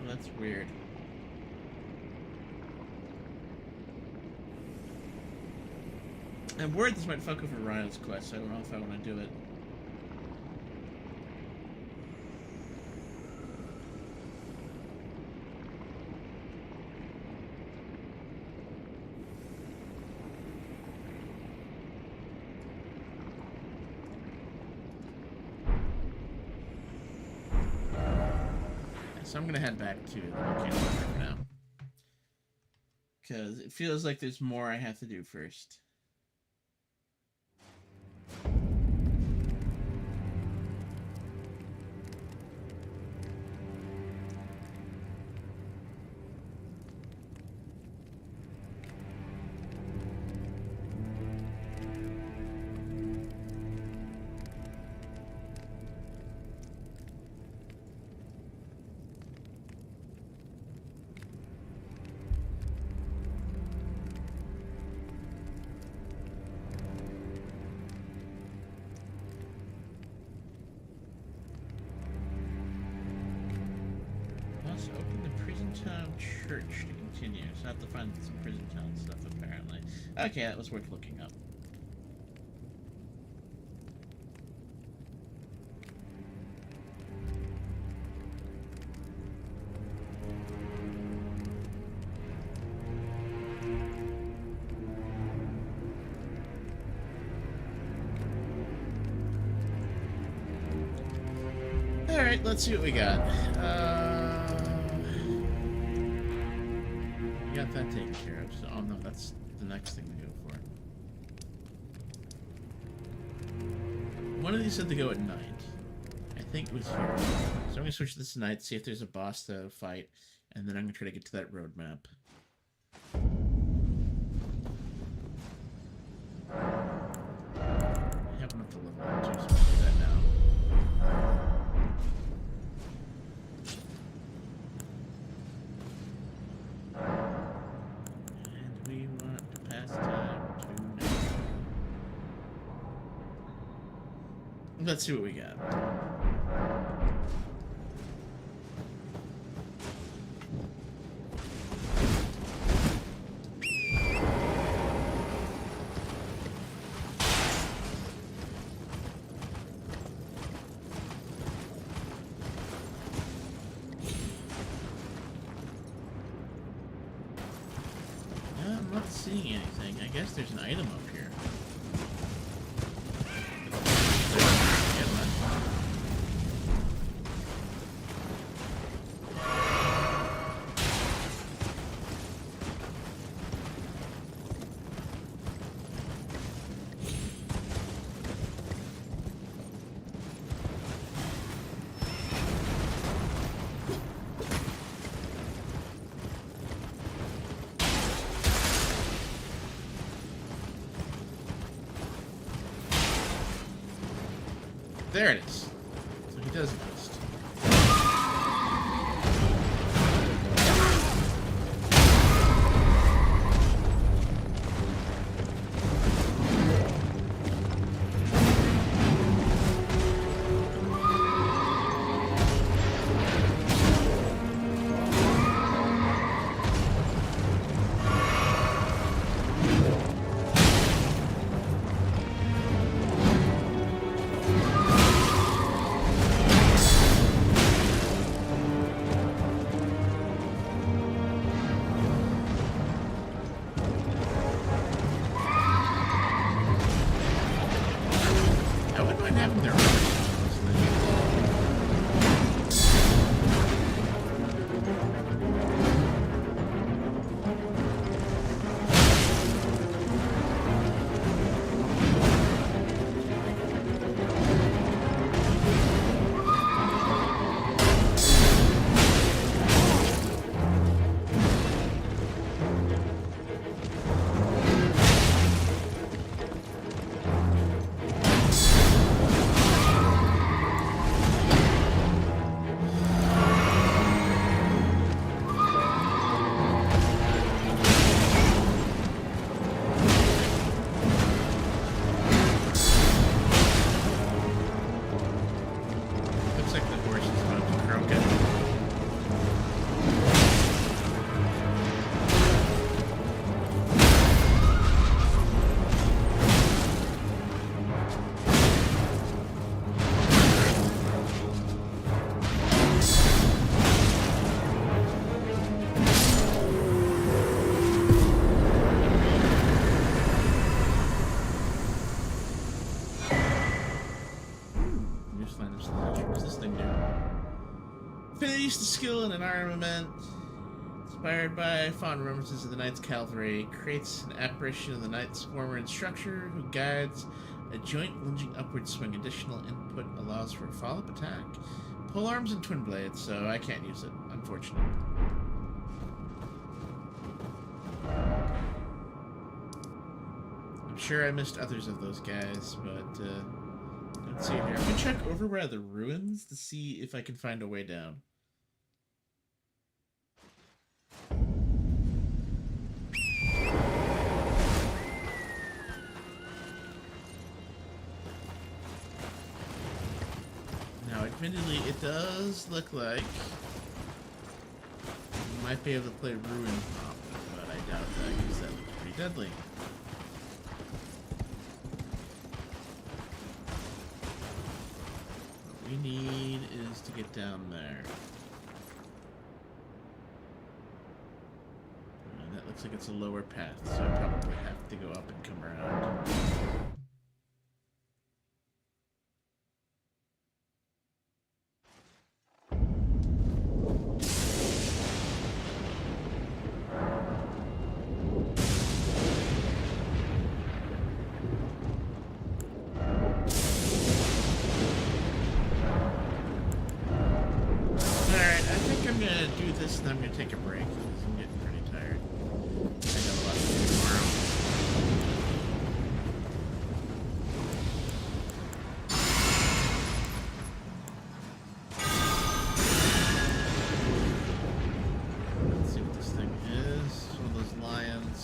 that's weird. I'm worried this might fuck over Ryan's quest, so I don't know if I want to do it. So I'm gonna head back to the volcano for now. Because it feels like there's more I have to do first. Church to continue, so I have to find some prison town stuff apparently. Okay, that was worth looking up. Alright, let's see what we got. Got that taken care of, so oh no, that's the next thing to go for. One of these said to go at night. I think it was here. So I'm gonna switch this to night, see if there's a boss to fight, and then I'm gonna try to get to that roadmap. I have enough to level up too, so I'll do that now. Let's see what we got. I'm not seeing anything. I guess there's an item up here. There it is. So he does exist. What does this thing do? Face the skill in an armament. Inspired by fond remembrances of the Knight's Cavalry. Creates an apparition of the Knight's former instructor who guides a joint lunging upward swing. Additional input allows for a follow-up attack. Pole arms and twin blades, so I can't use it. Unfortunate. I'm sure I missed others of those guys, but let's see here. I'm gonna check over by the ruins to see if I can find a way down. Now, admittedly, it does look like you might be able to play Ruin Pop, but I doubt that because that looks pretty deadly. What we need is to get down there. And that looks like it's a lower path, so I probably have to go up and come around. And I'm gonna take a break because I'm getting pretty tired. I got a lot to do tomorrow. Let's see what this thing is. One of those lions.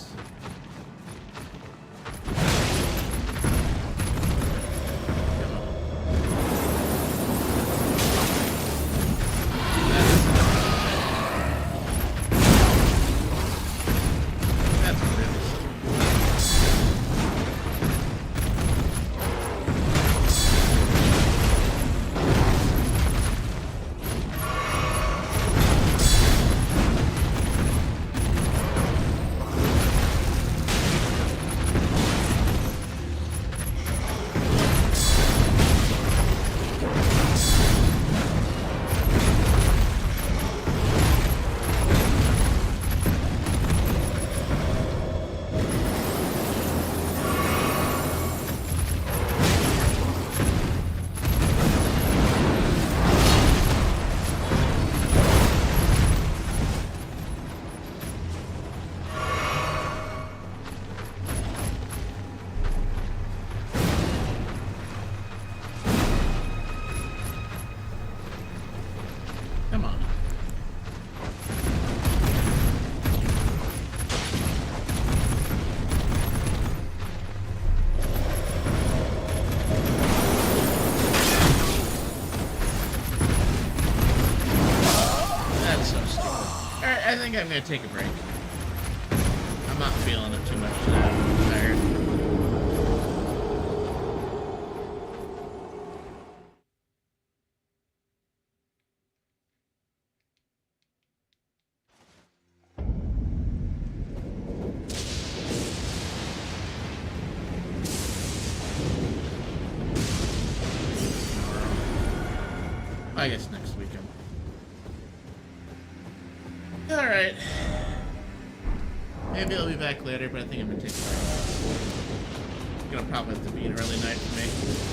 Come on. That's so stupid. Alright, I think I'm gonna take a break. I'm not feeling it too much today. I'm tired. I guess next weekend. Alright. Maybe I'll be back later, but I think I'm gonna take a break. It's gonna probably have to be an early night for me.